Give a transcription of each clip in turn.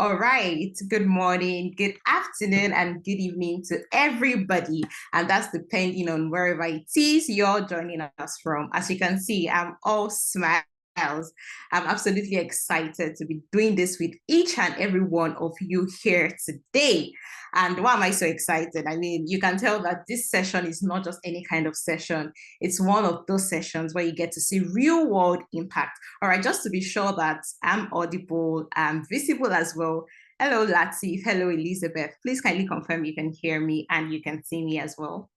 All right. Good morning, good afternoon, and good evening to everybody. And that's depending on wherever it is you're joining us from. As you can see, I'm all smiles. I'm absolutely excited to be doing this with each and every one of you here today. And why am I so excited? I mean, you can tell that this session is not just any kind of session. It's one of those sessions where you get to see real world impact. All right, just to be sure that I'm audible, I'm visible as well. Hello, Latif. Hello, Elizabeth. Please kindly confirm you can hear me and you can see me as well.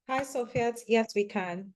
Hi, Sophia. Yes, we can.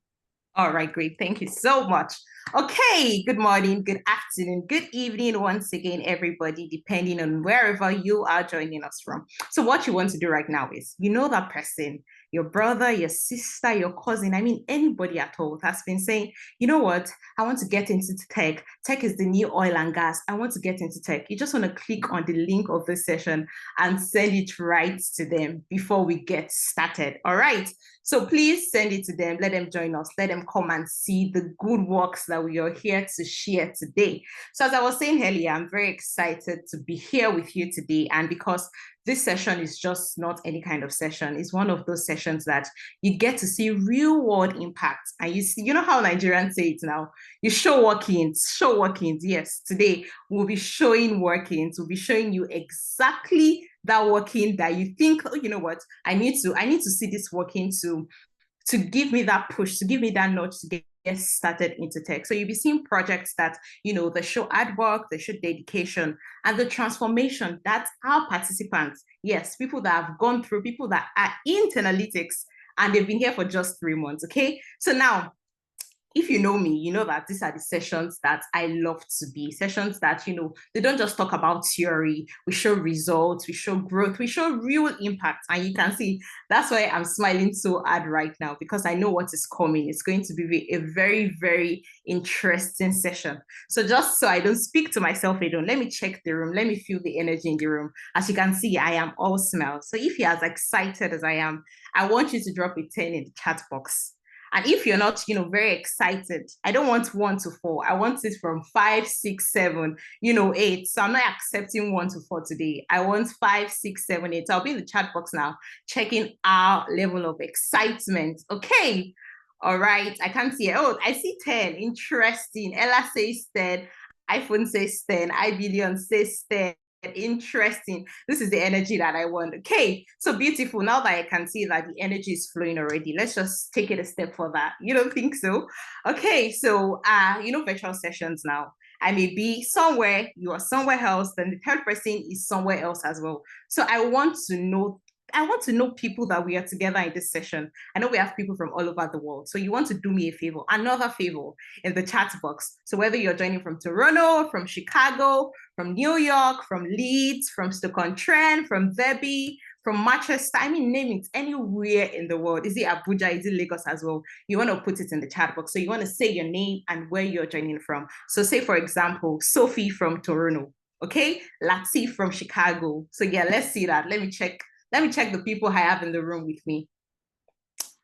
All right, great. Thank you so much. Okay, good morning, good afternoon, good evening once again, everybody, depending on wherever you are joining us from. So what you want to do right now is, you know that person, your brother, your sister, your cousin, I mean, anybody at all has been saying, you know what, I want to get into tech. Tech is the new oil and gas. I want to get into tech. You just want to click on the link of this session and send it right to them before we get started. All right. So please send it to them. Let them join us. Let them come and see the good works that we are here to share today. So as I was saying earlier, I'm very excited to be here with you today. And because this session is just not any kind of session, it's one of those sessions that you get to see real world impact. And you see, you know how Nigerians say it now, you show workings, show workings. Yes, today we'll be showing workings. We'll be showing you exactly that working that you think, oh, you know what, I need to see this working to give me that push, to give me that nudge to get started into tech. So you'll be seeing projects that, you know, they show hard work, they show dedication, and the transformation that our participants, yes, people that have gone through, people that are in 10Alytics, and they've been here for just 3 months. Okay. So now if you know me, you know that these are the sessions that I love to be sessions that, you know, they don't just talk about theory. We show results, we show growth, we show real impact. And you can see that's why I'm smiling so hard right now, because I know what is coming. It's going to be a very, very interesting session. So just so I don't speak to myself alone, let me check the room. Let me feel the energy in the room. As you can see, I am all smiles. So if you're as excited as I am, I want you to drop a 10 in the chat box. And if you're not, you know, very excited, I don't want 1 to 4. I want it from 5, 6, 7, 8. So I'm not accepting 1 to 4 today. I want 5, 6, 7, 8. So I'll be in the chat box now, checking our level of excitement. Okay. All right. I can't see it. Oh, I see 10. Interesting. Ella says 10. iPhone says 10. iBillion says 10. Interesting. This is the energy that I want. Okay, so beautiful. Now that I can see that the energy is flowing already, let's just take it a step further. You don't think so? Okay, so virtual sessions now. I may be somewhere, you are somewhere else, then the third person is somewhere else as well. So I want to know people that we are together in this session. I know we have people from all over the world. So you want to do me a favor, another favor in the chat box. So whether you're joining from Toronto, from Chicago, from New York, from Leeds, from Stoke-on-Trent, from Derby, from Manchester, I mean, name it, anywhere in the world. Is it Abuja? Is it Lagos as well? You want to put it in the chat box. So you want to say your name and where you're joining from. So say, for example, Sophie from Toronto, okay? Latif from Chicago. So yeah, let's see that. Let me check the people I have in the room with me.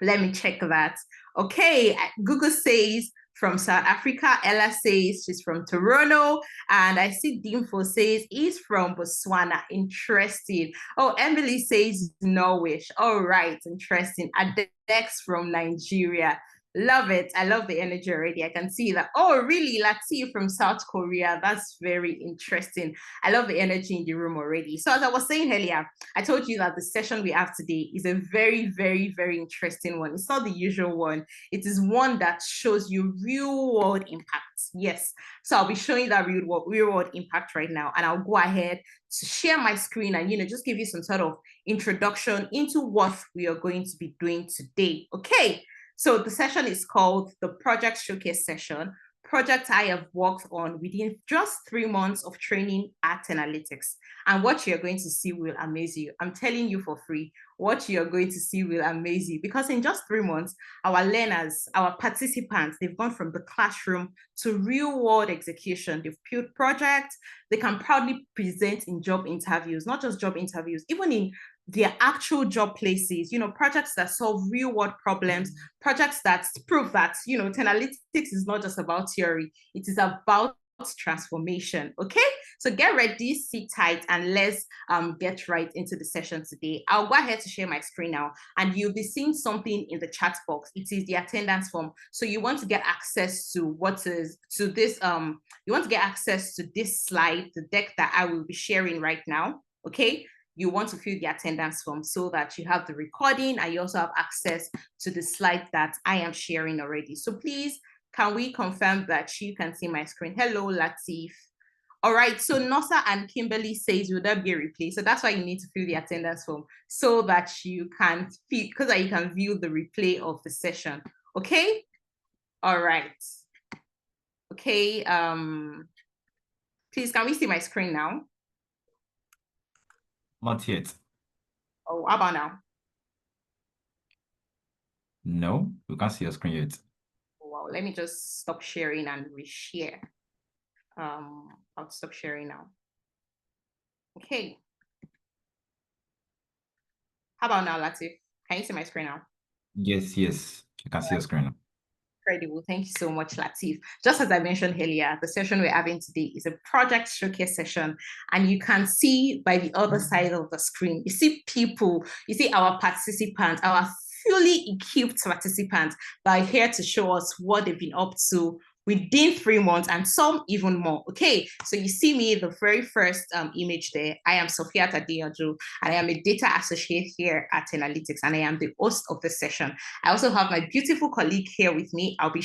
Let me check that. Okay, Google says from South Africa. Ella says she's from Toronto. And I see Dimfo says he's from Botswana. Interesting. Oh, Emily says Norway. All right, interesting. Adex from Nigeria. Love it. I love the energy already. I can see that. Oh, really? Latif from South Korea. That's very interesting. I love the energy in the room already. So as I was saying earlier, I told you that the session we have today is a very, very, very interesting one. It's not the usual one. It is one that shows you real world impact. Yes. So I'll be showing that real world impact right now. And I'll go ahead to share my screen and, just give you some sort of introduction into what we are going to be doing today. Okay. So the session is called the Project Showcase Session, project I have worked on within just 3 months of training at 10Alytics. And what you're going to see will amaze you. I'm telling you for free, what you're going to see will amaze you, because in just 3 months, our learners, our participants, they've gone from the classroom to real world execution. They've built projects. They can proudly present in job interviews, not just job interviews, even in their actual job places, projects that solve real world problems, projects that prove that, 10Alytics is not just about theory. It is about transformation. Okay, so get ready, sit tight, and let's get right into the session today. I'll go ahead to share my screen now, and you'll be seeing something in the chat box. It is the attendance form. So you want to get access to you want to get access to this slide, the deck that I will be sharing right now. Okay, you want to fill the attendance form so that you have the recording and you also have access to the slide that I am sharing already. So please, can we confirm that you can see my screen? Hello, Latif. All right, so Nosa and Kimberly says, will that be a replay? So that's why you need to fill the attendance form so that you can you can view the replay of the session. Okay? All right. Okay, please, can we see my screen now? Not yet. Oh, how about now? No, we can't see your screen yet. Wow, let me just stop sharing and reshare. I'll stop sharing now. Okay. How about now, Latif? Can you see my screen now? Yes, you can see your screen now. Incredible. Thank you so much, Latif. Just as I mentioned earlier, the session we're having today is a project showcase session. And you can see by the other side of the screen, you see people, you see our participants, our fully equipped participants that are here to show us what they've been up to within 3 months and some even more. Okay, so you see me, the very first image there. I am Sophia Tadeojo, and I am a data associate here at 10Alytics, and I am the host of the session. I also have my beautiful colleague here with me. I'll be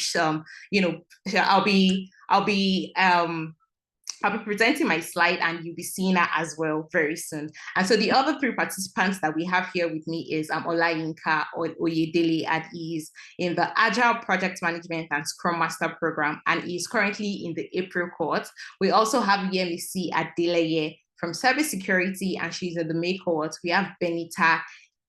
presenting my slide and you'll be seeing her as well very soon. And so the other 3 participants that we have here with me is Olayinka Oyedele, and he's in the Agile Project Management and Scrum Master program, and he's currently in the April cohort. We also have Yemisi Adeleye from Cybersecurity, and she's in the May cohort. We have Benita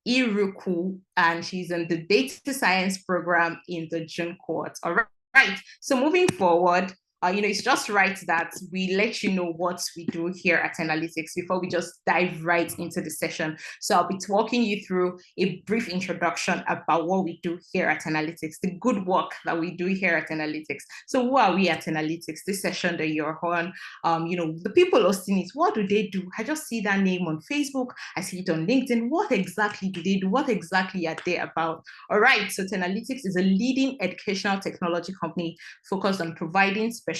Iruku, and she's in the Data Science program in the June cohort. All right, so moving forward, it's just right that we let you know what we do here at 10Alytics before we just dive right into the session. So I'll be walking you through a brief introduction about what we do here at 10Alytics, the good work that we do here at 10Alytics. So who are we at 10Alytics? This session that you're on, the people hosting it, what do they do? I just see that name on Facebook. I see it on LinkedIn. What exactly do they do? What exactly are they about? All right, so 10Alytics is a leading educational technology company focused on providing specialized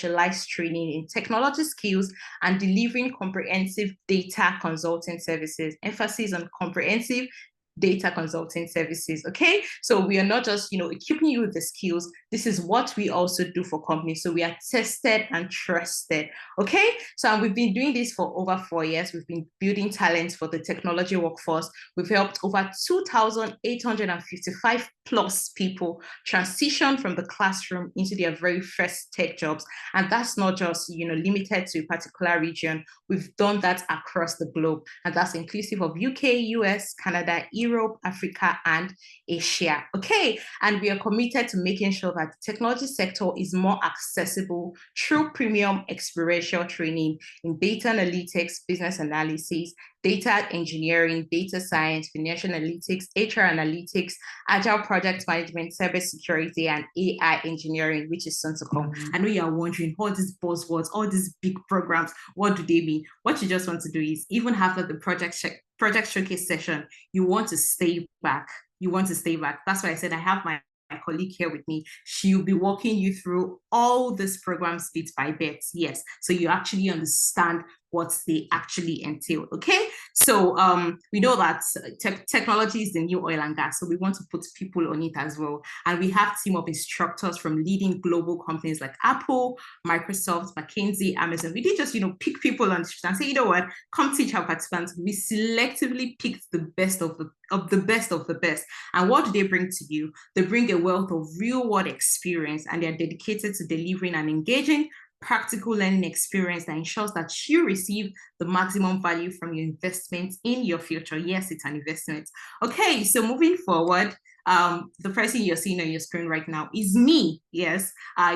training in technology skills and delivering comprehensive data consulting services. Emphasis on comprehensive data consulting services. Okay, so we are not just equipping you with the skills. This is what we also do for companies, so we are tested and trusted. Okay, so we've been doing this for over 4 years. We've been building talent for the technology workforce. We've helped over 2,855 plus people transition from the classroom into their very first tech jobs, and that's not just limited to a particular region. We've done that across the globe, and that's inclusive of UK, US, Canada, Europe, Africa, and Asia. Okay, and we are committed to making sure that the technology sector is more accessible through premium experiential training in data analytics, business analysis, data engineering, data science, financial analytics, HR analytics, agile project management, cybersecurity, and AI engineering, which is soon to come. I know you're wondering, all these buzzwords, all these big programs, what do they mean? What you just want to do is, even after the project showcase session, you want to stay back. That's why I said I have my colleague here with me. She'll be walking you through all these programs bit by bit. Yes, so you actually understand what they actually entail. Okay, so we know that technology is the new oil and gas, so we want to put people on it as well. And we have a team of instructors from leading global companies like Apple, Microsoft, McKinsey, Amazon. We did just pick people on the street and say, what, come teach our participants. We selectively picked the best of the best of the best. And what do they bring to you? They bring a wealth of real world experience, and they're dedicated to delivering an engaging, practical learning experience that ensures that you receive the maximum value from your investment in your future. Yes, it's an investment. Okay, so moving forward, the person you're seeing on your screen right now is me. Yes,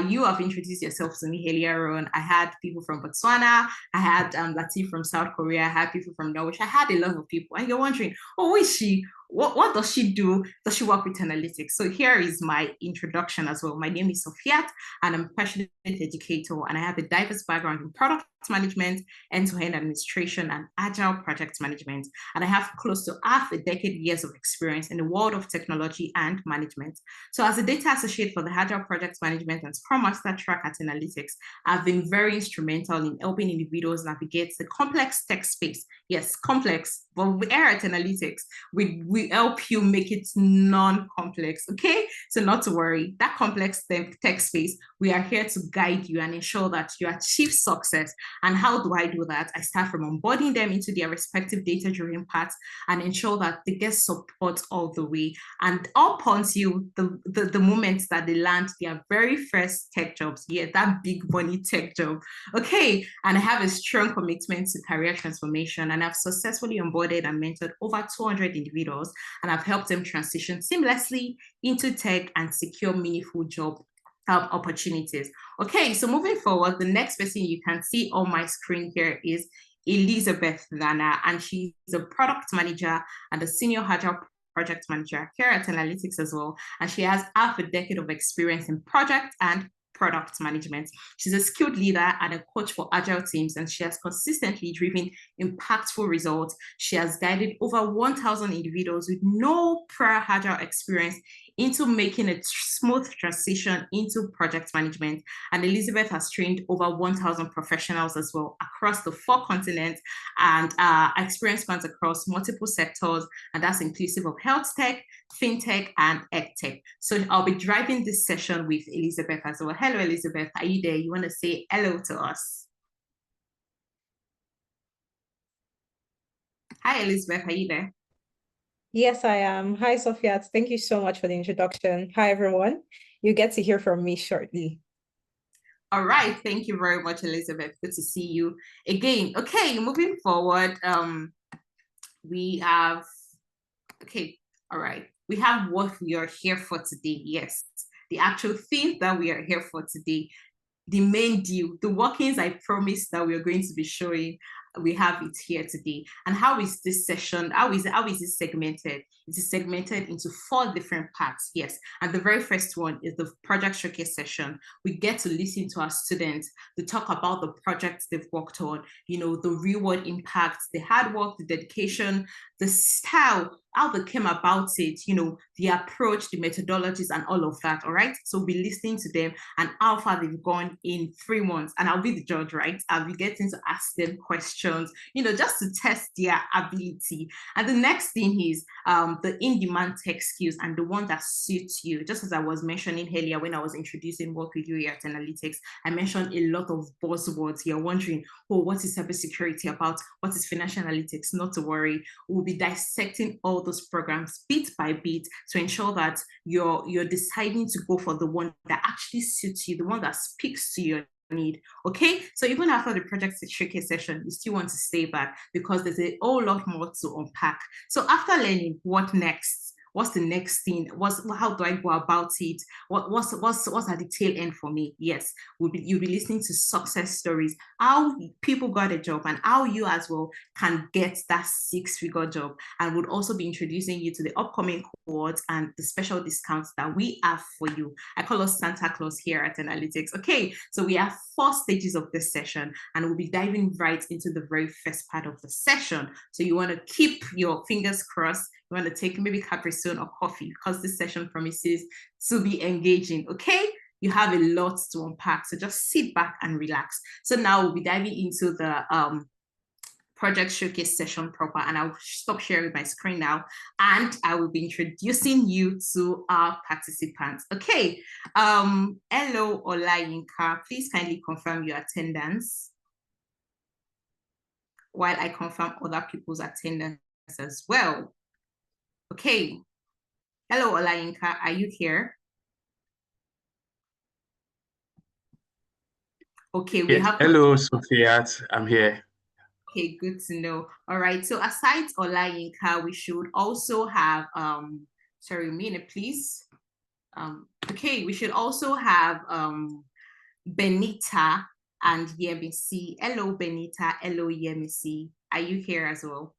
you have introduced yourself to me earlier on. I had people from Botswana, I had Latif from South Korea, I had people from Norway, I had a lot of people, and you're wondering, oh, who is she? what does she do? Does she work with analytics? So here is my introduction as well. My name is Sofiat, and I'm a passionate educator, and I have a diverse background in product management, end-to-end administration, and agile project management. And I have close to half a decade years of experience in the world of technology and management. So as a data associate for the agile project management and Scrum Master track at 10Alytics, I've been very instrumental in helping individuals navigate the complex tech space. Yes, complex, but we are at 10Alytics. We help you make it non-complex, okay? So not to worry, that complex tech space, we are here to guide you and ensure that you achieve success. And how do I do that? I start from onboarding them into their respective data-driven paths and ensure that they get support all the way. And up until the moment that they land their very first tech jobs, yeah, that big money tech job, okay? And I have a strong commitment to career transformation, and I've successfully onboarded and mentored over 200 individuals, and I've helped them transition seamlessly into tech and secure meaningful job opportunities. Okay, so moving forward, the next person you can see on my screen here is Elizabeth Lana, and she's a product manager and a senior agile project manager here at 10Alytics as well. And she has half a decade of experience in project and product management. She's a skilled leader and a coach for agile teams, and she has consistently driven impactful results. She has guided over 1,000 individuals with no prior agile experience into making a smooth transition into project management. And Elizabeth has trained over 1,000 professionals as well across the 4 continents, and experience spans across multiple sectors, and that's inclusive of health tech, fintech, and edtech. So I'll be driving this session with Elizabeth as well. Hello, Elizabeth. Are you there? You want to say hello to us? Hi, Elizabeth. Are you there? Yes, I am. Hi, Sofiat. Thank you so much for the introduction. Hi, everyone. You get to hear from me shortly. All right. Thank you very much, Elizabeth. Good to see you again. Okay, moving forward, we have, okay, all right. We have what we are here for today. Yes, the actual thing that we are here for today, the main deal, the workings I promised that we are going to be showing, we have it here today. And how is this session, how is it segmented? It is segmented into 4 different parts, yes. And the very first one is the project showcase session. We get to listen to our students to talk about the projects they've worked on, you know, the real world impacts, the hard work, the dedication, the style, how they came about it, you know, the approach, the methodologies, and all of that, all right? So we'll be listening to them and how far they've gone in 3 months. And I'll be the judge, right? I'll be getting to ask them questions, you know, just to test their ability. And the next thing is the in-demand tech skills and the one that suits you. Just as I was mentioning earlier when I was introducing what we do here at 10Alytics, I mentioned a lot of buzzwords. You're wondering, oh, what is cybersecurity about? What is financial analytics? Not to worry. We'll be dissecting all those programs bit by bit to ensure that you're deciding to go for the one that actually suits you, the one that speaks to your need. Okay, so even after the project showcase session, you still want to stay back because there's a whole lot more to unpack. So after learning what next, what's the next thing, how do I go about it, what's at the tail end for me? Yes, you'll be listening to success stories, how people got a job and how you as well can get that 6-figure job. And would also be introducing you to the upcoming cohorts and the special discounts that we have for you. I call us Santa Claus here at 10Alytics. Okay, so we have 4 stages of this session, and we'll be diving right into the very first part of the session. So you want to keep your fingers crossed. You want to take maybe Capri Sun or coffee because this session promises to be engaging. Okay, you have a lot to unpack, so just sit back and relax. So now we'll be diving into the project showcase session proper, and I'll stop sharing my screen now, and I will be introducing you to our participants. Okay, hello Olayinka, please kindly confirm your attendance while I confirm other people's attendance as well. Okay, hello Olayinka, are you here? Okay, we have. Hello, Sophia. I'm here. Okay, good to know. All right, so aside Olayinka, we should also have sorry, Mina, please. Okay, we should also have Benita and Yemisi. Hello, Benita. Hello, Yemisi. Are you here as well?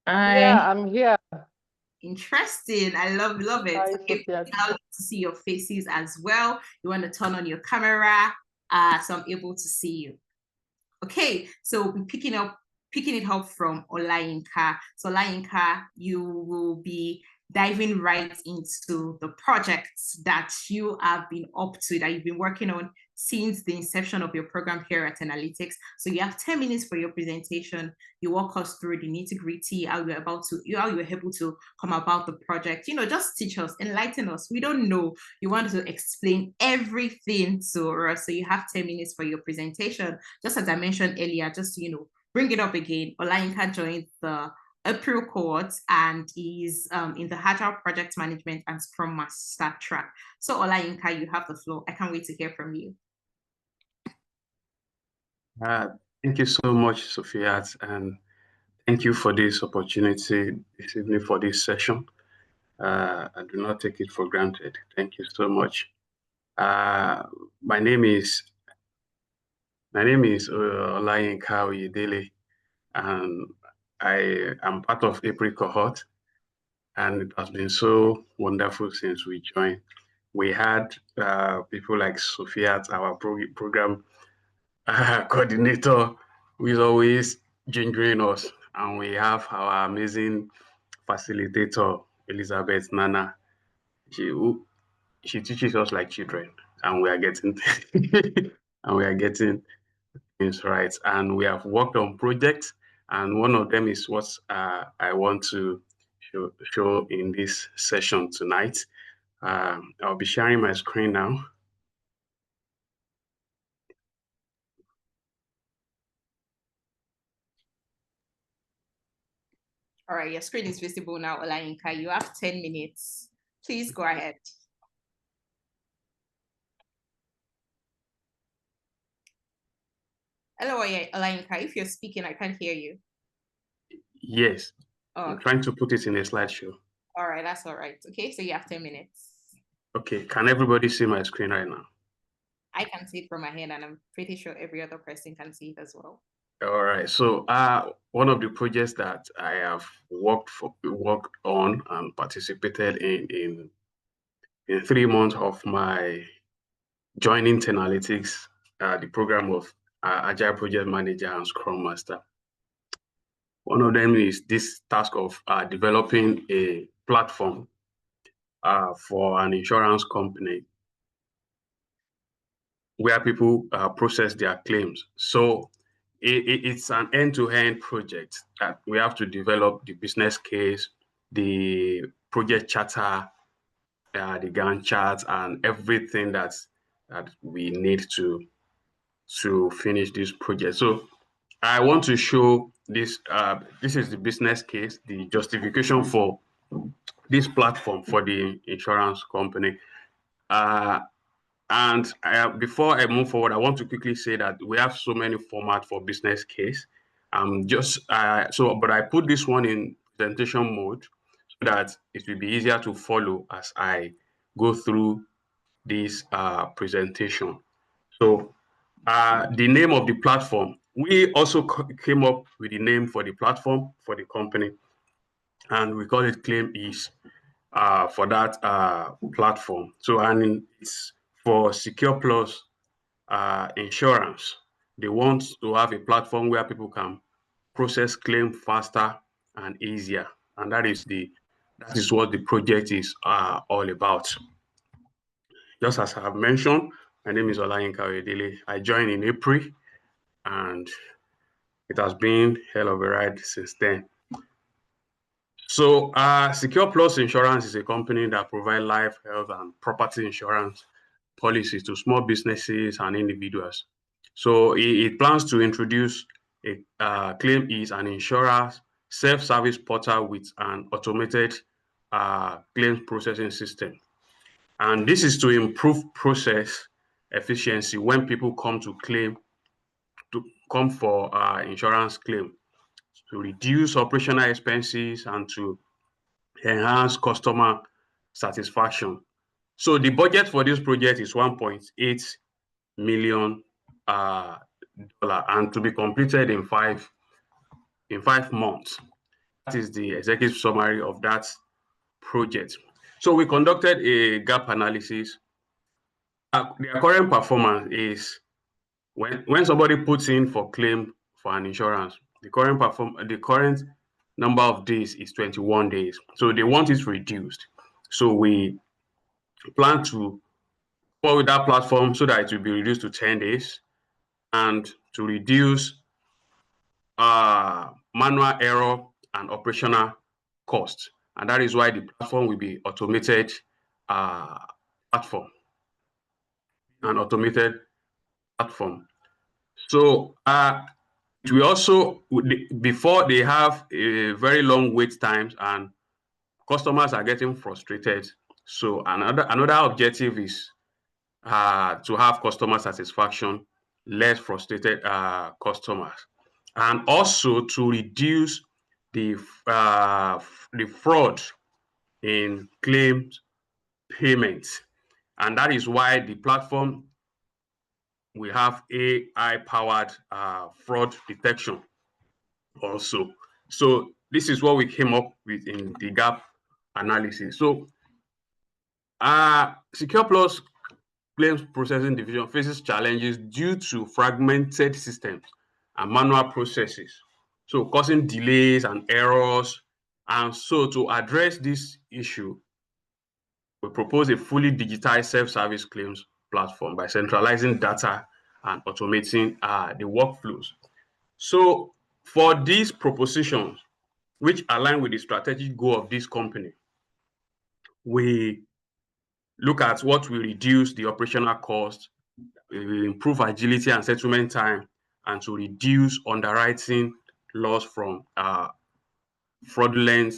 Yeah, I'm here. Interesting. I love it. Hi, Okay, Sophia. I'd love to see your faces as well. You want to turn on your camera, so I'm able to see you. Okay, so we'll be picking it up from Olayinka. So Olayinka, you will be diving right into the projects that you have been up to, that you've been working on since the inception of your program here at 10Alytics. So you have 10 minutes for your presentation. You walk us through the nitty-gritty, how you were able to come about the project. Just teach us, enlighten us. We don't know. You want to explain everything to us. So you have 10 minutes for your presentation. Just as I mentioned earlier, just to, bring it up again, Olayinka joined the April cohort and is in the Agile Project Management and Scrum Master track. So Olayinka, you have the floor. I can't wait to hear from you. Thank you so much, Sophia, and thank you for this opportunity this evening for this session. I do not take it for granted. Thank you so much. My name is Olayinka Oyedele, and I am part of April cohort, and it has been so wonderful since we joined. We had people like Sophia, our program coordinator, who is always gingering us, and we have our amazing facilitator, Elizabeth Nana. She teaches us like children, and we are getting things right. And we have worked on projects, and one of them is what I want to show in this session tonight. I'll be sharing my screen now. All right, your screen is visible now, Olayinka. You have 10 minutes. Please go ahead. Hello, Olayinka. If you're speaking, I can't hear you. Yes. Oh, I'm trying to put it in a slideshow. All right, that's all right. Okay, so you have 10 minutes. Okay, can everybody see my screen right now? I can see it from my hand, and I'm pretty sure every other person can see it as well. All right. So one of the projects that I have worked on and participated in 3 months of my joining 10Alytics, the program of Agile Project Manager and Scrum Master. One of them is this task of developing a platform for an insurance company where people process their claims. So it's an end-to-end project that we have to develop the business case, the project charter, the Gantt chart, and everything that we need to finish this project. So I want to show this. This is the business case, the justification for this platform for the insurance company. And before I move forward, I want to quickly say that we have so many formats for business case. But I put this one in presentation mode so that it will be easier to follow as I go through this presentation. So the name of the platform, we also came up with the name for the platform for the company, and we call it Claim Ease for that platform. So, and it's for Secure Plus insurance. They want to have a platform where people can process claim faster and easier, and that is what the project is all about. Just as I have mentioned, my name is Olayinka Oyedele. I joined in April, and it has been hell of a ride since then. So Secure Plus Insurance is a company that provides life, health, and property insurance policies to small businesses and individuals. So it plans to introduce a Claim Ease and Insurance self-service portal with an automated claims processing system. And this is to improve process efficiency when people come for insurance claim, to reduce operational expenses and to enhance customer satisfaction. So the budget for this project is $1.8 million and to be completed in five months. that is the executive summary of that project. So we conducted a gap analysis. Their current performance is when somebody puts in for claim for an insurance, the current number of days is 21 days. So they want it reduced. So we plan to work with that platform so that it will be reduced to 10 days and to reduce manual error and operational cost. And that is why the platform will be automated platform. So we also, before they have a very long wait times and customers are getting frustrated. So another objective is to have customer satisfaction, less frustrated customers, and also to reduce the fraud in claims payments. And that is why the platform we have AI-powered fraud detection also. So this is what we came up with in the gap analysis. So Secure Plus claims processing division faces challenges due to fragmented systems and manual processes, so causing delays and errors. And so to address this issue, we propose a fully digitized self-service claims platform by centralizing data and automating the workflows. So for these propositions, which align with the strategic goal of this company, we look at what will reduce the operational cost, improve agility and settlement time, and to reduce underwriting loss from fraudulent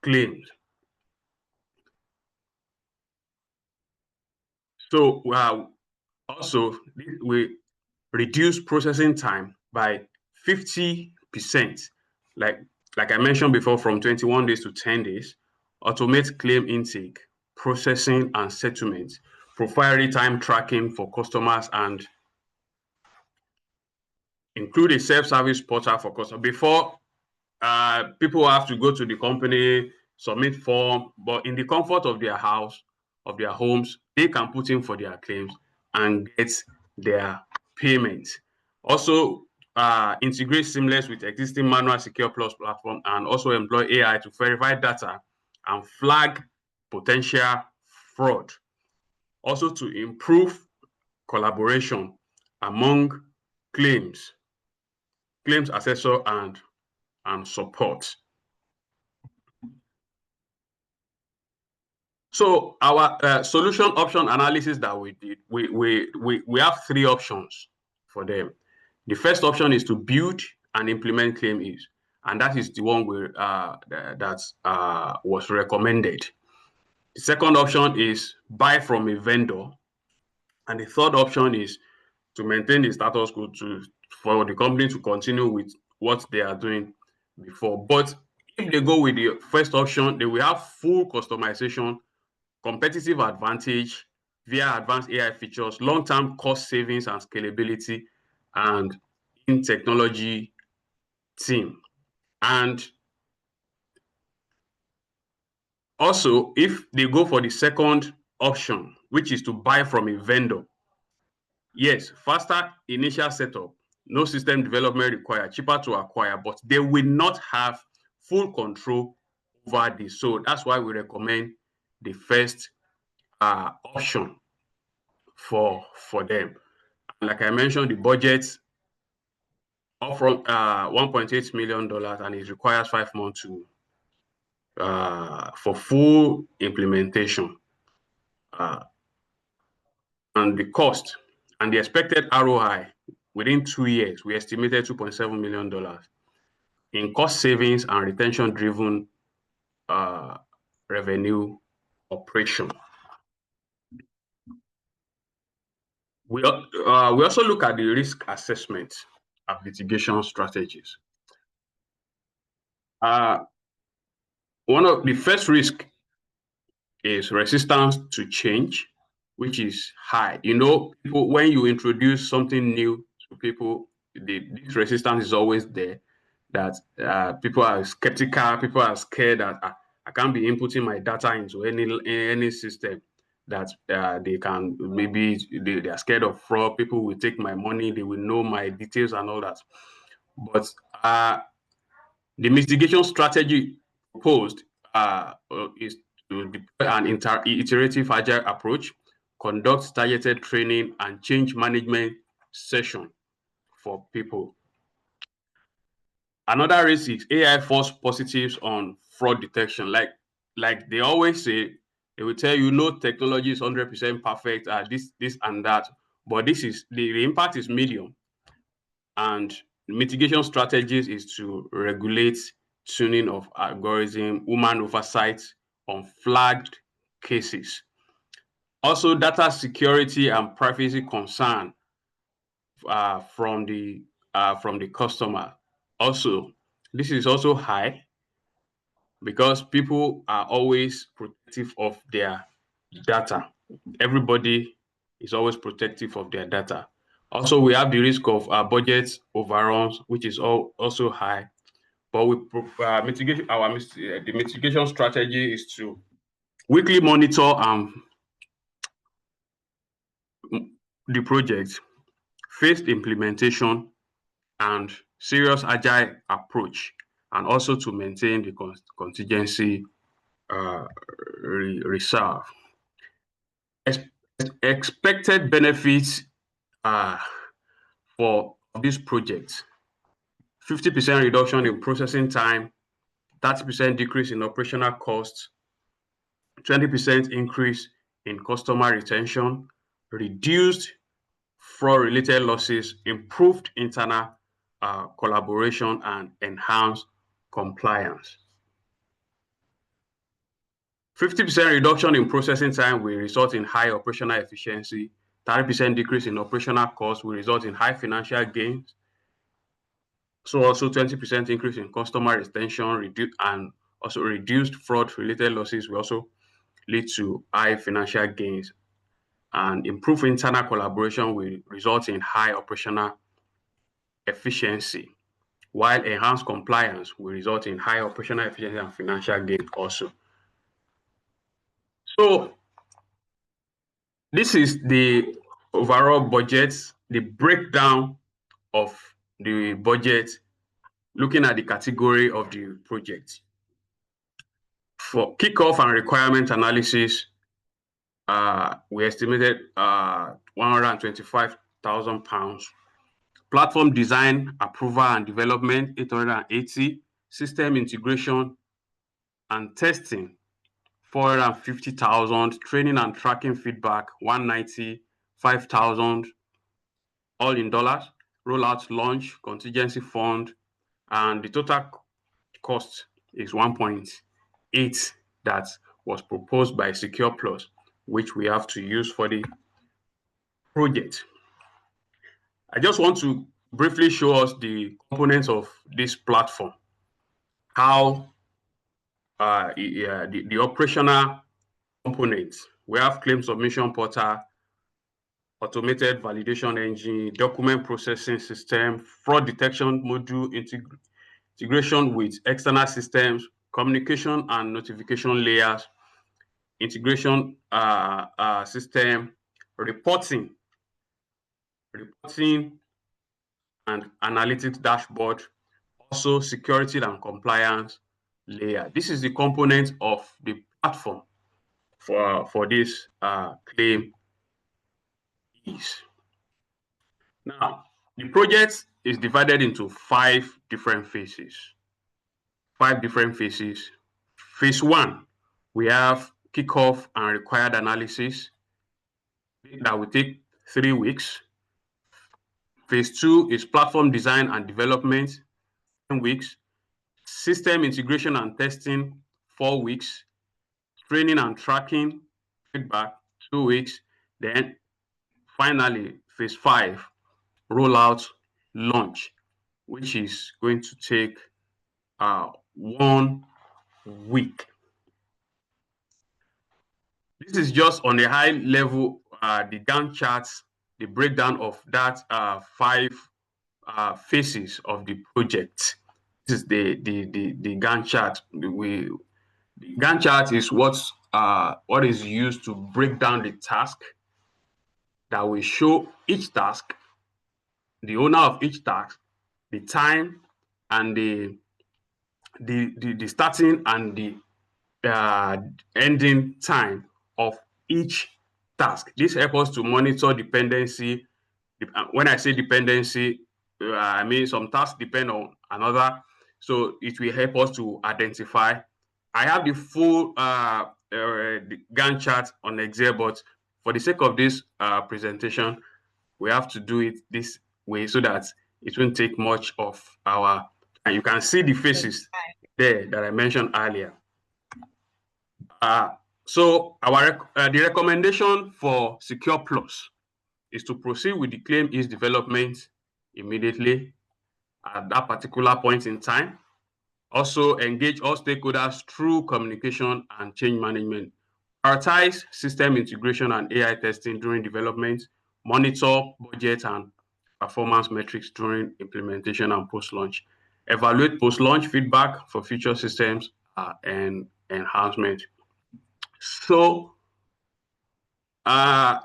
claims. So also we reduce processing time by 50%, like I mentioned before, from 21 days to 10 days, automate claim intake, processing and settlement, profile real-time tracking for customers, and include a self-service portal for customers. Before, people have to go to the company, submit form, but in the comfort of their house, of their homes, they can put in for their claims and get their payments. Also, integrate seamless with existing manual Secure Plus platform, and also employ AI to verify data and flag potential fraud. Also to improve collaboration among claims assessor and support. So our solution option analysis that we did, we have three options for them. The first option is to build and implement ClaimEase, and that is the one that was recommended. The second option is buy from a vendor, and the third option is to maintain the status quo for the company to continue with what they are doing before. But if they go with the first option, they will have full customization, competitive advantage via advanced AI features, long-term cost savings and scalability, and in technology team. And also, if they go for the second option, which is to buy from a vendor, yes, faster initial setup, no system development required, cheaper to acquire, but they will not have full control over this. So that's why we recommend the first option for them. Like I mentioned, the budget upfront $1.8 million, and it requires 5 months for full implementation. And the cost and the expected ROI within 2 years, we estimated $2.7 million in cost savings and retention-driven revenue operation. We also look at the risk assessment and mitigation strategies. One of the first risk is resistance to change, which is high. You know, when you introduce something new to people, this resistance is always there. that people are skeptical, people are scared that I can't be inputting my data into any system that they can, maybe they are scared of fraud, people will take my money, they will know my details and all that. But the mitigation strategy proposed is to deploy an iterative agile approach, conduct targeted training, and change management session for people. Another risk is AI false positives on fraud detection. Like they always say, they will tell you no technology is 100% perfect, this and that. But this is the impact is medium, and mitigation strategies is to regulate tuning of algorithm, human oversight on flagged cases. Also, data security and privacy concern from the customer. Also, this is also high because people are always protective of their data. Everybody is always protective of their data. Also, we have the risk of budget overruns, which is also high. But we mitigation the mitigation strategy is to weekly monitor the project, phased implementation, and serious agile approach, and also to maintain the contingency reserve. Expected benefits for this project: 50% reduction in processing time, 30% decrease in operational costs, 20% increase in customer retention, reduced fraud-related losses, improved internal collaboration, and enhanced compliance. 50% reduction in processing time will result in high operational efficiency. 30% decrease in operational costs will result in high financial gains. So also 20% increase in customer retention, and also reduced fraud-related losses will also lead to high financial gains, and improved internal collaboration will result in high operational efficiency, while enhanced compliance will result in high operational efficiency and financial gain also. So this is the overall budget, the breakdown of the budget, looking at the category of the project. For kickoff and requirement analysis, we estimated £125,000. Platform design, approval and development, 880. System integration and testing, 450,000. Training and tracking feedback, 190. 5,000, all in dollars. Rollout launch, contingency fund, and the total cost is 1.8 that was proposed by Secure Plus, which we have to use for the project. I just want to briefly show us the components of this platform, how the operational components. We have claim submission portal, automated validation engine, document processing system, fraud detection module, integration with external systems, communication and notification layers, integration system, reporting and analytics dashboard, also security and compliance layer. This is the component of the platform for this claim is. Now, the project is divided into 5 different phases. 5 different phases. Phase 1, we have kickoff and required analysis. That will take 3 weeks. Phase 2 is platform design and development, 10 weeks. System integration and testing, 4 weeks. Training and tracking, feedback, 2 weeks. Then finally, phase 5, rollout launch, which is going to take 1 week. This is just on a high level, the Gantt charts, the breakdown of that 5 phases of the project. this is the Gantt chart. The Gantt chart is what is used to break down the task that will show each task, the owner of each task, the time, and the starting and the ending time of each task. This helps us to monitor dependency. When I say dependency, I mean some tasks depend on another. So it will help us to identify. I have the full the Gantt chart on Excel, but for the sake of this presentation, we have to do it this way so that it won't take much of our. And you can see the faces there that I mentioned earlier. So our the recommendation for Secure Plus is to proceed with the claim is development immediately at that particular point in time. Also engage all stakeholders through communication and change management. Prioritize system integration and AI testing during development. Monitor budget and performance metrics during implementation and post-launch. Evaluate post-launch feedback for future systems and enhancement. So, all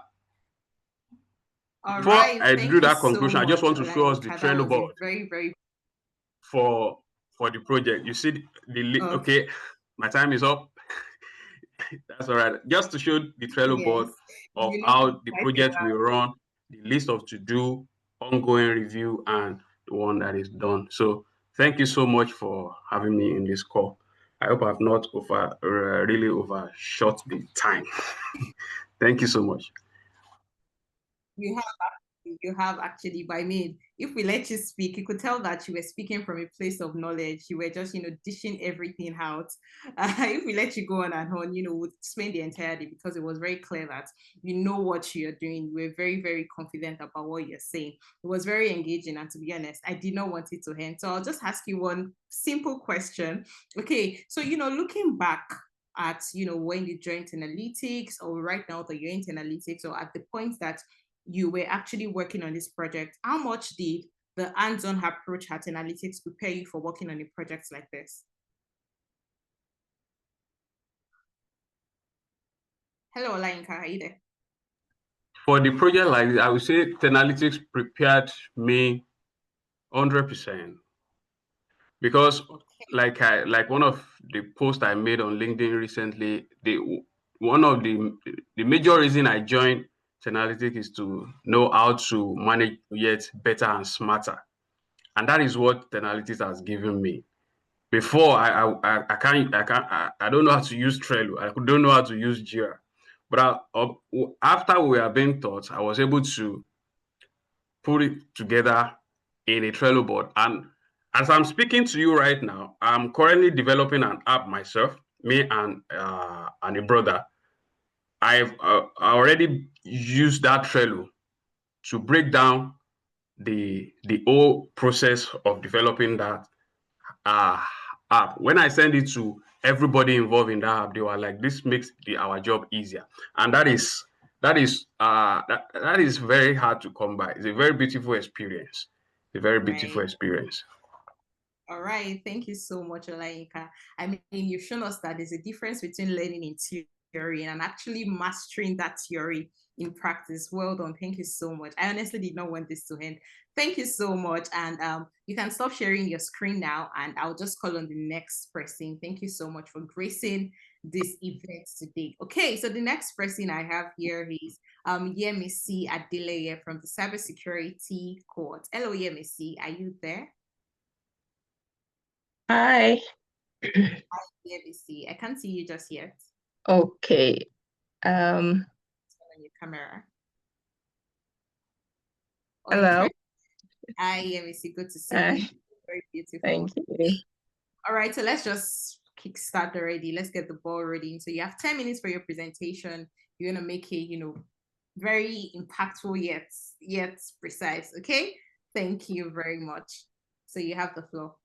before right, I thank do you that so conclusion, I just want to much, show us the Olainka. That Trello was a board very, very for the project. You see the okay. okay, my time is up. That's all right. Just to show the Trello board Yes. of You know, how the I project will run, the list of to do, ongoing review, and the one that is done. So thank you so much for having me in this call. I hope I've not really overshot the time. Thank you so much. You have actually, but I mean, if we let you speak, you could tell that you were speaking from a place of knowledge. You were just, dishing everything out. If we let you go on and on, we'd spend the entire day because it was very clear that you know what you're doing. You were very, very confident about what you're saying. It was very engaging. And to be honest, I did not want it to end. So I'll just ask you one simple question. Okay. So, looking back at, when you joined 10Alytics or right now that you're in 10Alytics or at the point that you were actually working on this project, how much did the hands-on approach at 10Alytics prepare you for working on a project like this? Hello, Olainka, are you there? For the project like this, I would say 10Alytics prepared me 100%. Because like one of the posts I made on LinkedIn recently, one of the major reason I joined 10Alytics is to know how to manage yet better and smarter, and that is what 10Alytics has given me. Before I don't know how to use Trello. I don't know how to use Jira, but after we were being taught, I was able to put it together in a Trello board. And as I'm speaking to you right now, I'm currently developing an app myself, me and a brother. I've already used that Trello to break down the whole process of developing that app. When I send it to everybody involved in that app, they were like, "This makes our job easier," and that is very hard to come by. It's a very beautiful experience. A very beautiful experience. All right, thank you so much, Olainka. I mean, you've shown us that there's a difference between learning in theory and actually mastering that theory in practice. Well done. Thank you so much. I honestly did not want this to end. Thank you so much. And you can stop sharing your screen now, and I'll just call on the next person. Thank you so much for gracing this event today. Okay, so the next person I have here is Yemisi Adeleye from the Cybersecurity Court. Hello, Yemisi. Are you there? Hi. Hi, Yemisi. I can't see you just yet. Okay. On your camera. Hello. Hi, Yemisi. Good to see Hi. you. Very beautiful. Thank you. All right, so let's just kickstart already. Let's get the ball rolling. So you have 10 minutes for your presentation. You're gonna make it, very impactful yet precise. Okay. Thank you very much. So you have the floor.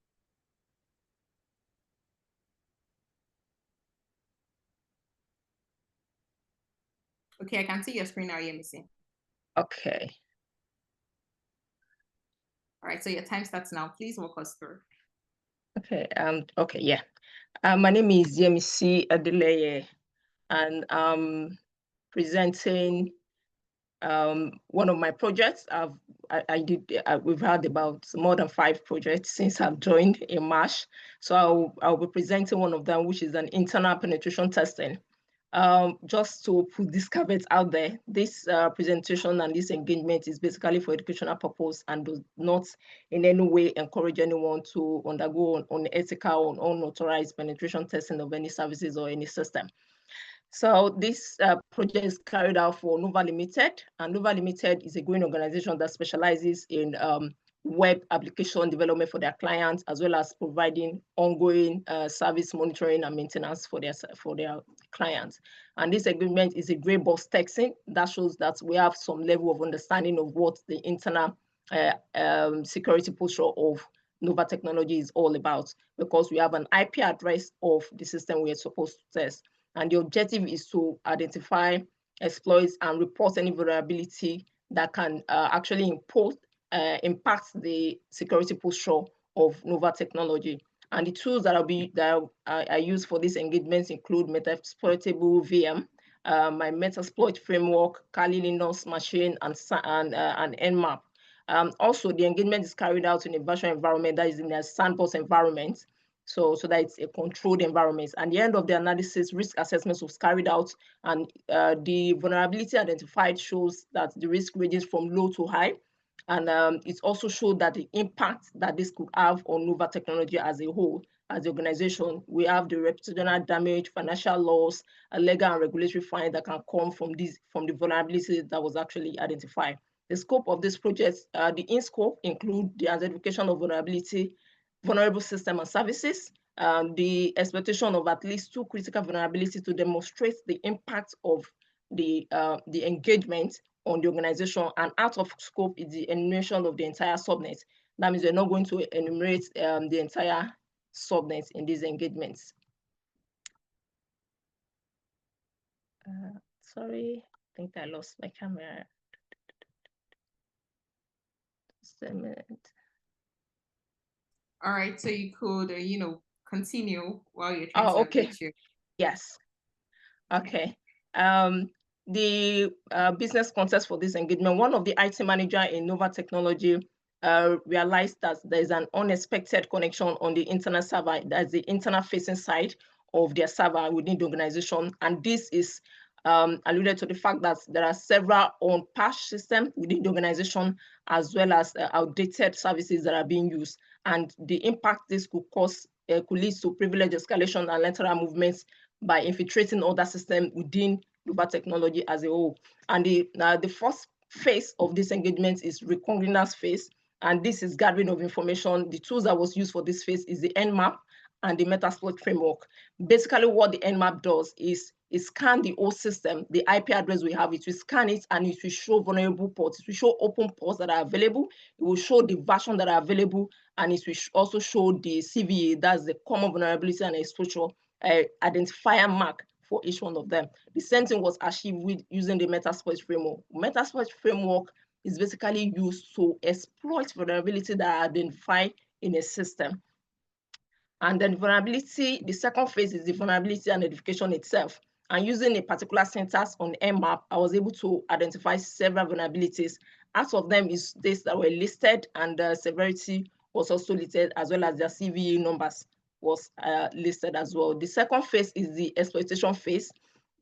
Okay, I can see your screen now, Yemisi. Okay. All right, so your time starts now. Please walk us through. Okay. Okay. Yeah. My name is Yemisi Adeleye, and I'm presenting one of my projects. We've had about more than 5 projects since I've joined in March. So I'll be presenting one of them, which is an internal penetration testing. Just to put this caveat out there, this presentation and this engagement is basically for educational purpose and does not in any way encourage anyone to undergo unethical or unauthorized penetration testing of any services or any system. So this project is carried out for Nova Limited, and Nova Limited is a growing organization that specializes in web application development for their clients, as well as providing ongoing service monitoring and maintenance for their clients. And this agreement is a gray box texting that shows that we have some level of understanding of what the internal security posture of Nova Technology is all about, because we have an IP address of the system we are supposed to test. And the objective is to identify, exploit, and report any vulnerability that can actually impact the security posture of Nova Technology. And the tools that I use for these engagements include Metasploitable VM, my Metasploit framework, Kali Linux machine, and Nmap. Also, the engagement is carried out in a virtual environment that is in a sandbox environment, so that it's a controlled environment. And the end of the analysis, risk assessment was carried out, and the vulnerability identified shows that the risk ranges from low to high. And it also showed that the impact that this could have on Nova Technology as a whole, as the organization. We have the reputational damage, financial loss, a legal and regulatory fine that can come from the vulnerability that was actually identified. The scope of this project, the in-scope include the identification of vulnerable system and services, the exploitation of at least 2 critical vulnerabilities to demonstrate the impact of the engagement on the organization, and out of scope is the enumeration of the entire subnet. That means we're not going to enumerate the entire subnet in these engagements. Sorry, I think I lost my camera. Just a minute. All right, so you could, continue while you're trying to okay. update you. Yes. Okay. The business context for this engagement, one of the IT manager in Nova Technology realized that there is an unexpected connection on the internal server, that's the internal facing side of their server within the organization. And this is alluded to the fact that there are several unpatched systems within the organization, as well as outdated services that are being used. And the impact this could cause could lead to privilege escalation and lateral movements by infiltrating other systems within Nova Technology as a whole. And the first phase of this engagement is recognizance phase, and this is gathering of information. The tools that was used for this phase is the Nmap and the Metasploit framework. Basically, what the Nmap does is it scans the whole system, the IP address we have, it will scan it, and it will show vulnerable ports. It will show open ports that are available. It will show the version that are available, and it will also show the CVE, that's the common vulnerability and exposure identifier mark for each one of them. The same thing was achieved with using the Metasploit framework. Metasploit framework is basically used to exploit vulnerability that are identified in a system. And then vulnerability, the second phase is the vulnerability identification itself. And using a particular syntax on Nmap, I was able to identify several vulnerabilities. Out of them is this that were listed, and the severity was also listed, as well as their CVE numbers was listed as well. The second phase is the exploitation phase.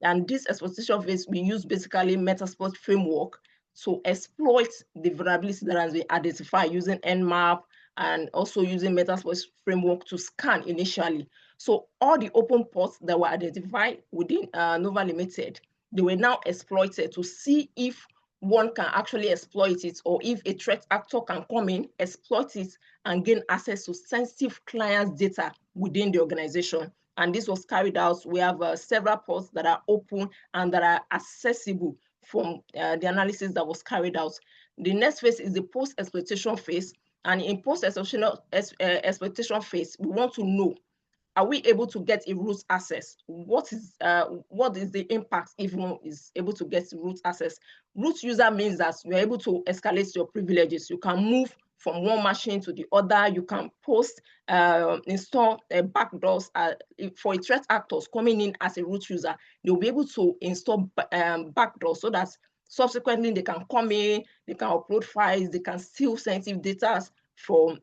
And this exploitation phase, we use basically Metasploit framework to exploit the vulnerability that has been identified using Nmap, and also using Metasploit framework to scan initially. So all the open ports that were identified within Nova Limited, they were now exploited to see if one can actually exploit it, or if a threat actor can come in, exploit it, and gain access to sensitive clients' data within the organization. And this was carried out. We have several ports that are open and that are accessible from the analysis that was carried out. The next phase is the post-exploitation phase. And in post-exploitation phase, we want to know, are we able to get a root access? What is the impact if one is able to get root access? Root user means that you're able to escalate your privileges. You can move from one machine to the other. You can post, install backdoors for threat actors coming in as a root user. They'll be able to install backdoors so that subsequently they can come in, they can upload files, they can steal sensitive data from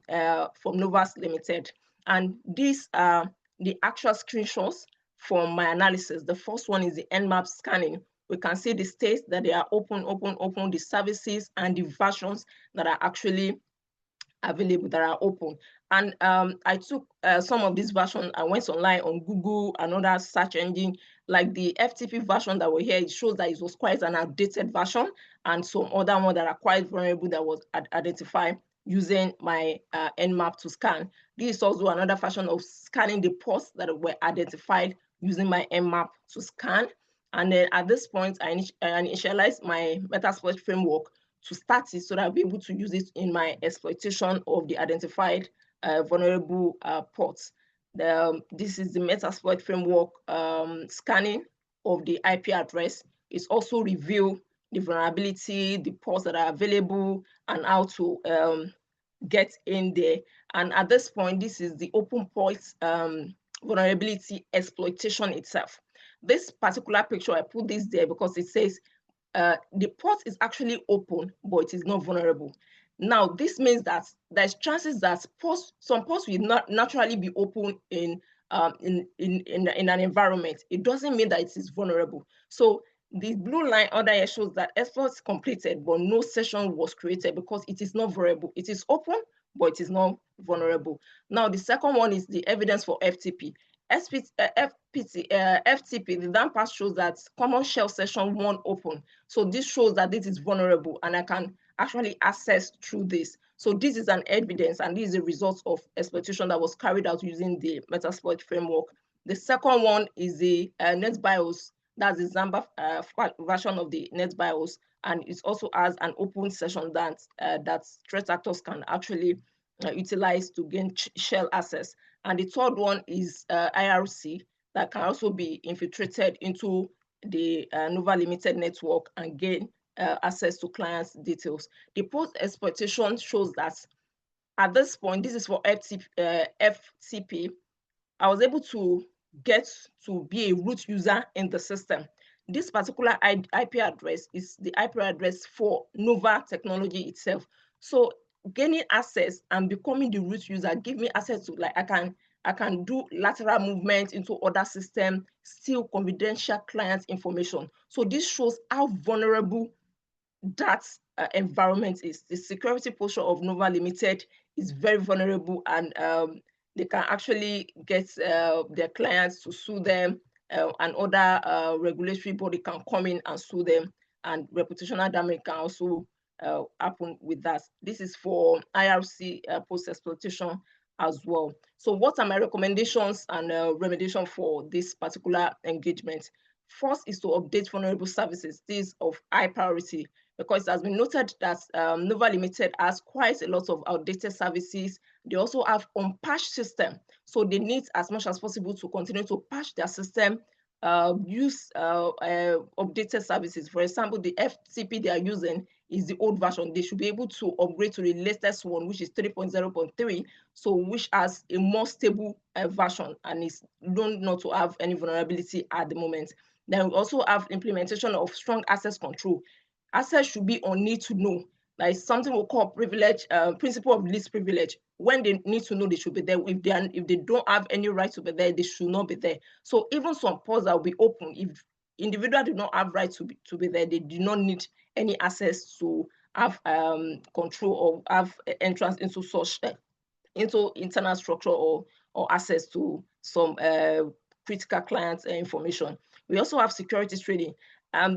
Novas Limited. And these are the actual screenshots from my analysis. The first one is the Nmap scanning. We can see the states that they are open, the services and the versions that are actually available, that are open. And I took some of these versions, I went online on Google and other search engine, like the FTP version that were here. It shows that it was quite an outdated version, and some other ones that are quite vulnerable that was identified using my Nmap to scan. This is also another version of scanning the ports that were identified using my Nmap to scan. And then at this point, I initialized my Metasploit framework to start it so that I'll be able to use it in my exploitation of the identified vulnerable ports. This is the Metasploit framework scanning of the IP address. It's also reveal the vulnerability, the ports that are available, and how to get in there. And at this point, this is the open ports vulnerability exploitation itself. This particular picture, I put this there because it says the port is actually open, but it is not vulnerable. Now, this means that there's chances that some ports will not naturally be open in an environment. It doesn't mean that it is vulnerable. So the blue line under here shows that exploits completed, but no session was created because it is not vulnerable. It is open, but it is not vulnerable. Now, the second one is the evidence for FTP. FTP, the down path shows that common shell session 1 open. So this shows that this is vulnerable and I can actually access through this. So this is an evidence, and this is a result of exploitation that was carried out using the Metasploit framework. The second one is the NetBIOS. That's the Zamba version of the NetBIOS, and it also has an open session that threat actors can actually utilize to gain shell access. And the third one is IRC that can also be infiltrated into the Nova Limited network and gain access to clients' details. The post exploitation shows that at this point, this is for FTP, I was able to get to be a root user in the system. This particular IP address is the IP address for Nova technology itself. So gaining access and becoming the root user give me access to, like, I can do lateral movement into other systems, steal confidential client information. So this shows how vulnerable that environment is. The security posture of Nova Limited is very vulnerable, and they can actually get their clients to sue them, and other regulatory body can come in and sue them, and reputational damage can also happen with that. This is for IRC post-exploitation as well. So what are my recommendations and remediation for this particular engagement? First is to update vulnerable services. This is of high priority because it has been noted that Nova Limited has quite a lot of outdated services. They also have unpatched system. So they need as much as possible to continue to patch their system, use updated services. For example, the FTP they are using is the old version. They should be able to upgrade to the latest one, which is 3.0.3, so which has a more stable version and is known not to have any vulnerability at the moment. Then we also have implementation of strong access control. Access should be on need to know. Like something we'll call privilege, principle of least privilege. When they need to know, they should be there. If they don't have any right to be there, they should not be there. So even some ports that will be open, if individuals do not have right to be there, they do not need any access to have control or have entrance into such into internal structure or access to some critical client information. We also have security training.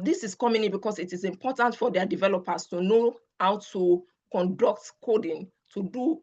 This is coming in because it is important for their developers to know how to conduct coding, to do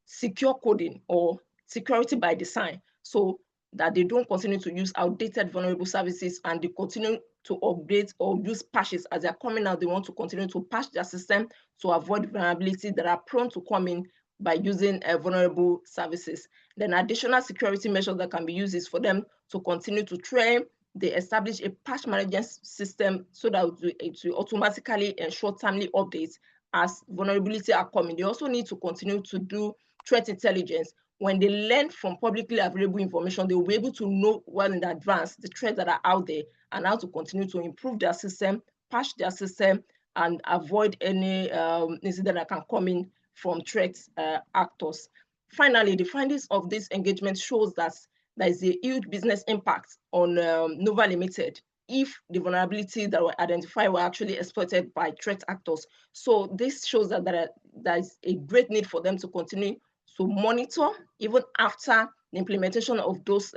secure coding or security by design, so that they don't continue to use outdated vulnerable services and they continue to update or use patches as they're coming out. They want to continue to patch their system to avoid vulnerabilities that are prone to come in by using vulnerable services. Then additional security measures that can be used is for them to continue to train. They establish a patch management system so that it will automatically ensure timely updates as vulnerability are coming, they also need to continue to do threat intelligence. When they learn from publicly available information, they will be able to know well in advance the threats that are out there and how to continue to improve their system, patch their system, and avoid any incident that can come in from threat actors. Finally, the findings of this engagement shows that there is a huge business impact on Nova Limited if the vulnerabilities that were identified were actually exploited by threat actors. So this shows that there is a great need for them to continue to monitor even after the implementation of those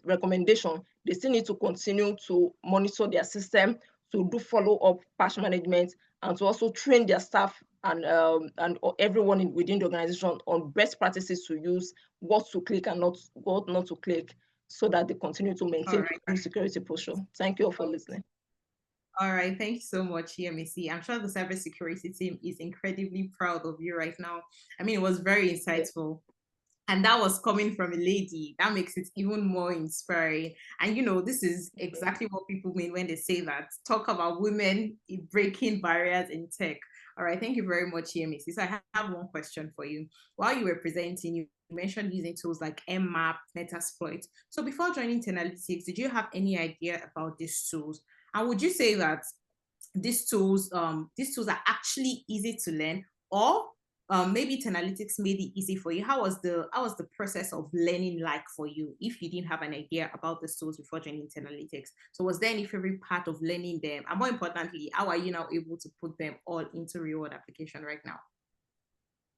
recommendations. They still need to continue to monitor their system, to do follow-up patch management, and to also train their staff and everyone within the organization on best practices to use, what to click and what not to click, so that they continue to maintain good security posture. Thank you all for listening. All right, thank you so much, EMAC. I'm sure the cybersecurity team is incredibly proud of you right now. I mean, it was very insightful. And that was coming from a lady. That makes it even more inspiring. And this is exactly what people mean when they say that. Talk about women breaking barriers in tech. All right, thank you very much, EMAC. So I have one question for you. While you were presenting, you mentioned using tools like Mmap, Metasploit. So before joining 10Alytics, did you have any idea about these tools? And would you say that these tools are actually easy to learn, or maybe 10Alytics made it easy for you? How was the process of learning like for you, if you didn't have an idea about the tools before joining 10Alytics? So was there any favorite part of learning them? And more importantly, how are you now able to put them all into real world application right now?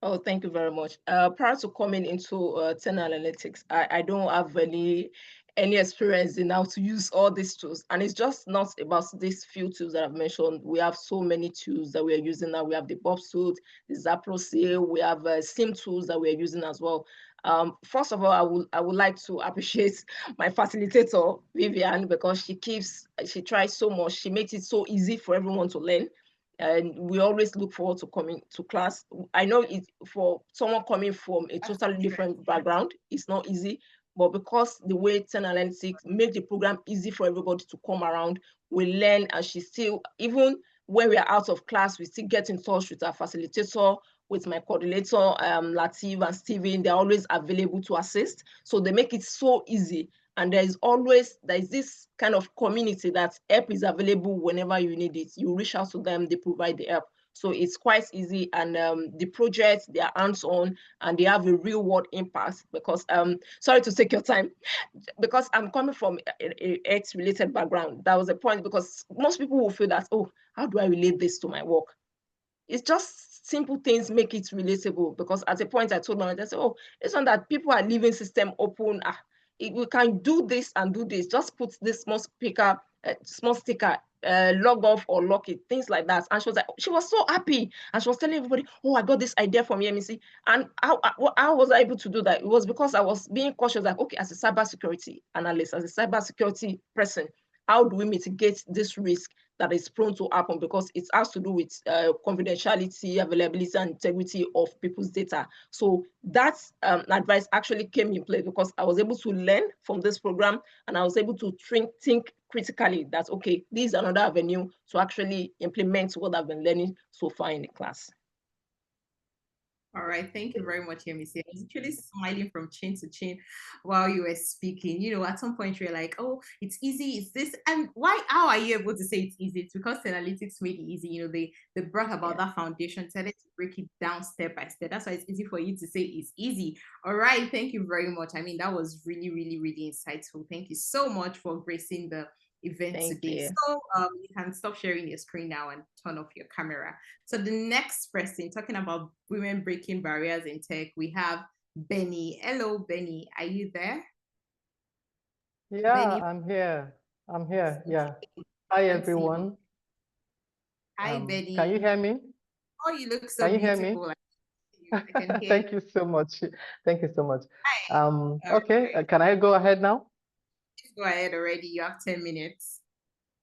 Oh, thank you very much. Prior to coming into 10Alytics, I don't have any experience in how to use all these tools. And it's just not about these few tools that I've mentioned. We have so many tools that we are using now. We have the Bob suite, the Zaprocil, we have SIM tools that we are using as well. First of all, I would like to appreciate my facilitator, Vivian, because she tries so much. She makes it so easy for everyone to learn. And we always look forward to coming to class. I know for someone coming from a totally different background, it's not easy, but because the way 10Alytics make the program easy for everybody to come around, we learn, and she still, even when we are out of class, we still get in touch with our facilitator, with my coordinator, Latif and Steven. They're always available to assist. So they make it so easy. And there is this kind of community that help is available whenever you need it. You reach out to them, they provide the help. So it's quite easy, and the projects, they are hands-on, and they have a real-world impact. Because sorry to take your time, because I'm coming from a X-related background. That was the point, because most people will feel that, oh, how do I relate this to my work? It's just simple things make it relatable. Because at a point I told them, I said, oh, it's not that people are leaving system open. We can do this and do this. Just put this small sticker, log off or lock it, things like that. And she was so happy, and she was telling everybody, oh, I got this idea from EMC. And how was I able to do that? It was because I was being cautious, like, okay, as a cybersecurity analyst, as a cybersecurity person, how do we mitigate this risk that is prone to happen? Because it has to do with confidentiality, availability, and integrity of people's data. So that advice actually came in play, because I was able to learn from this program, and I was able to think critically that, okay, this is another avenue to actually implement what I've been learning so far in the class. All right, thank you very much, Yemisi. I was actually smiling from chin to chin while you were speaking. At some point you're like, oh, it's easy, it's this. And how are you able to say it's easy? It's because 10Alytics made it easy. They brought about that foundation, started to break it down step by step. That's why it's easy for you to say it's easy. All right, thank you very much. I mean, that was really, really, really insightful. Thank you so much for gracing the event today. So you can stop sharing your screen now and turn off your camera. So the next person, talking about women breaking barriers in tech, we have Benny. Hello, Benny. Are you there? Yeah, Benny? I'm here. Yeah. Hi, everyone. Hi, Benny. Can you hear me? Oh, you look so Can you beautiful. hear me? I can hear Thank you so much. Thank you so much. Hi. Okay, right. Can I go ahead now? Go ahead already. You have 10 minutes.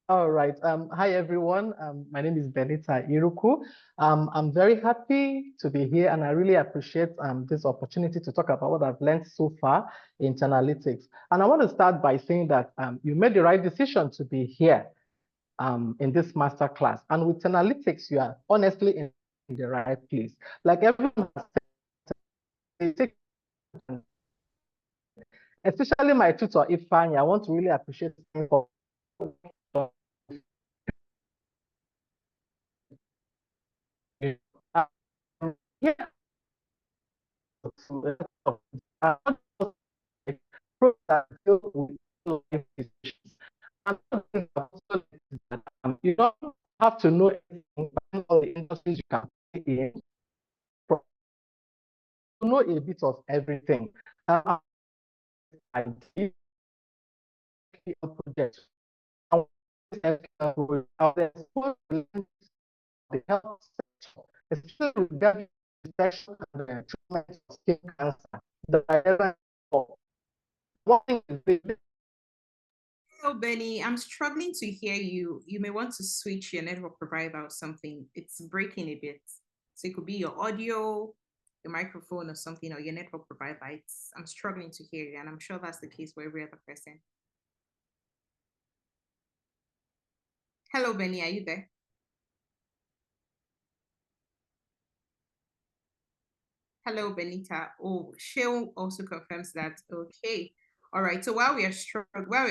All right. Hi, everyone. My name is Benita Iruku. I'm very happy to be here, and I really appreciate this opportunity to talk about what I've learned so far in 10Alytics. And I want to start by saying that you made the right decision to be here in this master class. And with 10Alytics, you are honestly in the right place. Like everyone has said, especially my tutor, Ifeanyi, I want to really appreciate him for yeah, you don't have to know all the industries you can be in, know a bit of everything. I did project. The health sector, especially regarding detection and treatment of skin cancer. The one thing is So Benny, I'm struggling to hear you. You may want to switch your network provider or something. It's breaking a bit. So it could be your audio, your microphone or something, or your network provider. I'm struggling to hear you, and I'm sure that's the case for every other person. Hello, Benny, are you there? Hello, Benita. Oh, Shale also confirms that. Okay. All right. So while we're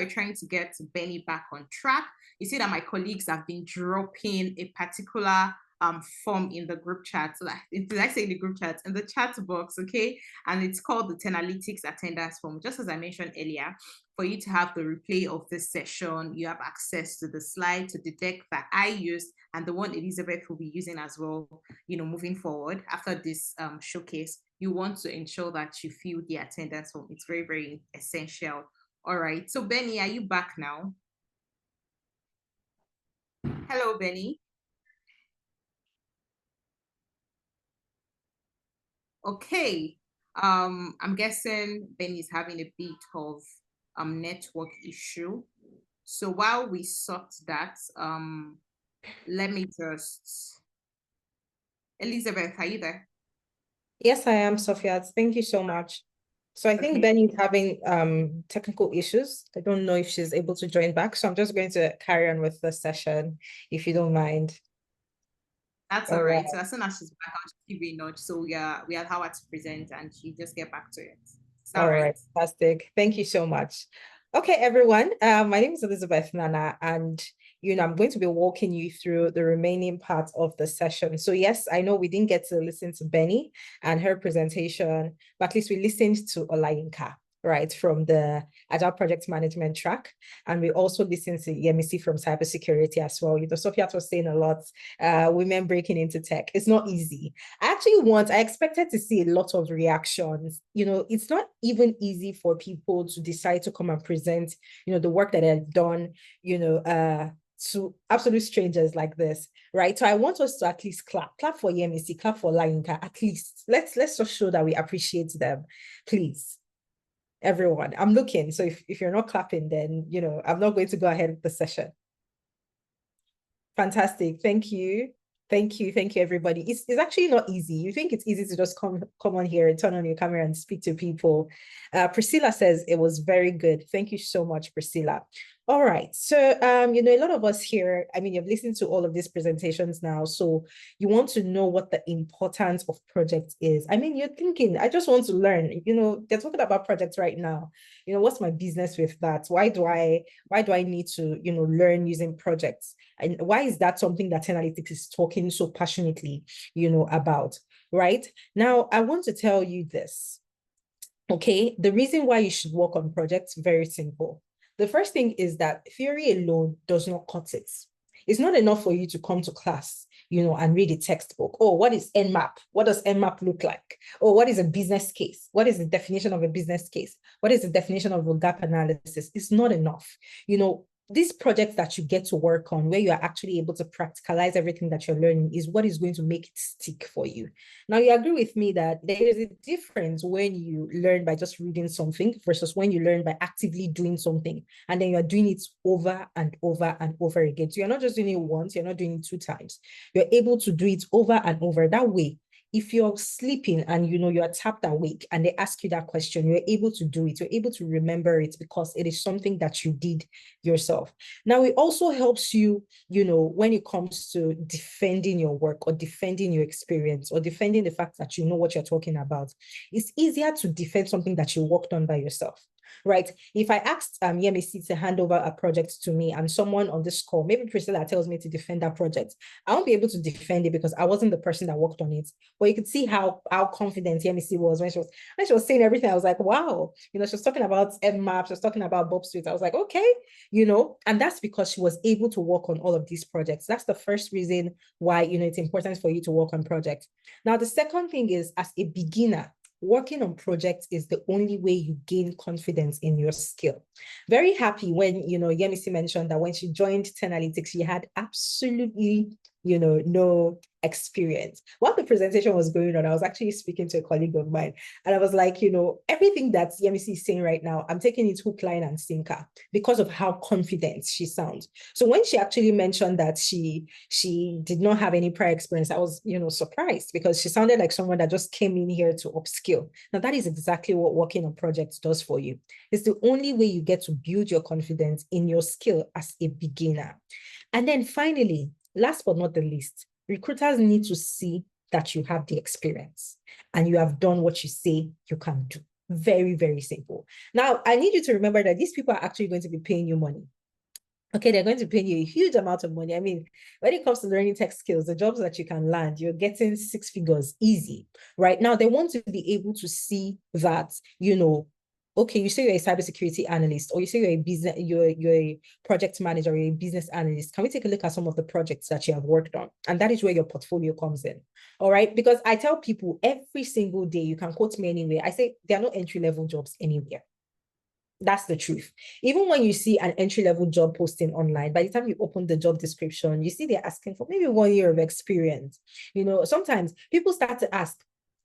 trying to get Benny back on track, you see that my colleagues have been dropping a particular form in the group chat. So did I say in the group chat? In the chat box, okay? And it's called the 10Alytics attendance form. Just as I mentioned earlier, for you to have the replay of this session, you have access to the slide, to the deck that I used, and the one Elizabeth will be using as well, moving forward after this showcase. You want to ensure that you fill the attendance form. It's very, very essential. All right. So Benny, are you back now? Hello, Benny. Okay. I'm guessing Benny's having a bit of network issue. So while we sort that, let me just, Elizabeth, are you there? Yes, I am, Sophia. Thank you so much. So I think Okay. Benny's having technical issues. I don't know if she's able to join back. So I'm just going to carry on with the session, if you don't mind. That's all right. So as soon as she's back, I'll just give you a nudge. So we allow her to present and she just get back to it. Is that All right? right, fantastic. Thank you so much. Okay, everyone. My name is Elizabeth Nana, and I'm going to be walking you through the remaining part of the session. So yes, I know we didn't get to listen to Benny and her presentation, but at least we listened to Olayinka, right, from the Agile Project Management track. And we also listened to Yemisi from cybersecurity as well. Sophia was saying a lot, women breaking into tech. It's not easy. I expected to see a lot of reactions. It's not even easy for people to decide to come and present, the work that they've done, to absolute strangers like this, right? So I want us to at least clap for Yemisi, clap for Lainka, at least. Let's just show that we appreciate them, please. Everyone, I'm looking. So if you're not clapping, then, I'm not going to go ahead with the session. Fantastic. Thank you. Thank you, everybody. It's actually not easy. You think it's easy to just come on here and turn on your camera and speak to people. Priscilla says it was very good. Thank you so much, Priscilla. All right. So, a lot of us here, you've listened to all of these presentations now, so you want to know what the importance of projects is. You're thinking, I just want to learn. They're talking about projects right now. What's my business with that? Why do I need to, learn using projects? And why is that something that 10Alytics is talking so passionately, about, right? Now, I want to tell you this, okay? The reason why you should work on projects, very simple. The first thing is that theory alone does not cut it. It's not enough for you to come to class, and read a textbook. Oh, what is Nmap? What does Nmap look like? Oh, what is a business case? What is the definition of a business case? What is the definition of a gap analysis? It's not enough. These projects that you get to work on, where you are actually able to practicalize everything that you're learning, is what is going to make it stick for you. Now, you agree with me that there is a difference when you learn by just reading something versus when you learn by actively doing something, and then you're doing it over and over and over again. So you're not just doing it once, you're not doing it 2 times. You're able to do it over and over. That way, if you're sleeping and you're tapped awake and they ask you that question, you're able to do it. You're able to remember it because it is something that you did yourself. Now, it also helps you, when it comes to defending your work or defending your experience or defending the fact that you know what you're talking about. It's easier to defend something that you worked on by yourself. Right? If I asked Yemisi to hand over a project to me and someone on this call, maybe Priscilla tells me to defend that project, I won't be able to defend it because I wasn't the person that worked on it. But you could see how confident Yemisi was when she was saying everything. I was like, wow, she was talking about maps, she was talking about Bob Street. I was like, okay, and that's because she was able to work on all of these projects. That's the first reason why, it's important for you to work on projects. Now, the second thing is, as a beginner, working on projects is the only way you gain confidence in your skill. Very happy when, Yemisi mentioned that when she joined 10Alytics, she had absolutely, no experience. While the presentation was going on, I was actually speaking to a colleague of mine, and I was like, everything that Yemisi is saying right now, I'm taking it hook, line, and sinker because of how confident she sounds. So when she actually mentioned that she did not have any prior experience, I was, surprised because she sounded like someone that just came in here to upskill. Now, that is exactly what working on projects does for you. It's the only way you get to build your confidence in your skill as a beginner. And then finally, last but not the least, recruiters need to see that you have the experience and you have done what you say you can do. Very, very simple. Now, I need you to remember that these people are actually going to be paying you money. Okay, they're going to pay you a huge amount of money. I mean, when it comes to learning tech skills, the jobs that you can land, you're getting 6 figures easy. Right now, they want to be able to see that, okay, you say you're a cybersecurity analyst, or you say you're a project manager, or you're a business analyst. Can we take a look at some of the projects that you have worked on? And that is where your portfolio comes in. All right. Because I tell people every single day, you can quote me anywhere. I say there are no entry-level jobs anywhere. That's the truth. Even when you see an entry-level job posting online, by the time you open the job description, you see they're asking for maybe 1 year of experience. Sometimes people start to ask,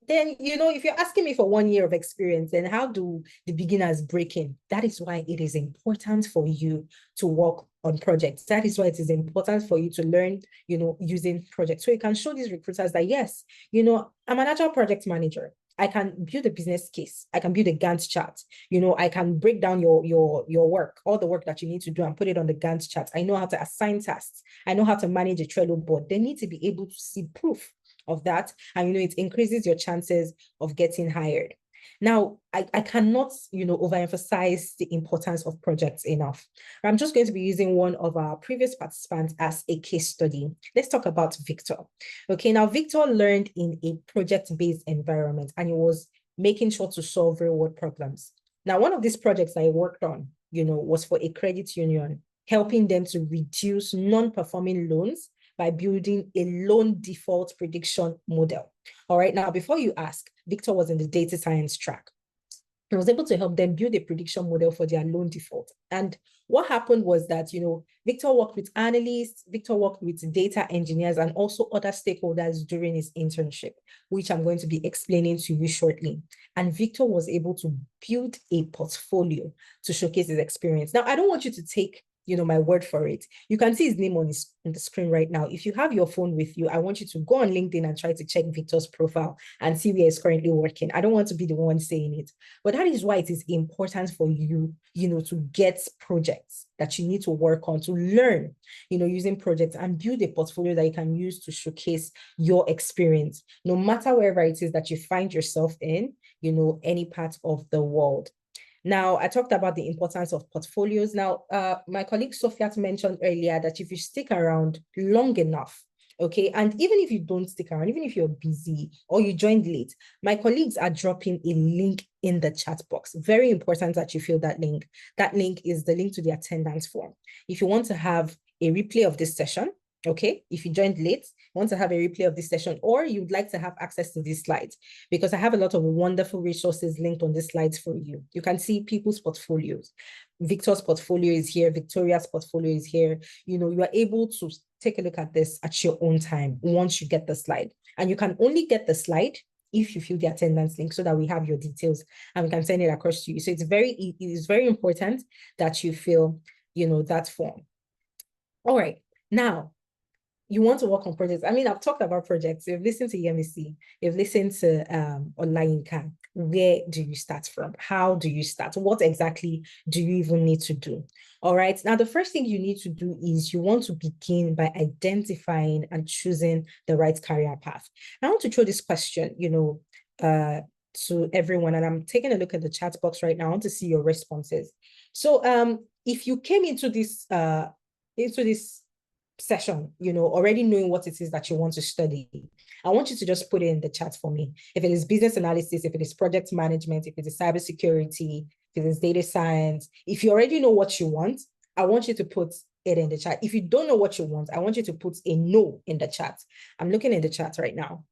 then, if you're asking me for 1 year of experience, then how do the beginners break in? That is why it is important for you to work on projects. That is why it is important for you to learn, using projects. So you can show these recruiters that, yes, I'm an agile project manager. I can build a business case. I can build a Gantt chart. I can break down your work, all the work that you need to do, and put it on the Gantt chart. I know how to assign tasks. I know how to manage a Trello board. They need to be able to see proof of that. And, it increases your chances of getting hired. Now, I cannot, overemphasize the importance of projects enough. I'm just going to be using one of our previous participants as a case study. Let's talk about Victor. Okay, now Victor learned in a project-based environment, and he was making sure to solve real-world problems. Now, one of these projects I worked on, was for a credit union, helping them to reduce non-performing loans by building a loan default prediction model. All right, now, before you ask, Victor was in the data science track. He was able to help them build a prediction model for their loan default. And what happened was that, Victor worked with analysts, Victor worked with data engineers, and also other stakeholders during his internship, which I'm going to be explaining to you shortly. And Victor was able to build a portfolio to showcase his experience. Now, I don't want you to take my word for it. You can see his name on the screen right now. If you have your phone with you, I want you to go on LinkedIn and try to check Victor's profile and see where he's currently working. I don't want to be the one saying it, but that is why it is important for you, to get projects that you need to work on, to learn, using projects and build a portfolio that you can use to showcase your experience, no matter wherever it is that you find yourself in, any part of the world. Now, I talked about the importance of portfolios. Now, my colleague Sophia mentioned earlier that if you stick around long enough, okay, and even if you don't stick around, even if you're busy or you joined late, my colleagues are dropping a link in the chat box. Very important that you fill that link. That link is the link to the attendance form. If you want to have a replay of this session, okay, if you joined late, want to have a replay of this session, or you'd like to have access to these slides, because I have a lot of wonderful resources linked on these slides for you. You can see people's portfolios. Victor's portfolio is here. Victoria's portfolio is here. You are able to take a look at this at your own time once you get the slide. And you can only get the slide if you fill the attendance link so that we have your details and we can send it across to you. So it is very important that you fill, that form. All right. Now, you want to work on projects. I mean, I've talked about projects. You've listened to EMC, you've listened to Online Can. Where do you start from? How do you start? What exactly do you even need to do? All right. Now, the first thing you need to do is you want to begin by identifying and choosing the right career path. I want to throw this question, to everyone, and I'm taking a look at the chat box right now. I want to see your responses. So, if you came into this session, already knowing what it is that you want to study, I want you to just put it in the chat for me. If it is business analysis, if it is project management, if it is cybersecurity, if it is data science, if you already know what you want, I want you to put it in the chat. If you don't know what you want, I want you to put a no in the chat. I'm looking in the chat right now.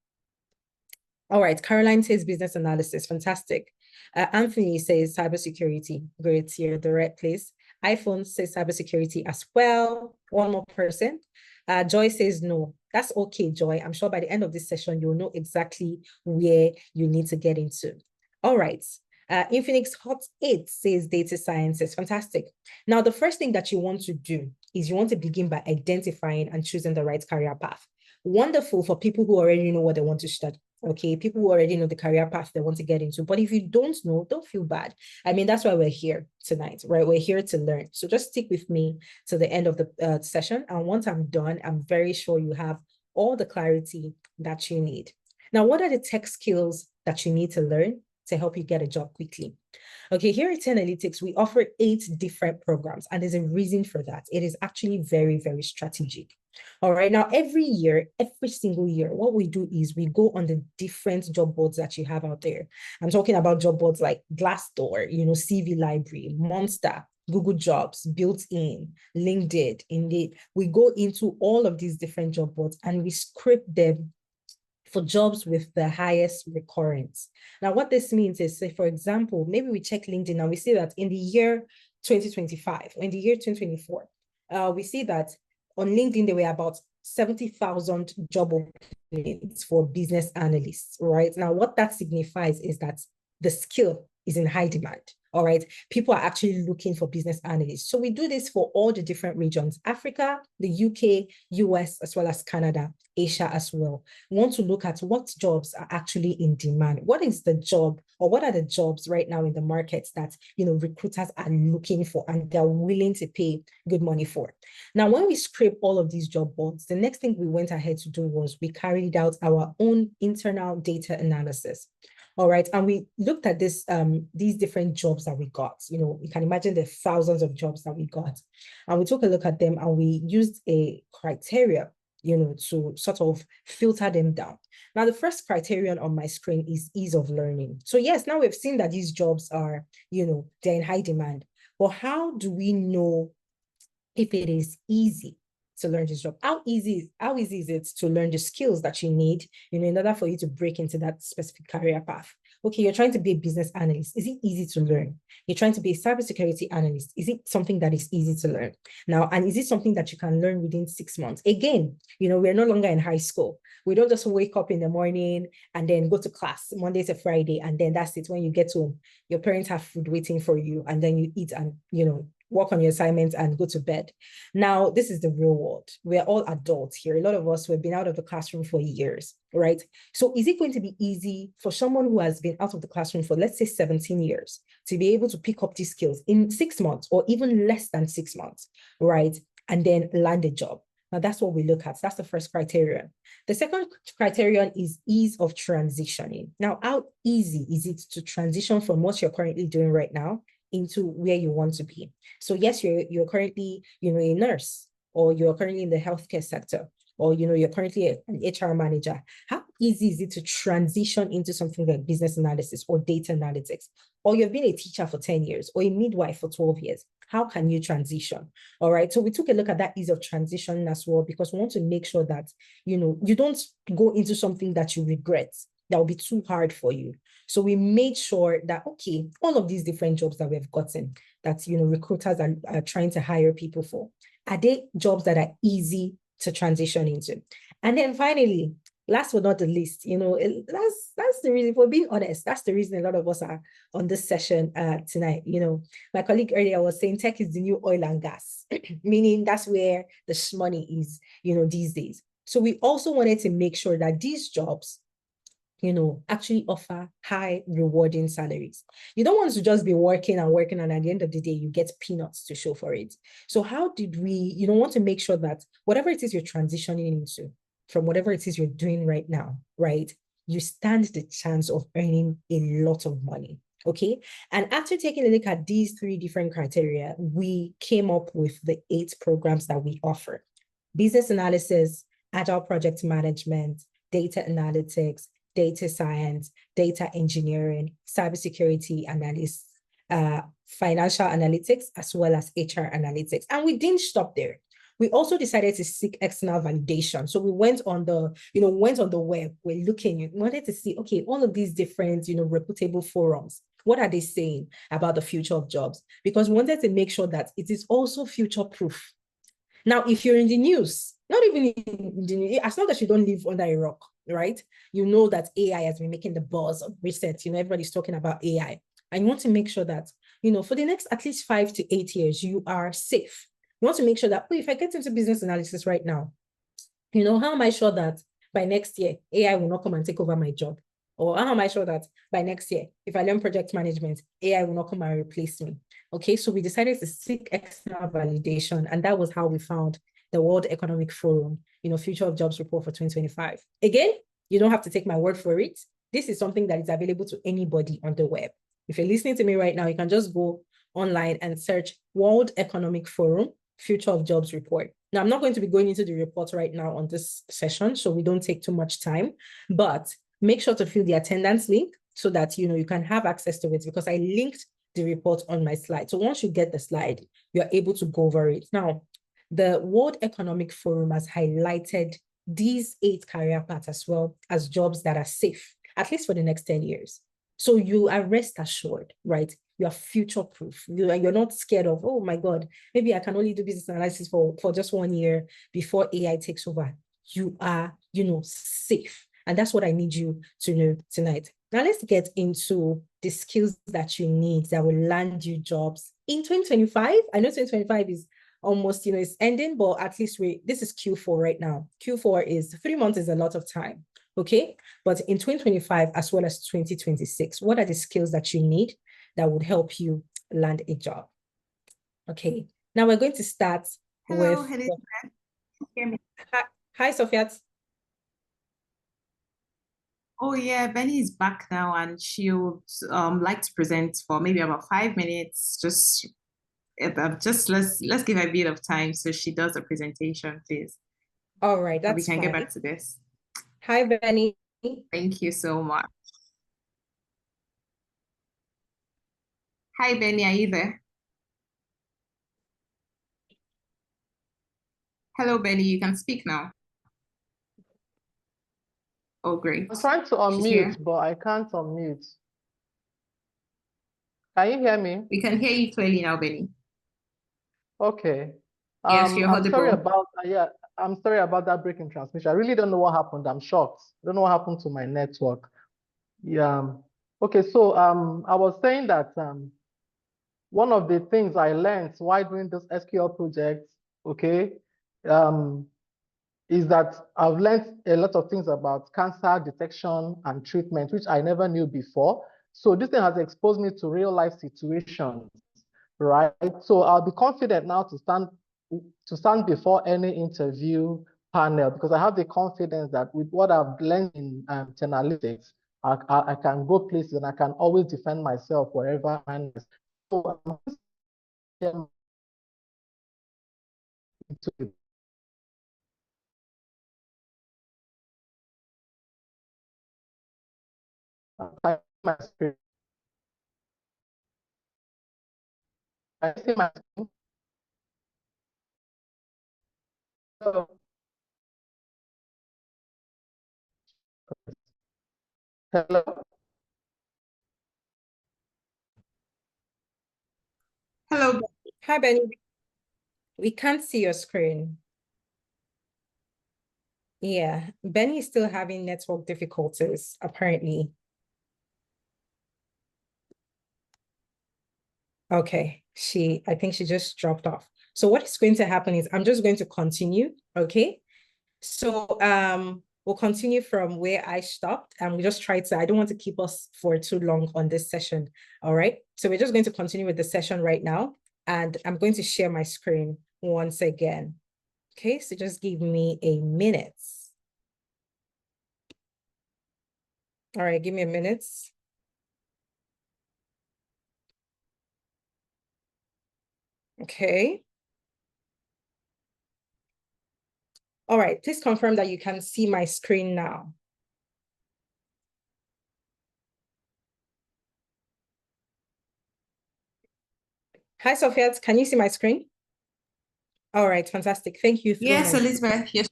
All right, Caroline says business analysis, fantastic. Anthony says cybersecurity, great, you're the right place. iPhone says cybersecurity as well. One more person. Joy says no. That's okay, Joy. I'm sure by the end of this session, you'll know exactly where you need to get into. All right. Infinix Hot 8 says data sciences. Fantastic. Now, the first thing that you want to do is you want to begin by identifying and choosing the right career path. Wonderful for people who already know what they want to study. Okay, people who already know the career path they want to get into. But if you don't know, don't feel bad. I mean, that's why we're here tonight, right? We're here to learn. So just stick with me to the end of the session. And once I'm done, I'm very sure you have all the clarity that you need. Now, what are the tech skills that you need to learn to help you get a job quickly? Okay, here at 10Alytics, we offer 8 different programs, and there's a reason for that. It is actually very, very strategic. All right, now every single year, what we do is we go on the different job boards that you have out there. I'm talking about job boards like Glassdoor, CV Library, Monster, Google Jobs, Built-in, LinkedIn, Indeed. We go into all of these different job boards and we scrape them for jobs with the highest recurrence. Now, what this means is, say, for example, maybe we check LinkedIn and we see that in the year 2025, in the year 2024, we see that on LinkedIn, there were about 70,000 job openings for business analysts, right? Now, what that signifies is that the skill is in high demand. All right, people are actually looking for business analysts. So we do this for all the different regions, Africa, the UK, US, as well as Canada, Asia as well. We want to look at what jobs are actually in demand. What is the job, or what are the jobs right now in the markets that recruiters are looking for and they're willing to pay good money for? Now, when we scrape all of these job boards, the next thing we went ahead to do was we carried out our own internal data analysis. All right, and we looked at these different jobs that we got. You can imagine the thousands of jobs that we got, and we took a look at them and we used a criteria, to sort of filter them down. Now, the first criterion on my screen is ease of learning. So yes, now we've seen that these jobs are, they're in high demand, but how do we know if it is easy to learn this job? How easy is it to learn the skills that you need, in order for you to break into that specific career path? Okay, you're trying to be a business analyst. Is it easy to learn? You're trying to be a cybersecurity analyst. Is it something that is easy to learn? Now, and is it something that you can learn within 6 months? Again, we're no longer in high school. We don't just wake up in the morning and then go to class Monday to Friday, and then that's it. When you get home, your parents have food waiting for you, and then you eat and, work on your assignments and go to bed. Now, this is the real world. We're all adults here. A lot of us, we've been out of the classroom for years, right? So is it going to be easy for someone who has been out of the classroom for, let's say, 17 years to be able to pick up these skills in 6 months or even less than 6 months, right? And then land a job? Now, that's what we look at. That's the first criterion. The second criterion is ease of transitioning. Now, how easy is it to transition from what you're currently doing right now into where you want to be? So yes, you're currently, a nurse, or you're currently in the healthcare sector, or, you're currently an HR manager. How easy is it to transition into something like business analysis or data analytics? Or you've been a teacher for 10 years or a midwife for 12 years. How can you transition? All right. So we took a look at that ease of transition as well, because we want to make sure that, you don't go into something that you regret, that will be too hard for you. So we made sure that, okay, all of these different jobs that we've gotten, that, recruiters are trying to hire people for, are they jobs that are easy to transition into? And then finally, last but not the least, that's the reason, for being honest, that's the reason a lot of us are on this session tonight. My colleague earlier was saying tech is the new oil and gas, meaning that's where the money is, these days. So we also wanted to make sure that these jobs, actually offer high rewarding salaries. You don't want to just be working and working, and at the end of the day, you get peanuts to show for it. So how did we, want to make sure that whatever it is you're transitioning into, from whatever it is you're doing right now, right, you stand the chance of earning a lot of money. Okay. And after taking a look at these 3 different criteria, we came up with the 8 programs that we offer: business analysis, agile project management, data analytics, data science, data engineering, cybersecurity analysts, financial analytics, as well as HR analytics. And we didn't stop there. We also decided to seek external validation. So we went on the, web, we're looking, we wanted to see, okay, all of these different, reputable forums, what are they saying about the future of jobs? Because we wanted to make sure that it is also future-proof. Now, if you're in the news, not even in the news, as long as you don't live under a rock, right? You know that AI has been making the buzz of recent, everybody's talking about AI. And you want to make sure that, for the next at least 5 to 8 years, you are safe. You want to make sure that, if I get into business analysis right now, how am I sure that by next year, AI will not come and take over my job? Or how am I sure that by next year, if I learn project management, AI will not come and replace me? Okay, so we decided to seek external validation, and that was how we found the World Economic Forum, Future of Jobs Report for 2025. Again, you don't have to take my word for it. This is something that is available to anybody on the web. If you're listening to me right now, you can just go online and search World Economic Forum, Future of Jobs Report. Now, I'm not going to be going into the report right now on this session, so we don't take too much time, but make sure to fill the attendance link so that, you can have access to it, because I linked the report on my slide. So once you get the slide, you're able to go over it. Now, the World Economic Forum has highlighted these 8 career paths as well as jobs that are safe, at least for the next 10 years. So you are rest assured, right? You are future-proof. You're not scared of, oh my God, maybe I can only do business analysis for just 1 year before AI takes over. You are, safe. And that's what I need you to know tonight. Now let's get into the skills that you need that will land you jobs in 2025. I know 2025 is almost, it's ending, but at least this is Q4 right now. Q4 is 3 months is a lot of time. Okay. But in 2025, as well as 2026, what are the skills that you need that would help you land a job? Okay. Now we're going to start with. Hello. Hi, Sophia. Oh yeah, Benny is back now, and she would like to present for maybe about 5 minutes. Just let's give her a bit of time so she does a presentation, please. All right, we that's can fine. get back to this. Hi, Benny. Thank you so much. Hi, Benny, are you there? Hello, Benny, you can speak now. Oh, great. I'm trying to unmute, but I can't unmute. Can you hear me? We can hear you clearly now, Benny. Okay. Yes, you're I'm sorry audible. about I'm sorry about that break in transmission. I really don't know what happened. I'm shocked. I don't know what happened to my network. Yeah. Okay, so I was saying that one of the things I learned while doing this SQL project, okay, is that I've learned a lot of things about cancer detection and treatment, which I never knew before. So this thing has exposed me to real life situations, right? So I'll be confident now to stand before any interview panel, because I have the confidence that with what I've learned in 10Alytics, I can go places and I can always defend myself wherever I'm. So my screen. I see my screen. Hello. Hello. Hi, Benny. We can't see your screen. Yeah, Benny is still having network difficulties, apparently. Okay, I think she just dropped off. So what is going to happen is I'm just going to continue, okay? So we'll continue from where I stopped, and we just try to, I don't want to keep us for too long on this session, all right? So we're just going to continue with the session right now, and I'm going to share my screen once again. Okay, so just give me a minute. All right, give me a minute. Okay. All right, please confirm that you can see my screen now. Hi, Sophia, can you see my screen? All right, fantastic. Thank you. Yes, Elizabeth. Yes.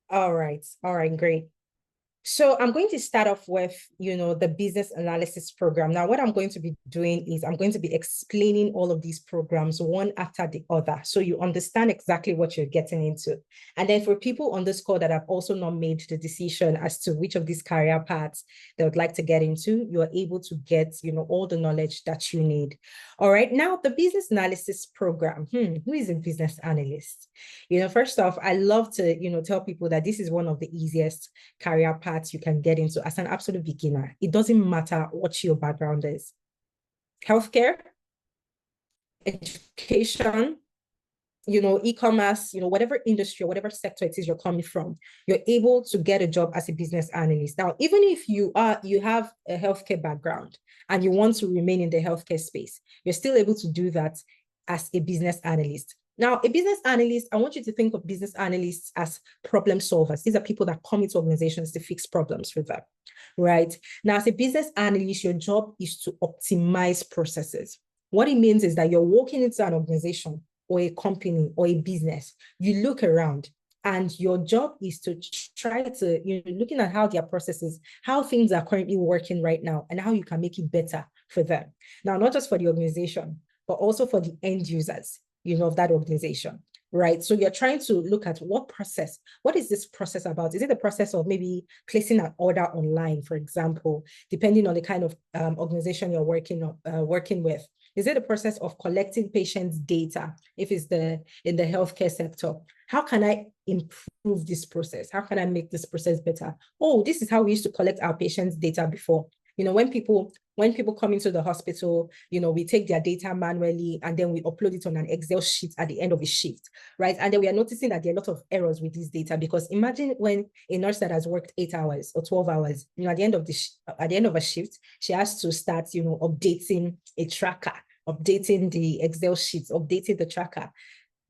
All right, great. So I'm going to start off with, the business analysis program. Now, what I'm going to be doing is I'm going to be explaining all of these programs one after the other, so you understand exactly what you're getting into. And then for people on this call that have also not made the decision as to which of these career paths they would like to get into, you're able to get, all the knowledge that you need. All right, now the business analysis program. Who is a business analyst? First off, I love to, tell people that this is one of the easiest career paths you can get into as an absolute beginner. It doesn't matter what your background is. Healthcare, education, e-commerce, whatever industry or whatever sector it is you're coming from, you're able to get a job as a business analyst. Now, even if you have a healthcare background and you want to remain in the healthcare space, you're still able to do that as a business analyst. Now, a business analyst, I want you to think of business analysts as problem solvers. These are people that come into organizations to fix problems for them, right? Now, as a business analyst, your job is to optimize processes. What it means is that you're walking into an organization or a company or a business, you look around and your job is to try to, looking at how their processes, how things are currently working right now and how you can make it better for them. Now, not just for the organization, but also for the end users, of that organization, right? So you're trying to look at what is this process about? Is it the process of maybe placing an order online, for example, depending on the kind of organization you're working with? Is it a process of collecting patients' data if it's in the healthcare sector? How can I improve this process? How can I make this process better? Oh, this is how we used to collect our patients' data before. When people come into the hospital, we take their data manually and then we upload it on an Excel sheet at the end of a shift, right? And then we are noticing that there are a lot of errors with this data, because imagine when a nurse that has worked 8 hours or 12 hours, at the end of a shift, she has to start, updating a tracker, updating the Excel sheets, updating the tracker.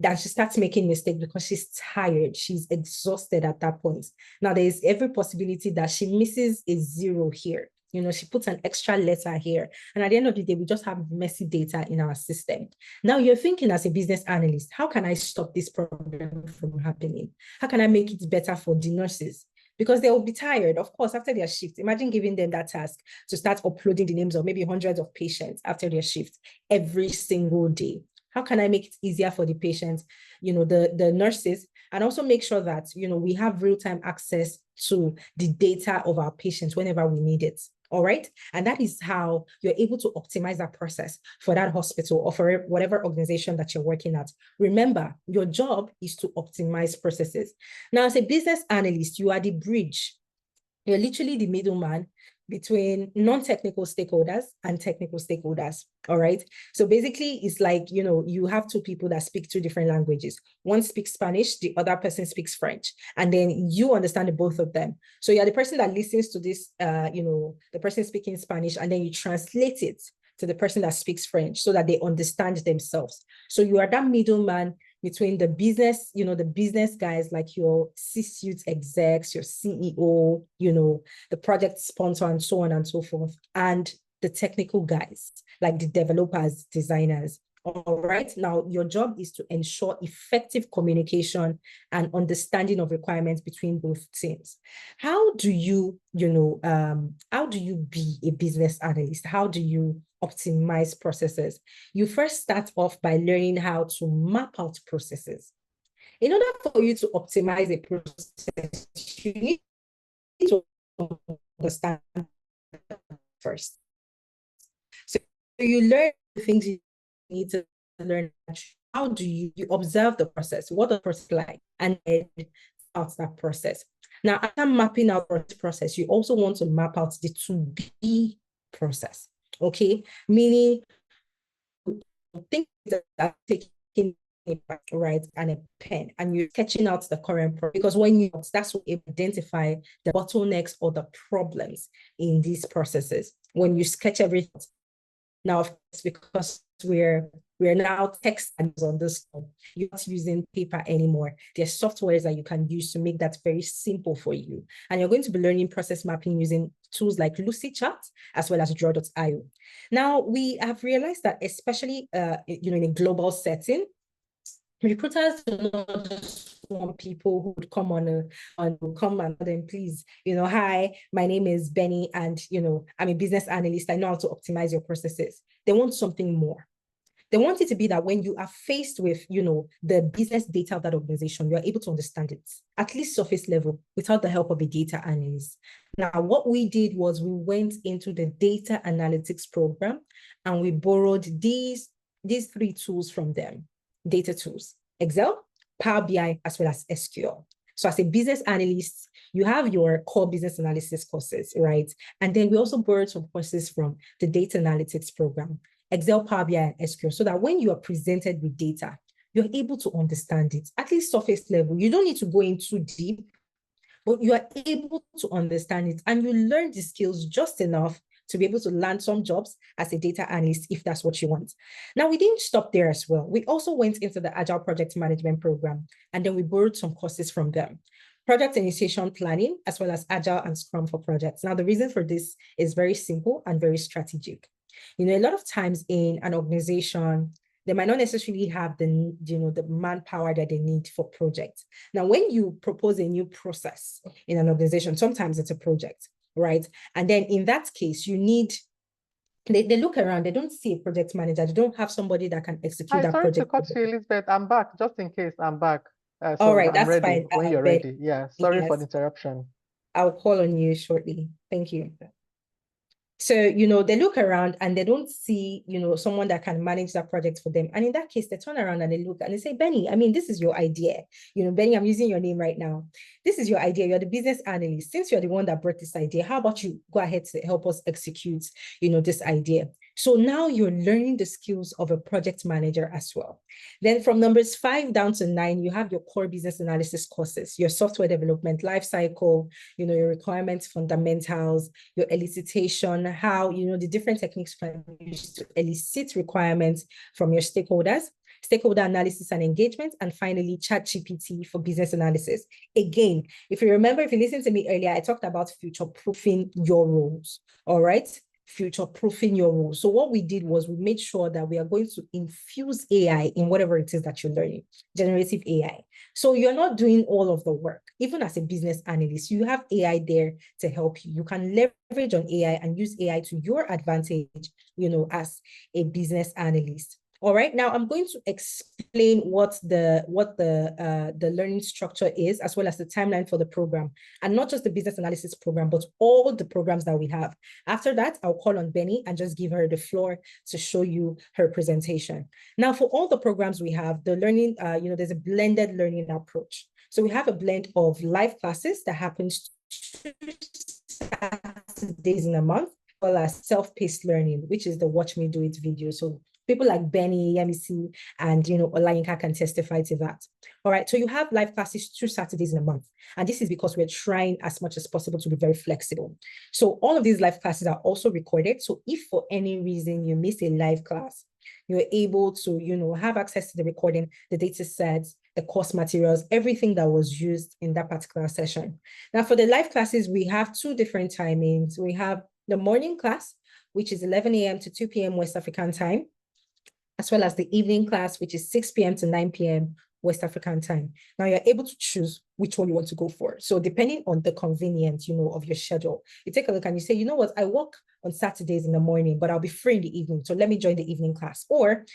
Then she starts making mistakes because she's tired, she's exhausted at that point. Now, there is every possibility that she misses a zero here. She puts an extra letter here. And at the end of the day, we just have messy data in our system. Now you're thinking as a business analyst, how can I stop this problem from happening? How can I make it better for the nurses? Because they will be tired, of course, after their shift. Imagine giving them that task to start uploading the names of maybe hundreds of patients after their shift every single day. How can I make it easier for the patients, the nurses, and also make sure that, we have real-time access to the data of our patients whenever we need it? All right. And that is how you're able to optimize that process for that hospital or for whatever organization that you're working at. Remember, your job is to optimize processes. Now, as a business analyst, you are the bridge. You're literally the middleman between non-technical stakeholders and technical stakeholders. All right. So basically, it's like, you have two people that speak two different languages. One speaks Spanish, the other person speaks French, and then you understand the both of them. So you're the person that listens to this, the person speaking Spanish, and then you translate it to the person that speaks French so that they understand themselves. So you are that middleman between the business, the business guys like your C-suite execs, your CEO, the project sponsor, and so on and so forth, and the technical guys like the developers, designers. All right. Now, your job is to ensure effective communication and understanding of requirements between both teams. How do you, how do you be a business analyst? How do you optimize processes? You first start off by learning how to map out processes. In order for you to optimize a process, you need to understand first. So you learn the things you need to learn. How do you observe the process? What the process like? And then out that process. Now, after mapping out the process, you also want to map out the to-be process. Okay, meaning things that are taking right and a pen and you're sketching out the current problem, because when you that's what you identify the bottlenecks or the problems in these processes when you sketch everything. Now, it's because we're now text on this. You're not using paper anymore. There's softwares that you can use to make that very simple for you. And you're going to be learning process mapping using tools like LucidChat as well as Draw.io. Now, we have realized that especially in a global setting, recruiters do not just want people who would come come and then please, hi, my name is Benny, and I'm a business analyst. I know how to optimize your processes. They want something more. They want it to be that when you are faced with, the business data of that organization, you're able to understand it, at least surface level, without the help of a data analyst. Now, what we did was we went into the data analytics program and we borrowed these 3 tools from them. Data tools, Excel, Power BI, as well as SQL. So as a business analyst, you have your core business analysis courses, right? And then we also borrowed some courses from the data analytics program, Excel, Power BI, and SQL, so that when you are presented with data, you're able to understand it, at least surface level. You don't need to go in too deep, but you are able to understand it and you learn the skills just enough to be able to land some jobs as a data analyst if that's what you want. Now, we didn't stop there as well. We also went into the Agile Project Management Program, and then we borrowed some courses from them. Project initiation planning, as well as Agile and Scrum for projects. Now, the reason for this is very simple and very strategic. A lot of times in an organization, they might not necessarily have the manpower that they need for projects. Now, when you propose a new process in an organization, sometimes it's a project, right? And then in that case, you need, they look around, they don't see a project manager, they don't have somebody that can execute that Sorry to project. cut you, Elizabeth. I'm back, just in case. I'm back. So all right, I'm that's ready fine. when you're ready. Yeah, sorry for the interruption. I'll call on you shortly. Thank you. So, they look around and they don't see, someone that can manage that project for them. And in that case, they turn around and they look and they say, Benny, this is your idea. Benny, I'm using your name right now. This is your idea. You're the business analyst. Since you're the one that brought this idea, how about you go ahead to help us execute, this idea? So now you're learning the skills of a project manager as well. Then from numbers 5 down to 9, you have your core business analysis courses, your software development lifecycle, your requirements fundamentals, your elicitation, how, the different techniques can use to elicit requirements from your stakeholders, stakeholder analysis and engagement, and finally, ChatGPT for business analysis. Again, if you listened to me earlier, I talked about future-proofing your roles, all right? Future-proofing your role. So what we did was we made sure that we are going to infuse AI in whatever it is that you're learning, generative AI. So you're not doing all of the work. Even as a business analyst, you have AI there to help you. You can leverage on AI and use AI to your advantage, as a business analyst. All right, now I'm going to explain what the learning structure is, as well as the timeline for the program, and not just the business analysis program, but all the programs that we have. After that, I'll call on Benny and just give her the floor to show you her presentation. Now, for all the programs we have, the learning, there's a blended learning approach. So we have a blend of live classes that happens 2 days in a month, as well as self-paced learning, which is the watch me do it video. So people like Benny, Yemisi, and Olayinka can testify to that. All right, so you have live classes 2 Saturdays in a month. And this is because we're trying as much as possible to be very flexible. So all of these live classes are also recorded. So if for any reason you miss a live class, you're able to, have access to the recording, the data sets, the course materials, everything that was used in that particular session. Now, for the live classes, we have 2 different timings. We have the morning class, which is 11 a.m. to 2 p.m. West African time, as well as the evening class, which is 6 p.m. to 9 p.m. West African time. Now you're able to choose which one you want to go for. So depending on the convenience, of your schedule, you take a look and you say, you know what, I work on Saturdays in the morning, but I'll be free in the evening. So let me join the evening class. Or,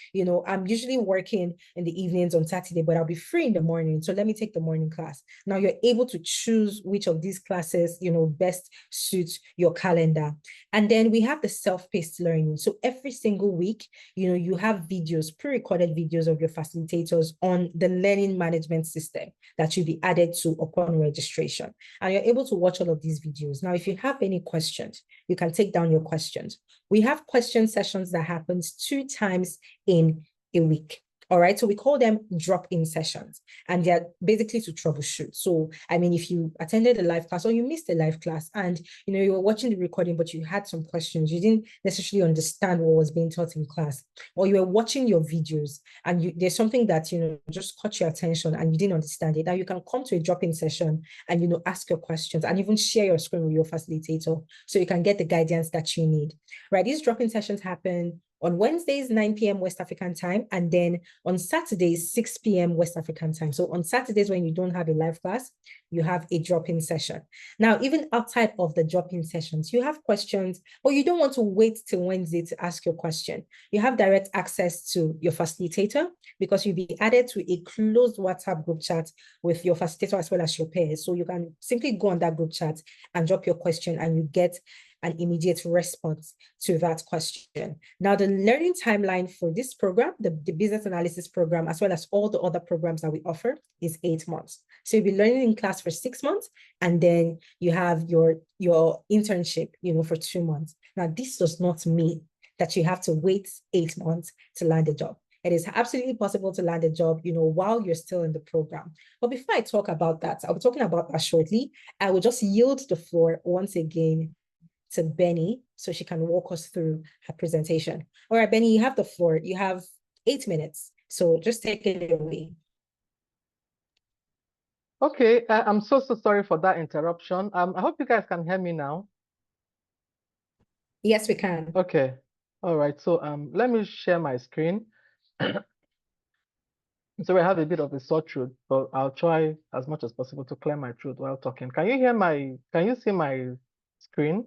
I'm usually working in the evenings on Saturday, but I'll be free in the morning. So let me take the morning class. Now you're able to choose which of these classes, best suits your calendar. And then we have the self-paced learning. So every single week, you have videos, pre-recorded videos of your facilitators on the learning management system that you'll be added to upon registration. And you're able to watch all of these videos. Now, if you have any questions, you can take down your questions. We have question sessions that happens 2 times in a week. All right, so we call them drop-in sessions, and they're basically to troubleshoot. So, if you attended a live class or you missed a live class and, you were watching the recording, but you had some questions, you didn't necessarily understand what was being taught in class, or you were watching your videos and there's something that, just caught your attention and you didn't understand it. Now you can come to a drop-in session and, ask your questions and even share your screen with your facilitator so you can get the guidance that you need, right? These drop-in sessions happen on Wednesdays, 9 p.m. West African time, and then on Saturdays, 6 p.m. West African time. So on Saturdays, when you don't have a live class, you have a drop-in session. Now, even outside of the drop-in sessions, you have questions, or you don't want to wait till Wednesday to ask your question. You have direct access to your facilitator because you'll be added to a closed WhatsApp group chat with your facilitator as well as your peers. So you can simply go on that group chat and drop your question and you get an immediate response to that question. Now, the learning timeline for this program, the business analysis program, as well as all the other programs that we offer, is 8 months. So you'll be learning in class for 6 months, and then you have your internship, for 2 months. Now, this does not mean that you have to wait 8 months to land a job. It is absolutely possible to land a job, while you're still in the program. But before I talk about that, I'll be talking about that shortly. I will just yield the floor once again to Benny so she can walk us through her presentation. All right, Benny, you have the floor. You have 8 minutes. So just take it away. Okay, I'm so sorry for that interruption. I hope you guys can hear me now. Yes, we can. Okay. All right. So let me share my screen. So I have a bit of a sore throat, but I'll try as much as possible to clear my throat while talking. Can you see my screen?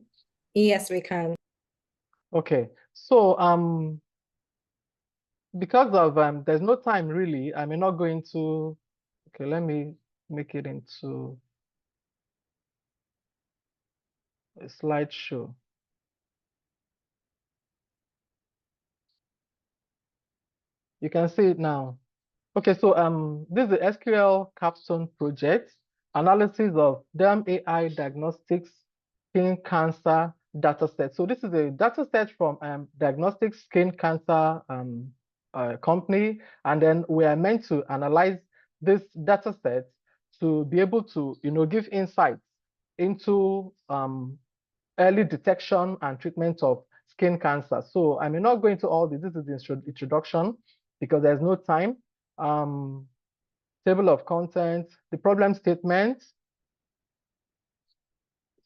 Yes, we can. Okay. So because of there's no time really, I'm not going to, okay, let me make it into a slideshow. You can see it now. Okay, so this is the SQL capstone project, analysis of AI diagnostics skin cancer dataset. So this is a dataset from diagnostic skin cancer company, and then we are meant to analyze this dataset to be able to give insights into early detection and treatment of skin cancer. So I may not go into all this. This is the introduction because there's no time. Table of contents, the problem statement.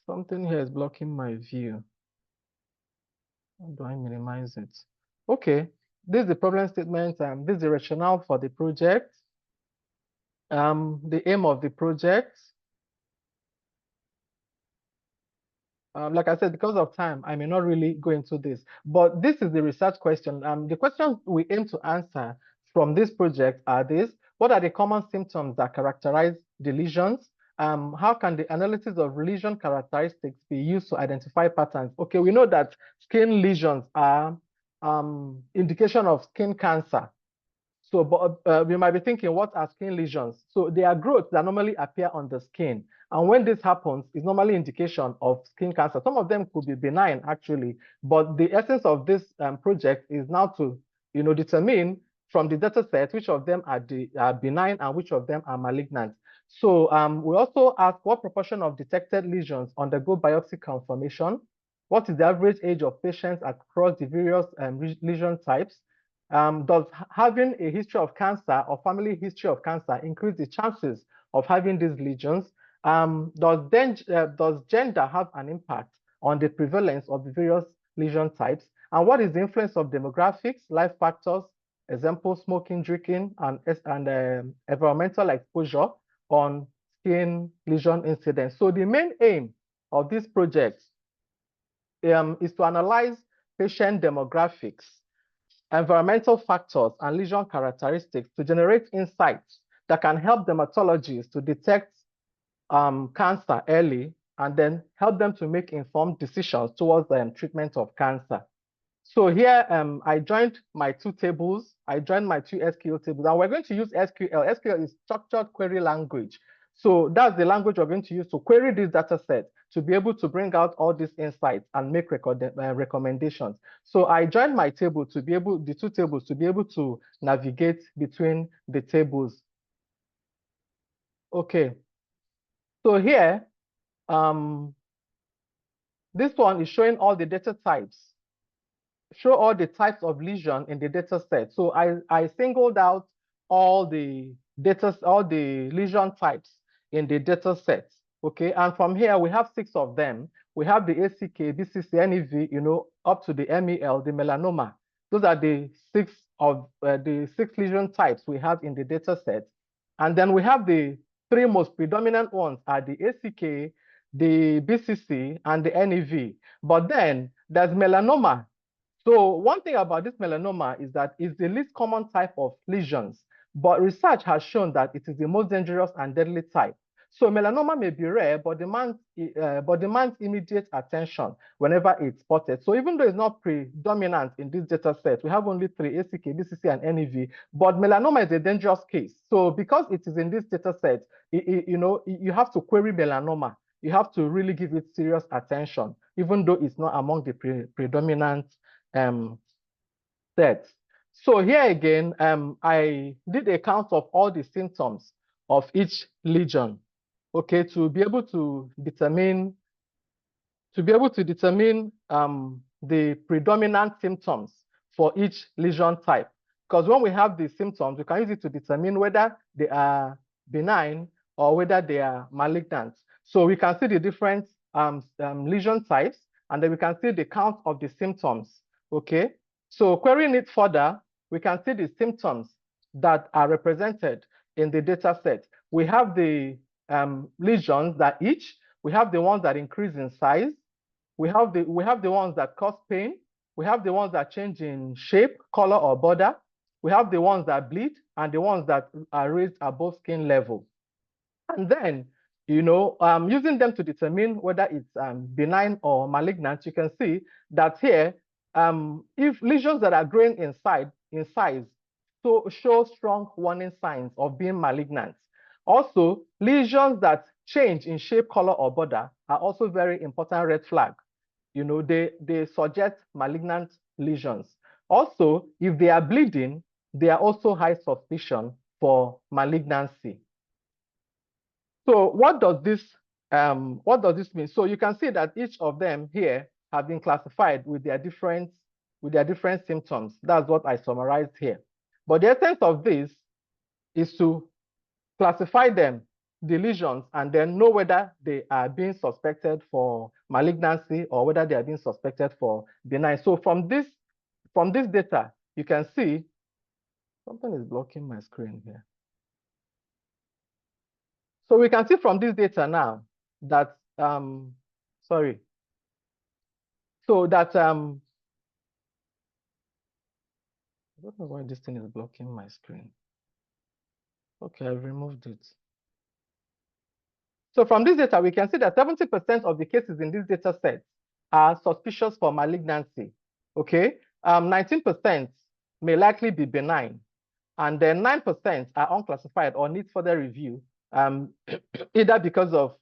Something here is blocking my view. How do I minimize it? Okay, this is the problem statement. This is the rationale for the project. The aim of the project. Like I said, because of time, I may not really go into this, but this is the research question. The questions we aim to answer from this project are this: what are the common symptoms that characterize the lesions? How can the analysis of lesion characteristics be used to identify patterns? Okay, we know that skin lesions are indication of skin cancer. So, but we might be thinking, what are skin lesions? So they are growths that normally appear on the skin. And when this happens, it's normally indication of skin cancer. Some of them could be benign, actually. But the essence of this project is now to determine from the data set which of them are benign and which of them are malignant. So we also ask what proportion of detected lesions undergo biopsy confirmation. What is the average age of patients across the various lesion types? Does having a history of cancer or family history of cancer increase the chances of having these lesions? Does gender have an impact on the prevalence of the various lesion types? And what is the influence of demographics, life factors, example, smoking, drinking, and environmental exposure on skin lesion incidence? So the main aim of this project is to analyze patient demographics, environmental factors, and lesion characteristics to generate insights that can help dermatologists to detect cancer early and then help them to make informed decisions towards the treatment of cancer. So here, I joined my two tables. I joined my two SQL tables, and we're going to use SQL. SQL is structured query language. So that's the language we're going to use to query this data set to be able to bring out all these insights and make recommendations. So I joined my table to be able, the two tables, to be able to navigate between the tables. Okay. So here, this one is showing all the data types. Show all the types of lesion in the data set. So I singled out all the lesion types in the data set. Okay, and from here we have 6 of them. We have the ACK, BCC, NEV, you know, up to the MEL, the melanoma. Those are the 6 lesion types we have in the data set. And then we have the 3 most predominant ones are the ACK, the BCC, and the NEV. But then there's melanoma. So one thing about this melanoma is that it's the least common type of lesions, but research has shown that it is the most dangerous and deadly type. So melanoma may be rare, but demands immediate attention whenever it's spotted. So even though it's not predominant in this data set, we have only 3, ACK, BCC, and NEV, but melanoma is a dangerous case. So because it is in this data set, you have to query melanoma. You have to really give it serious attention, even though it's not among the predominant sets. So here again, I did a count of all the symptoms of each lesion, okay, to be able to determine the predominant symptoms for each lesion type. Because when we have the symptoms, we can use it to determine whether they are benign or whether they are malignant. So we can see the different lesion types, and then we can see the count of the symptoms. Okay, so querying it further, we can see the symptoms that are represented in the data set. We have the lesions that itch. We have the ones that increase in size. We have the ones that cause pain. We have the ones that change in shape, color, or border. We have the ones that bleed and the ones that are raised above skin level. And then, using them to determine whether it's benign or malignant, you can see that here, if lesions that are growing in size show strong warning signs of being malignant. Also, lesions that change in shape, color, or border are also very important red flag. They suggest malignant lesions. Also, if they are bleeding, they are also high suspicion for malignancy. So what does this mean? So you can see that each of them here have been classified with their different symptoms. That's what I summarized here. But the essence of this is to classify them, the lesions, and then know whether they are being suspected for malignancy or whether they are being suspected for benign. So from this data, you can see something is blocking my screen here. So we can see from this data now that, sorry. So that, I don't know why this thing is blocking my screen. Okay, I removed it. So from this data, we can see that 70% of the cases in this data set are suspicious for malignancy, okay? 19% may likely be benign, and then 9% are unclassified or need further review, either because of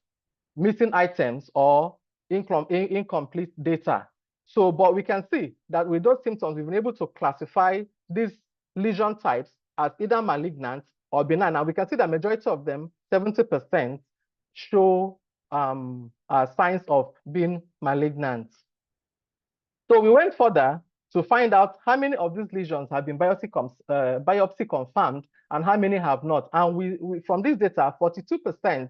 missing items or incomplete data. So, but we can see that with those symptoms, we've been able to classify these lesion types as either malignant or benign. And we can see the majority of them, 70%, show signs of being malignant. So we went further to find out how many of these lesions have been biopsy confirmed and how many have not. And we from this data, 42%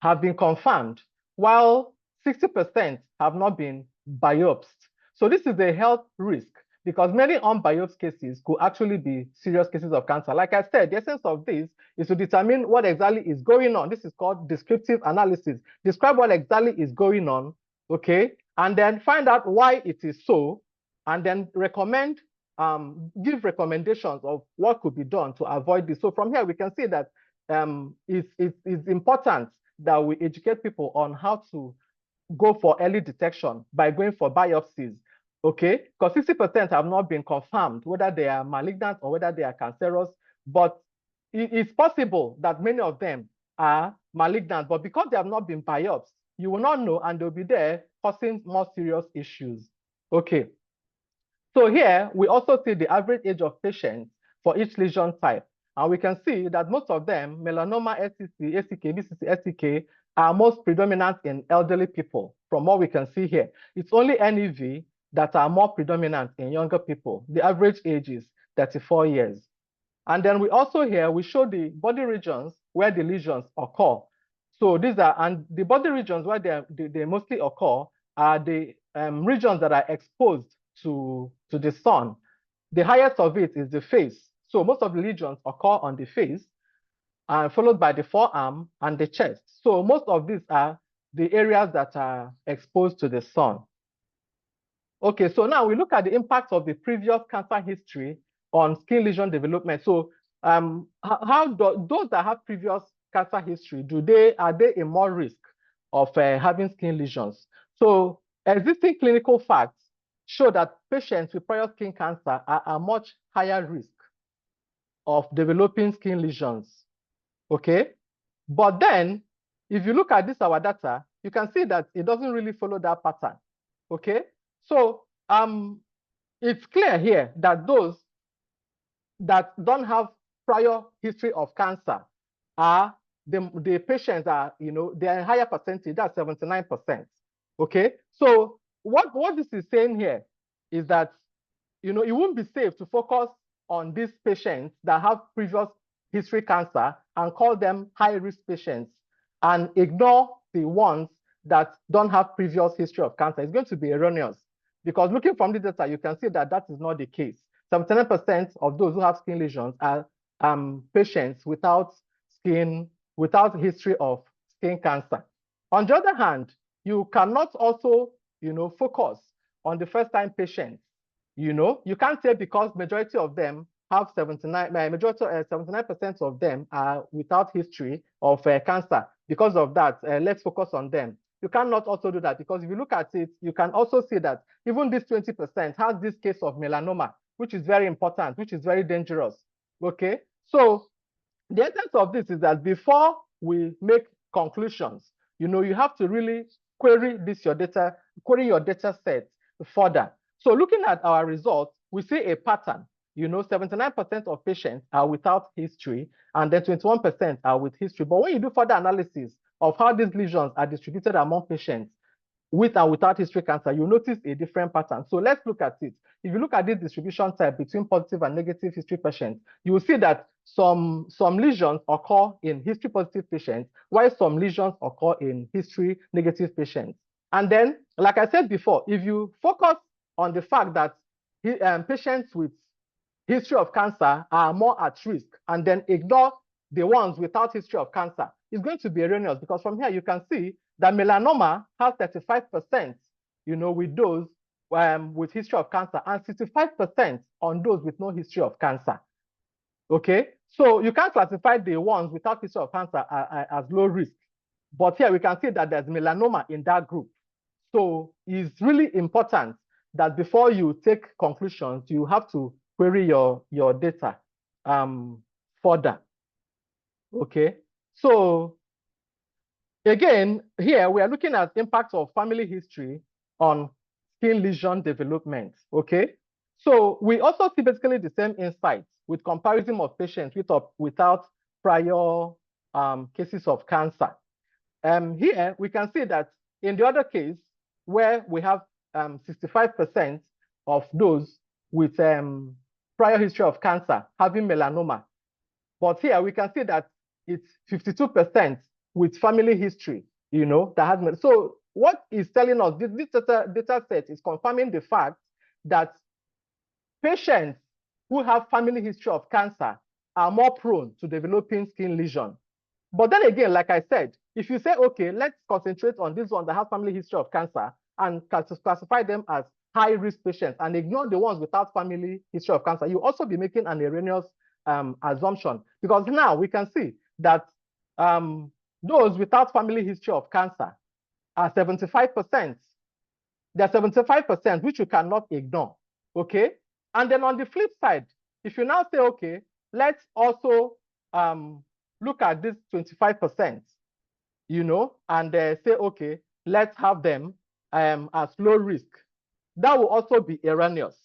have been confirmed, while 60% have not been biopsied. So this is a health risk because many unbiopsied cases could actually be serious cases of cancer. Like I said, the essence of this is to determine what exactly is going on. This is called descriptive analysis. Describe what exactly is going on, okay? and then find out why it is so, and then give recommendations of what could be done to avoid this. So from here, we can see that it's important that we educate people on how to go for early detection by going for biopsies, okay? Because 60% have not been confirmed whether they are malignant or whether they are cancerous, but it's possible that many of them are malignant, but because they have not been biopsied, you will not know, and they'll be there causing more serious issues. Okay. So here we also see the average age of patients for each lesion type. And we can see that most of them, melanoma, SCC, ACK, BCC, SCK, are most predominant in elderly people, from what we can see here. It's only NEV that are more predominant in younger people. The average age is 34 years. And then we also here, we show the body regions where the lesions occur. So these are, and the body regions where they mostly occur are the regions that are exposed to the sun. The highest of it is the face. So most of the lesions occur on the face, followed by the forearm and the chest. So most of these are the areas that are exposed to the sun. Okay, so now we look at the impact of the previous cancer history on skin lesion development. So those that have previous cancer history, are they in more risk of having skin lesions? So existing clinical facts show that patients with prior skin cancer are at much higher risk of developing skin lesions, okay? But then, if you look at this, our data, you can see that it doesn't really follow that pattern, okay? So it's clear here that those that don't have prior history of cancer are the patients are, they're a higher percentage, that's 79%. Okay. So what this is saying here is that it won't be safe to focus on these patients that have previous history cancer and call them high-risk patients and ignore the ones that don't have previous history of cancer. It's going to be erroneous because looking from the data, you can see that that is not the case. 79% of those who have skin lesions are patients without history of skin cancer. On the other hand, you cannot also, focus on the first-time patients. You can't say because majority of them have 79% of them are without history of cancer. Because of that, let's focus on them. You cannot also do that because if you look at it, you can also see that even this 20% has this case of melanoma, which is very important, which is very dangerous. Okay, so the essence of this is that before we make conclusions, you have to really query your data set further. So looking at our results, we see a pattern. 79% of patients are without history, and then 21% are with history. But when you do further analysis of how these lesions are distributed among patients with and without history cancer, you notice a different pattern. So let's look at it. If you look at this distribution type between positive and negative history patients, you will see that some lesions occur in history positive patients, while some lesions occur in history negative patients. And then, like I said before, if you focus on the fact that patients with history of cancer are more at risk and then ignore the ones without history of cancer, it's going to be erroneous because from here you can see that melanoma has 35%, with those with history of cancer and 65% on those with no history of cancer. Okay, so you can't classify the ones without history of cancer as low risk, but here we can see that there's melanoma in that group. So it's really important that before you take conclusions, you have to query your data further. Okay, so again, here we are looking at impact of family history on skin lesion development. Okay, so we also see basically the same insights with comparison of patients without prior cases of cancer. Here we can see that in the other case, where we have 65% of those with prior history of cancer having melanoma. But here we can see that it's 52% with family history, that has. So what is telling us, this data set is confirming the fact that patients who have family history of cancer are more prone to developing skin lesion. But then again, like I said, if you say, okay, let's concentrate on this one that has family history of cancer, and classify them as high-risk patients and ignore the ones without family history of cancer, you also be making an erroneous assumption, because now we can see that those without family history of cancer are 75%. They're 75%, which you cannot ignore, okay? And then on the flip side, if you now say, okay, let's also look at this 25%, you know, and say, okay, let's have them as low risk. That will also be erroneous,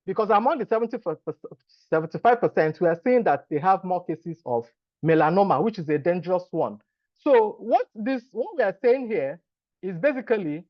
because among the 75%, we are seeing that they have more cases of melanoma, which is a dangerous one. So what we are saying here is basically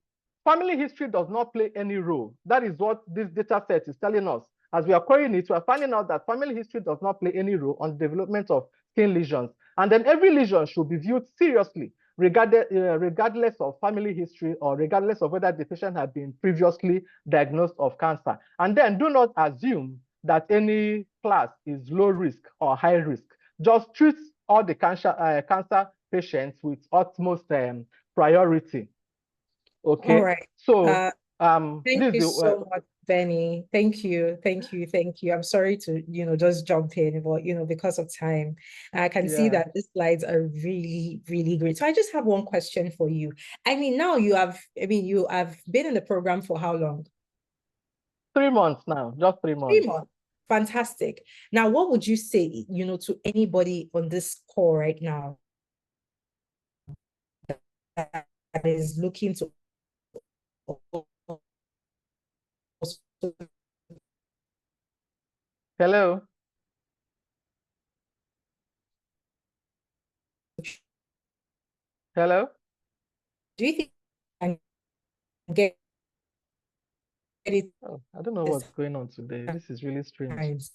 family history does not play any role. That is what this data set is telling us. As we are querying it, we are finding out that family history does not play any role on the development of skin lesions. And then every lesion should be viewed seriously, regardless of family history or regardless of whether the patient had been previously diagnosed of cancer. And then do not assume that any class is low risk or high risk. Just treat all the cancer patients with utmost priority. Okay. All right. So thank you so much, Benny. Thank you. I'm sorry to, just jump in, but, because of time, I can see that these slides are really, really great. So I just have one question for you. I mean, now you have been in the program for how long? 3 months now, just 3 months. 3 months. Fantastic. Now, what would you say, to anybody on this call right now that is looking to Hello. Hello. Do you think I can get it? Oh, I don't know what's going on today. This is really strange.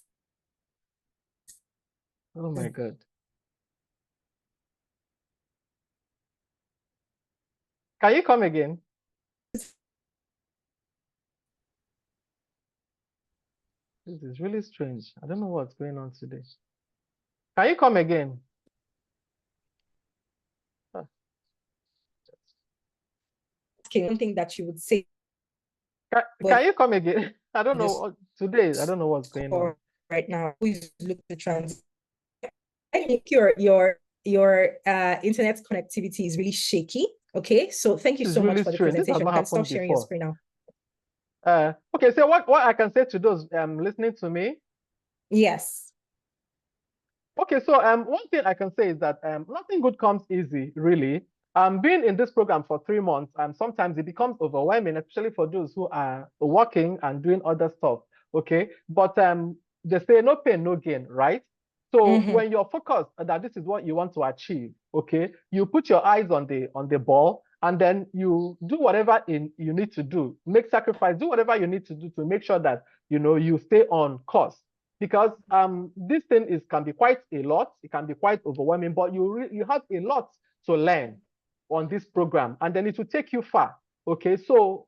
Oh my God. Can you come again? This is really strange. I don't know what's going on today. Can you come again? One thing that you would say. Can you come again? I don't know today. I don't know what's going on right now. Please look to trans. I think your internet connectivity is really shaky. Okay, so thank you so much for the presentation. You can stop sharing your screen now. Okay, so what I can say to those listening to me? Yes. Okay, so one thing I can say is that nothing good comes easy, really. Being in this program for 3 months, sometimes it becomes overwhelming, especially for those who are working and doing other stuff. Okay, but they say no pain, no gain, right? So when you're focused that this is what you want to achieve, okay, you put your eyes on the ball, and then you do whatever you need to do, make sacrifice, do whatever you need to do to make sure that you stay on course. Because this thing can be quite a lot, it can be quite overwhelming, but you have a lot to learn on this program, and then it will take you far. Okay, so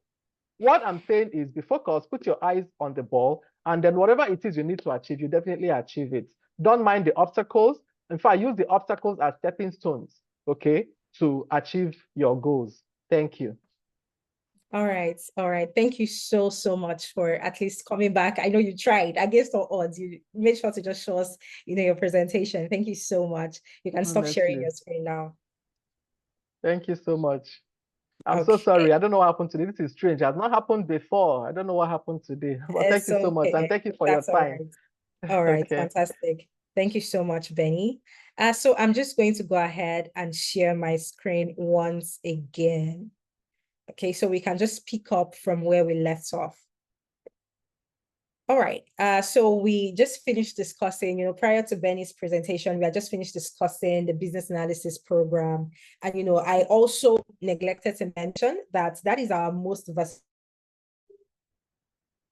what I'm saying is be focused, put your eyes on the ball, and then whatever it is you need to achieve, you definitely achieve it. Don't mind the obstacles. In fact, use the obstacles as stepping stones, okay, to achieve your goals. Thank you. All right. Thank you so much for at least coming back. I know you tried against all odds. You made sure to just show us, your presentation. Thank you so much. You can stop sharing your screen now. Thank you so much. I'm so sorry. I don't know what happened today. This is strange. It has not happened before. I don't know what happened today. But thank you so much. And thank you for your time. All right. Fantastic. Thank you so much, Benny. So I'm just going to go ahead and share my screen once again. Okay, so we can just pick up from where we left off. All right, so we just finished discussing, prior to Benny's presentation, we had just finished discussing the business analysis program. And, I also neglected to mention that is our most versatile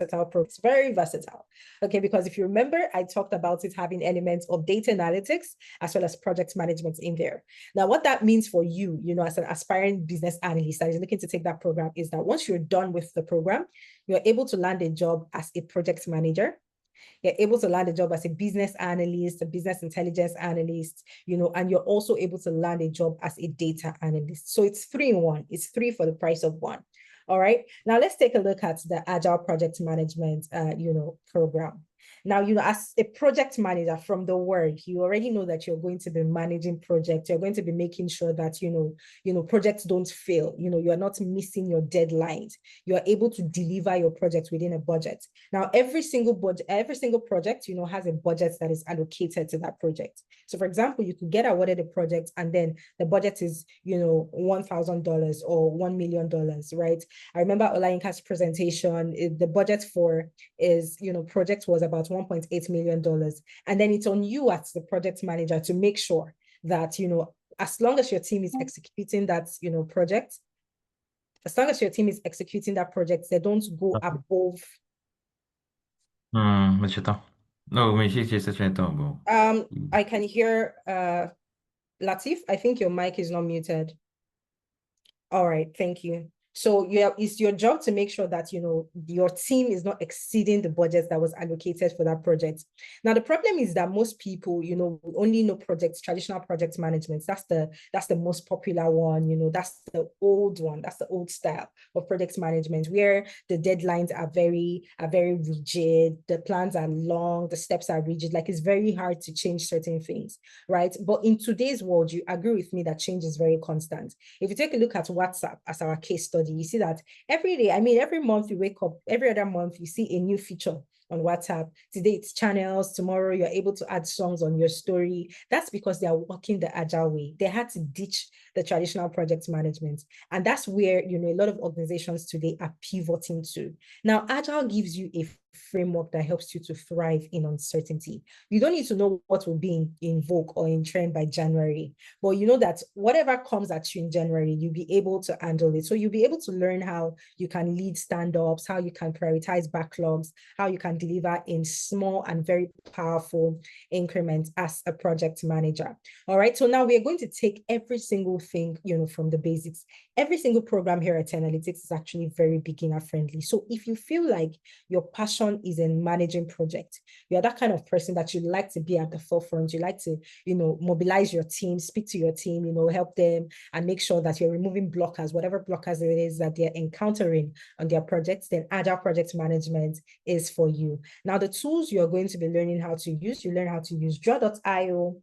program. It's very versatile. Okay, because if you remember, I talked about it having elements of data analytics as well as project management in there. Now, what that means for you, as an aspiring business analyst that is looking to take that program is that once you're done with the program, you're able to land a job as a project manager. You're able to land a job as a business analyst, a business intelligence analyst, and you're also able to land a job as a data analyst. So it's 3 in 1. It's 3 for the price of 1. All right. Now let's take a look at the Agile Project Management, program. Now, as a project manager, from the word, you already know that you're going to be managing projects. You're going to be making sure that, projects don't fail. You are not missing your deadlines. You are able to deliver your project within a budget. Now, every single project, has a budget that is allocated to that project. So for example, you could get awarded a project and then the budget is, $1,000 or $1 million, right? I remember Olayinka's presentation, the budget for project was about $1.8 million. And then it's on you as the project manager to make sure that, as long as your team is executing that, project, as long as your team is executing that project, they don't go above. No, I can hear Latif. I think your mic is not muted. All right, thank you. So it's your job to make sure that, your team is not exceeding the budget that was allocated for that project. Now, the problem is that most people, only know traditional project management. That's the most popular one, that's the old one. That's the old style of project management where the deadlines are very rigid. The plans are long, the steps are rigid. Like it's very hard to change certain things, right? But in today's world, you agree with me that change is very constant. If you take a look at WhatsApp as our case study, you see that every day, every month you wake up, every other month you see a new feature on WhatsApp. Today it's channels, tomorrow you're able to add songs on your story. That's because they are working the agile way. They had to ditch the traditional project management. And that's where, a lot of organizations today are pivoting to. Now, agile gives you a framework that helps you to thrive in uncertainty. You don't need to know what will be in vogue or in trend by January, but you know that whatever comes at you in January, you'll be able to handle it. So you'll be able to learn how you can lead stand-ups, how you can prioritize backlogs, how you can deliver in small and very powerful increments as a project manager. All right, so now we are going to take every single thing, from the basics. Every single program here at 10Alytics is actually very beginner friendly. So if you feel like your passion is in managing projects, you're that kind of person that you like to be at the forefront, you like to, mobilize your team, speak to your team, help them and make sure that you're removing blockers, whatever blockers it is that they're encountering on their projects, then Agile Project Management is for you. Now, the tools you're going to be learning how to use, you learn how to use Draw.io,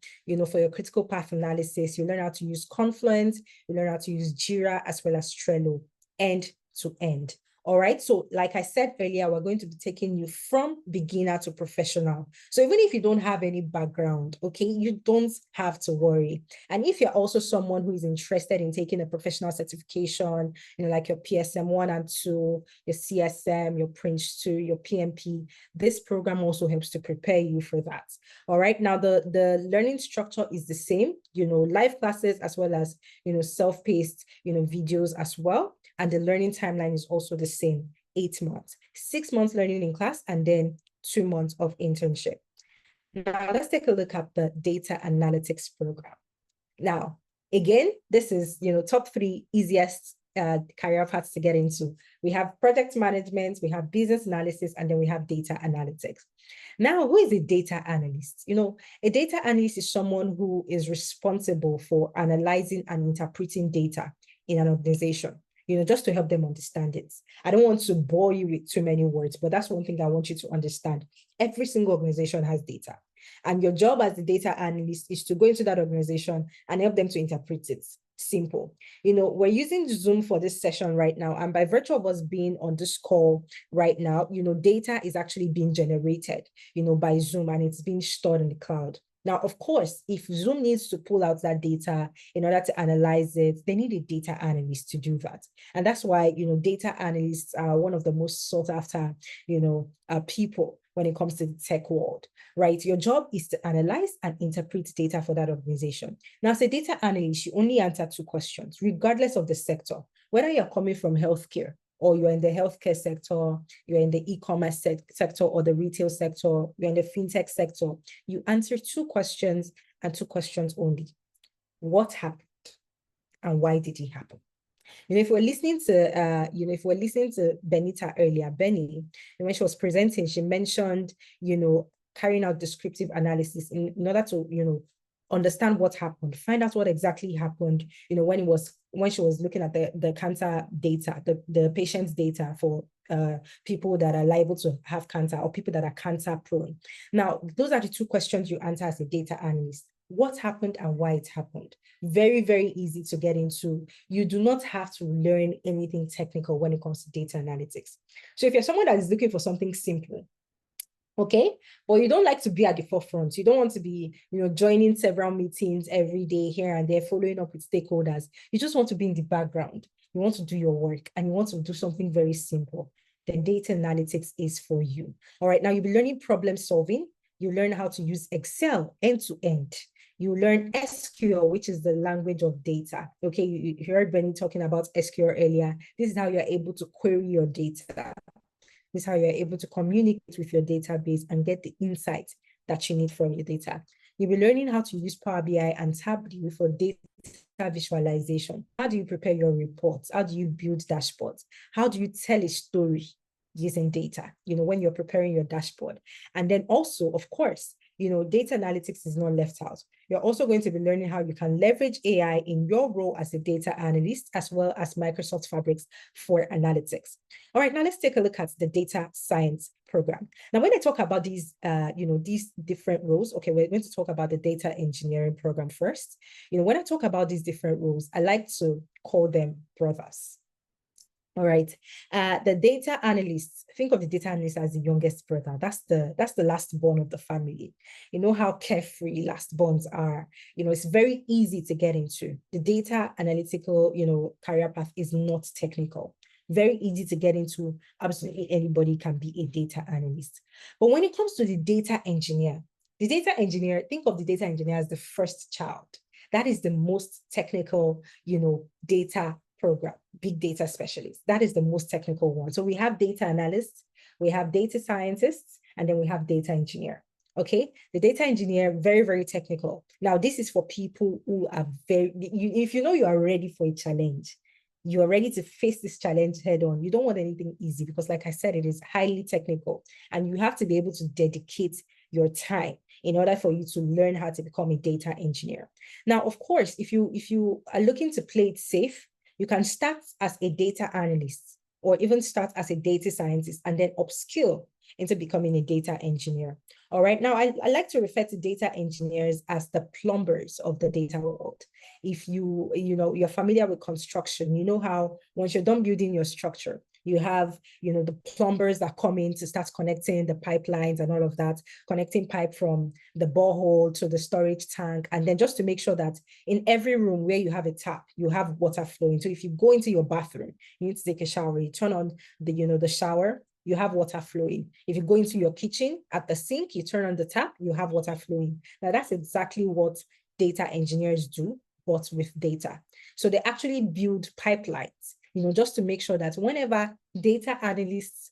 for your critical path analysis, you learn how to use Confluence, you learn how to use Jira as well as Trello, end to end. All right. So like I said earlier, we're going to be taking you from beginner to professional. So even if you don't have any background, okay, you don't have to worry. And if you're also someone who is interested in taking a professional certification, like your PSM 1 and 2, your CSM, your Prince 2, your PMP, this program also helps to prepare you for that. All right. Now, the learning structure is the same, live classes as well as, self-paced, videos as well. And the learning timeline is also the same, 8 months, 6 months learning in class, and then 2 months of internship. Now, let's take a look at the data analytics program. Now, again, this is, top 3 easiest career paths to get into. We have project management, we have business analysis, and then we have data analytics. Now, who is a data analyst? A data analyst is someone who is responsible for analyzing and interpreting data in an organization, just to help them understand it. I don't want to bore you with too many words, but that's one thing I want you to understand. Every single organization has data. And your job as the data analyst is to go into that organization and help them to interpret it. Simple. We're using Zoom for this session right now. And by virtue of us being on this call right now, data is actually being generated, by Zoom, and it's being stored in the cloud. Now, of course, if Zoom needs to pull out that data in order to analyze it, they need a data analyst to do that. And that's why, data analysts are one of the most sought after, people when it comes to the tech world, right? Your job is to analyze and interpret data for that organization. Now, as a data analyst, you only answer 2 questions, regardless of the sector, whether you're coming from healthcare, or you're in the healthcare sector, you're in the e-commerce sector or the retail sector, you're in the fintech sector, you answer 2 questions and 2 questions only. What happened and why did it happen? If we're listening to Benita earlier, Benny, when she was presenting, she mentioned, carrying out descriptive analysis in order to, understand what happened, find out what exactly happened, when she was looking at the cancer data, the patient's data for people that are liable to have cancer or people that are cancer prone. Now, those are the two questions you answer as a data analyst. What happened and why it happened? Very, very easy to get into. You do not have to learn anything technical when it comes to data analytics. So if you're someone that is looking for something simple, okay, but you don't like to be at the forefront, you don't want to be, joining several meetings every day here and there, following up with stakeholders, you just want to be in the background, you want to do your work, and you want to do something very simple, then data analytics is for you. All right, now you'll be learning problem solving, you learn how to use Excel end to end. You learn SQL, which is the language of data. Okay, you heard Benny talking about SQL earlier. This is how you're able to query your data. This is how you're able to communicate with your database and get the insights that you need from your data. You'll be learning how to use Power BI and Tableau for data visualization. How do you prepare your reports? How do you build dashboards? How do you tell a story using data, when you're preparing your dashboard? And then also, of course, data analytics is not left out. You're also going to be learning how you can leverage AI in your role as a data analyst, as well as Microsoft Fabrics for analytics. All right, now let's take a look at the data science program. Now, when I talk about these, these different roles, okay, we're going to talk about the data engineering program first. When I talk about these different roles, I like to call them brothers. All right. The data analyst, think of the data analyst as the youngest brother. That's the last born of the family. You know how carefree last borns are. It's very easy to get into. The data analytical, career path is not technical. Very easy to get into. Absolutely anybody can be a data analyst. But when it comes to the data engineer, think of the data engineer as the first child. That is the most technical, data program, big data specialist. That is the most technical one. So we have data analysts, we have data scientists, and then we have data engineer. Okay, the data engineer, very, very technical. Now, this is for people who are if you are ready for a challenge, you are ready to face this challenge head on. You don't want anything easy because, like I said, it is highly technical and you have to be able to dedicate your time in order for you to learn how to become a data engineer. Now, of course, if you are looking to play it safe, you can start as a data analyst or even start as a data scientist and then upskill into becoming a data engineer. All right. Now, I like to refer to data engineers as the plumbers of the data world. If you're familiar with construction, you know how once you're done building your structure, you have, the plumbers that come in to start connecting the pipelines and all of that, connecting pipe from the borehole to the storage tank. And then just to make sure that in every room where you have a tap, you have water flowing. So if you go into your bathroom, you need to take a shower, you turn on the shower, you have water flowing. If you go into your kitchen at the sink, you turn on the tap, you have water flowing. Now that's exactly what data engineers do, but with data. So they actually build pipelines, just to make sure that whenever data analysts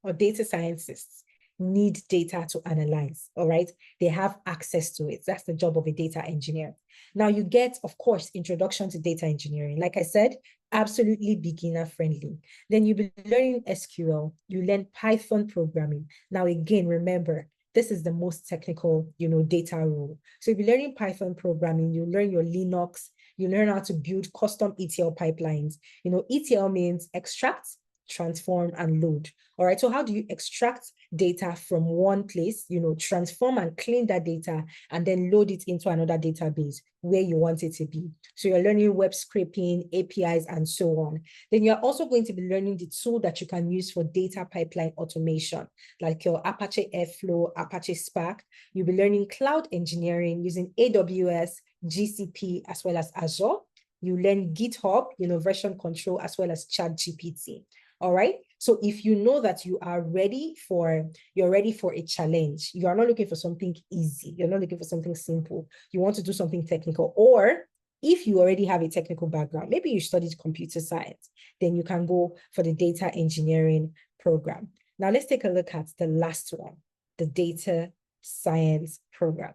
or data scientists need data to analyze, all right, they have access to it. That's the job of a data engineer. Now you get, of course, introduction to data engineering. Like I said, absolutely beginner friendly. Then you'll be learning SQL, you learn Python programming. Now, again, remember, this is the most technical, data role. So you'll be learning Python programming, you learn your Linux, you learn how to build custom ETL pipelines. ETL means extract, transform, and load. All right, so how do you extract data from one place, transform and clean that data, and then load it into another database where you want it to be? So you're learning web scraping, APIs, and so on. Then you're also going to be learning the tool that you can use for data pipeline automation, like your Apache Airflow, Apache Spark. You'll be learning cloud engineering using AWS, GCP, as well as Azure. You learn GitHub, version control, as well as ChatGPT. All right. So if you know that you're ready for a challenge, you are not looking for something easy, you're not looking for something simple, you want to do something technical, or if you already have a technical background, maybe you studied computer science, then you can go for the data engineering program. Now let's take a look at the last one, the data science program.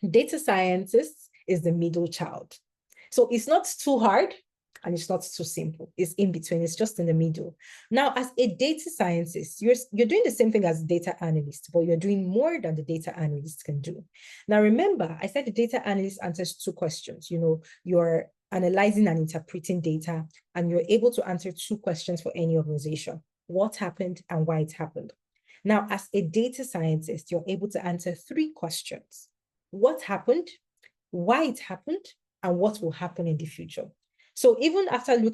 Data scientist is the middle child. So it's not too hard and it's not too simple. It's in between. It's just in the middle. Now, as a data scientist, you're doing the same thing as a data analyst, but you're doing more than the data analyst can do. Now, remember, I said the data analyst answers two questions. You're analyzing and interpreting data, and you're able to answer two questions for any organization: what happened and why it happened. Now, as a data scientist, you're able to answer three questions: what happened, why it happened, and what will happen in the future. So even after you're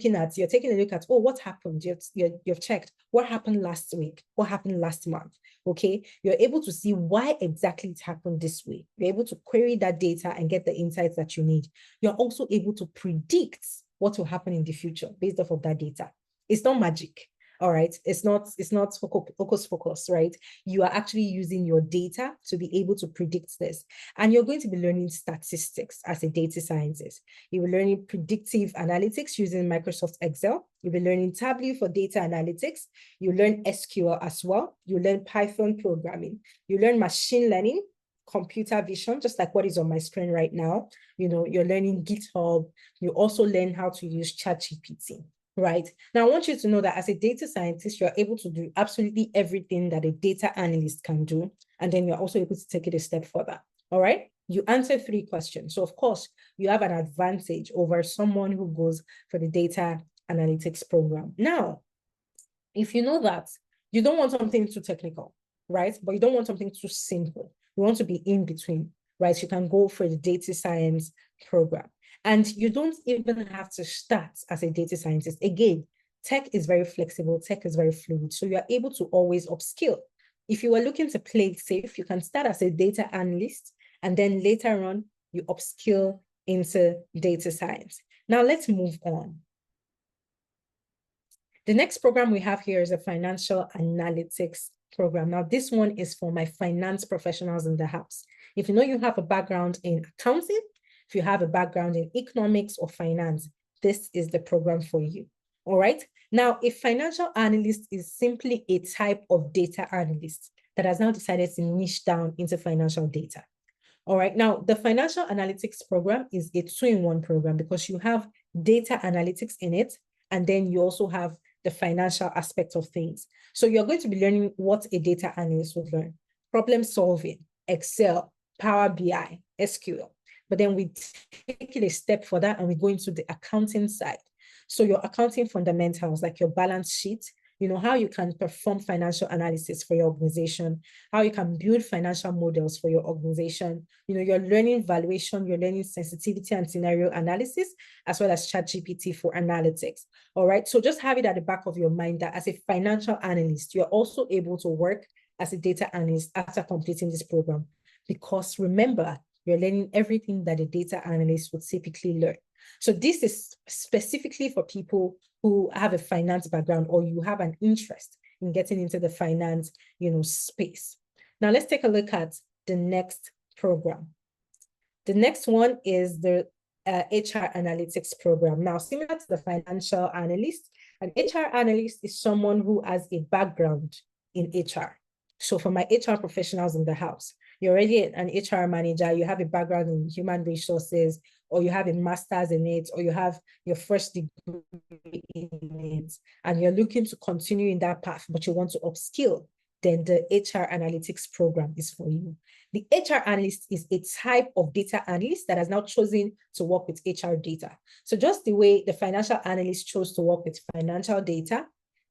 taking a look at, oh, what happened? You've checked what happened last week, what happened last month, okay? You're able to see why exactly it happened this way. You're able to query that data and get the insights that you need. You're also able to predict what will happen in the future based off of that data. It's not magic. All right, it's not hocus pocus, right? You are actually using your data to be able to predict this. And you're going to be learning statistics as a data scientist. You'll be learning predictive analytics using Microsoft Excel. You'll be learning Tableau for data analytics. You learn SQL as well. You learn Python programming. You learn machine learning, computer vision, just like what is on my screen right now. You're learning GitHub. You also learn how to use ChatGPT. Right. Now, I want you to know that as a data scientist, you're able to do absolutely everything that a data analyst can do. And then you're also able to take it a step further. All right. You answer three questions. So, of course, you have an advantage over someone who goes for the data analytics program. Now, if you know that you don't want something too technical, right? But you don't want something too simple. You want to be in between, right? You can go for the data science program. And you don't even have to start as a data scientist. Again, tech is very flexible. Tech is very fluid. So you are able to always upskill. If you are looking to play it safe, you can start as a data analyst, and then later on, you upskill into data science. Now let's move on. The next program we have here is a financial analytics program. Now, this one is for my finance professionals in the house. If you know you have a background in accounting, if you have a background in economics or finance, this is the program for you. All right. Now, a financial analyst is simply a type of data analyst that has now decided to niche down into financial data. All right. Now, the financial analytics program is a two-in-one program because you have data analytics in it, and then you also have the financial aspect of things. So you're going to be learning what a data analyst would learn: problem solving, Excel, Power BI, SQL. But then we take it a step further and we go into the accounting side. So your accounting fundamentals, like your balance sheet, how you can perform financial analysis for your organization, how you can build financial models for your organization. You're learning valuation, you're learning sensitivity and scenario analysis, as well as ChatGPT for analytics. All right. So just have it at the back of your mind that as a financial analyst, you're also able to work as a data analyst after completing this program. Because remember, you're learning everything that a data analyst would typically learn. So this is specifically for people who have a finance background, or you have an interest in getting into the finance, space. Now let's take a look at the next program. The next one is the HR analytics program. Now, similar to the financial analyst, an HR analyst is someone who has a background in HR. So for my HR professionals in the house, you're already an HR manager, you have a background in human resources, or you have a master's in it, or you have your first degree in it, and you're looking to continue in that path, but you want to upskill, then the HR analytics program is for you. The HR analyst is a type of data analyst that has now chosen to work with HR data. So just the way the financial analyst chose to work with financial data,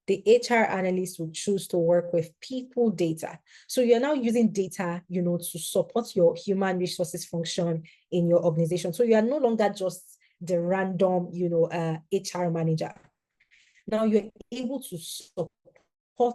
the HR analyst would choose to work with people data. So you're now using data, to support your human resources function in your organization. So you are no longer just the random, HR manager. Now you're able to support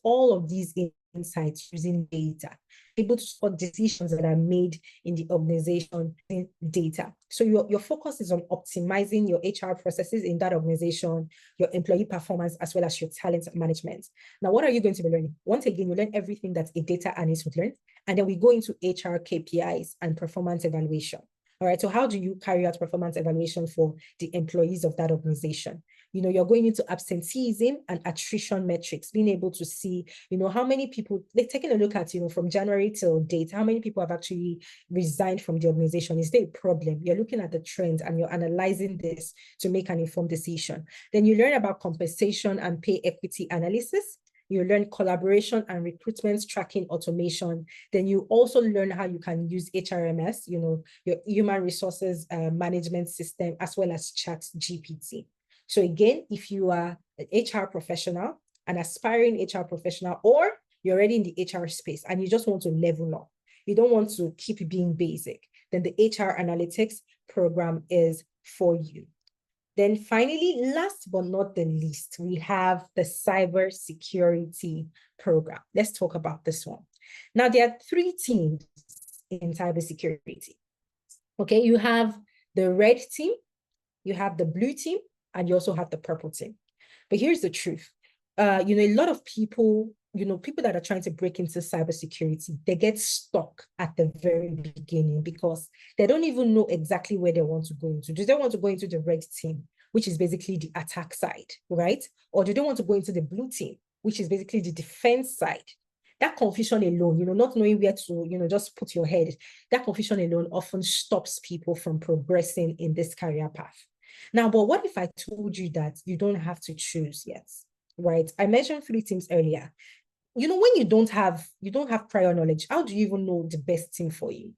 all of these insights using data, able to support decisions that are made in the organization in data. So your focus is on optimizing your HR processes in that organization, your employee performance, as well as your talent management. Now, what are you going to be learning? Once again, you learn everything that a data analyst would learn, and then we go into HR KPIs and performance evaluation. All right, so how do you carry out performance evaluation for the employees of that organization? You're going into absenteeism and attrition metrics, being able to see, how many people, they're taking a look at, from January till date, how many people have actually resigned from the organization. Is there a problem? You're looking at the trends and you're analyzing this to make an informed decision. Then you learn about compensation and pay equity analysis. You learn collaboration and recruitment tracking automation. Then you also learn how you can use HRMS, your human resources management system, as well as ChatGPT. So again, if you are an HR professional, an aspiring HR professional, or you're already in the HR space and you just want to level up, you don't want to keep being basic, then the HR analytics program is for you. Then finally, last but not the least, we have the cybersecurity program. Let's talk about this one. Now, there are 3 teams in cybersecurity. Okay, you have the red team, you have the blue team, and you also have the purple team. But here's the truth. A lot of people, people that are trying to break into cybersecurity, they get stuck at the very beginning because they don't even know exactly where they want to go into. Do they want to go into the red team, which is basically the attack side, right? Or do they want to go into the blue team, which is basically the defense side? That confusion alone, not knowing where to, just put your head, that confusion alone often stops people from progressing in this career path. Now, but what if I told you that you don't have to choose yet, right? I mentioned 3 teams earlier. When you don't have prior knowledge, how do you even know the best team for you?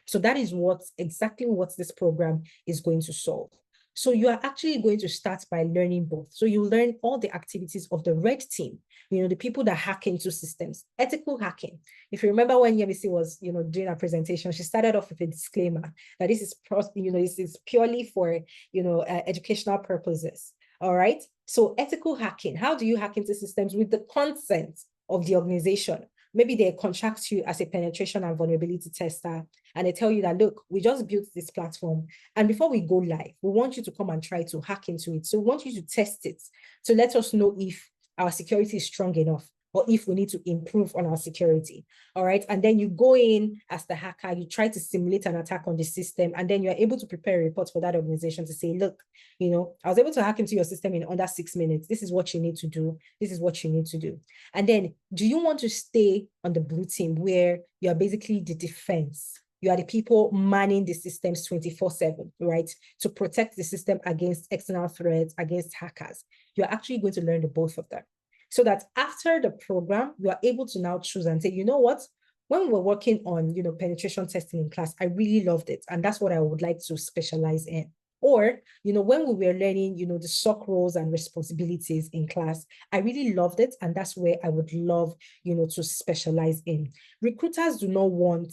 So that is exactly what this program is going to solve. So you are actually going to start by learning both. So you learn all the activities of the red team, the people that hack into systems, ethical hacking. If you remember when Yemisi was, doing her presentation, she started off with a disclaimer that this is purely for, educational purposes. All right. So ethical hacking, how do you hack into systems with the consent of the organization? Maybe they contract you as a penetration and vulnerability tester, and they tell you that, look, we just built this platform, and before we go live, we want you to come and try to hack into it. So we want you to test it to let us know if our security is strong enough or if we need to improve on our security. All right. And then you go in as the hacker, you try to simulate an attack on the system, and then you're able to prepare a report for that organization to say, look, I was able to hack into your system in under 6 minutes. This is what you need to do. This is what you need to do. And then do you want to stay on the blue team where you're basically the defense? You are the people manning the systems 24/7, right? To protect the system against external threats, against hackers. You're actually going to learn the both of them. So that after the program, you are able to now choose and say, you know what? When we're working on, penetration testing in class, I really loved it. And that's what I would like to specialize in. Or, when we were learning, the SOC roles and responsibilities in class, I really loved it. And that's where I would love, to specialize in. Recruiters don't want,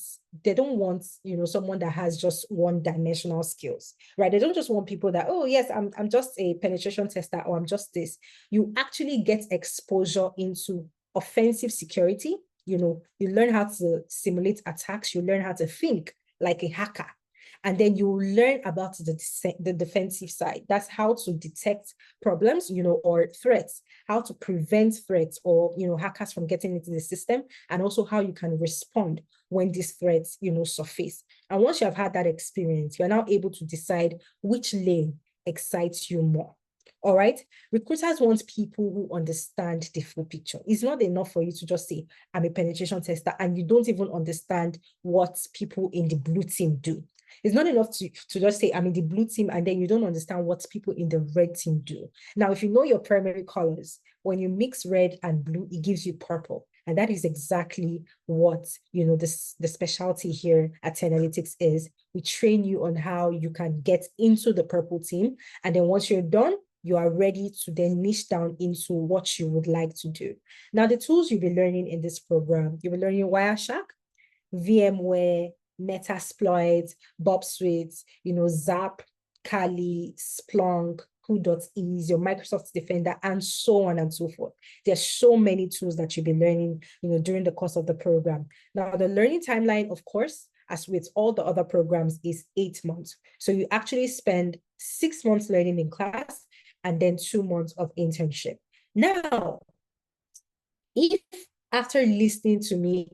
someone that has just one-dimensional skills, right? They don't just want people that, oh, yes, I'm just a penetration tester, or I'm just this. You actually get exposure into offensive security. You learn how to simulate attacks. You learn how to think like a hacker. And then you learn about the defensive side. That's how to detect problems, or threats, how to prevent threats or, hackers from getting into the system, and also how you can respond when these threats, surface. And once you have had that experience, you're now able to decide which lane excites you more. All right. Recruiters want people who understand the full picture. It's not enough for you to just say, I'm a penetration tester, and you don't even understand what people in the blue team do. It's not enough to just say, I'm in the blue team, and then you don't understand what people in the red team do. Now, if you know your primary colors, when you mix red and blue, it gives you purple. And that is exactly what, the specialty here at 10Alytics is. We train you on how you can get into the purple team. And then once you're done, you are ready to then niche down into what you would like to do. Now, the tools you'll be learning in this program, you'll be learning Wireshark, VMware, Metasploit, Bob Suite, Zap, Kali, Splunk, Who.ease, your Microsoft Defender, and so on and so forth. There's so many tools that you'll be learning, during the course of the program. Now, the learning timeline, of course, as with all the other programs, is 8 months. So you actually spend 6 months learning in class and then 2 months of internship. Now, if after listening to me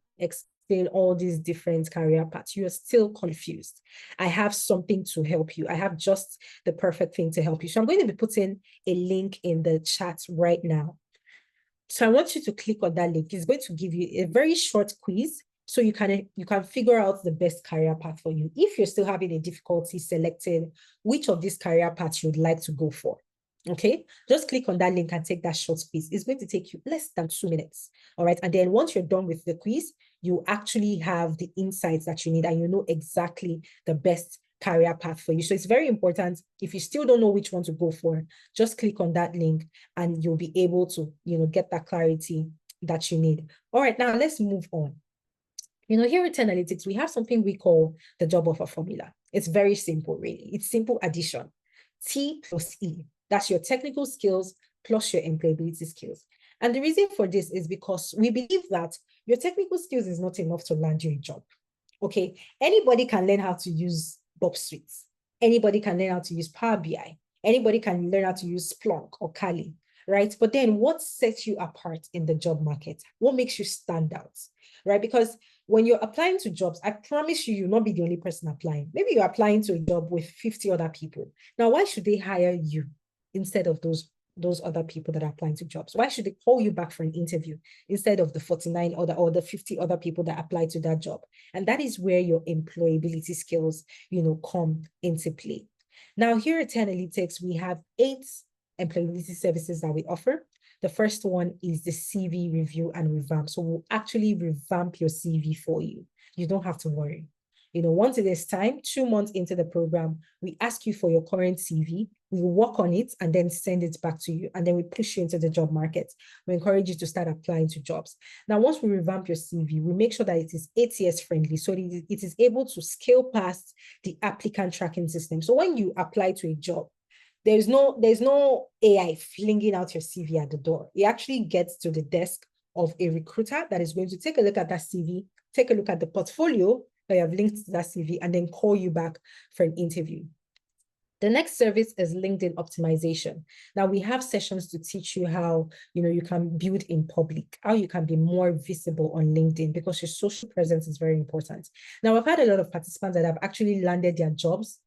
explain all these different career paths, you're still confused, I have something to help you. I have just the perfect thing to help you. So I'm going to be putting a link in the chat right now. So I want you to click on that link. It's going to give you a very short quiz so you can figure out the best career path for you. If you're still having a difficulty selecting which of these career paths you'd like to go for, okay, just click on that link and take that short quiz. It's going to take you less than 2 minutes. All right. And then once you're done with the quiz, you actually have the insights that you need and you know exactly the best career path for you. So it's very important. If you still don't know which one to go for, just click on that link and you'll be able to, get that clarity that you need. All right, now let's move on. Here at 10Alytics, we have something we call the job offer formula. It's very simple, really. It's simple addition. T plus E. That's your technical skills plus your employability skills. And the reason for this is because we believe that your technical skills is not enough to land you a job. Okay, anybody can learn how to use Bob Suites. Anybody can learn how to use Power BI. Anybody can learn how to use Splunk or Kali, right? But then what sets you apart in the job market? What makes you stand out, right? Because when you're applying to jobs, I promise you'll not be the only person applying. Maybe you're applying to a job with 50 other people. Now, why should they hire you instead of those other people that are applying to jobs? Why should they call you back for an interview instead of the 49 other or the 50 other people that applied to that job? And that is where your employability skills, come into play. Now, here at 10Alytics, we have 8 employability services that we offer. The first one is the CV review and revamp. So we'll actually revamp your CV for you. You don't have to worry. Once it is time, 2 months into the program, we ask you for your current CV, we will work on it and then send it back to you. And then we push you into the job market. We encourage you to start applying to jobs. Now, once we revamp your CV, we make sure that it is ATS friendly, so it is able to scale past the applicant tracking system. So when you apply to a job, there's no AI flinging out your CV at the door. It actually gets to the desk of a recruiter that is going to take a look at that CV, take a look at the portfolio that you have linked to that CV, and then call you back for an interview. The next service is LinkedIn optimization. Now we have sessions to teach you how, you can build in public, how you can be more visible on LinkedIn, because your social presence is very important. Now I've had a lot of participants that have actually landed their jobs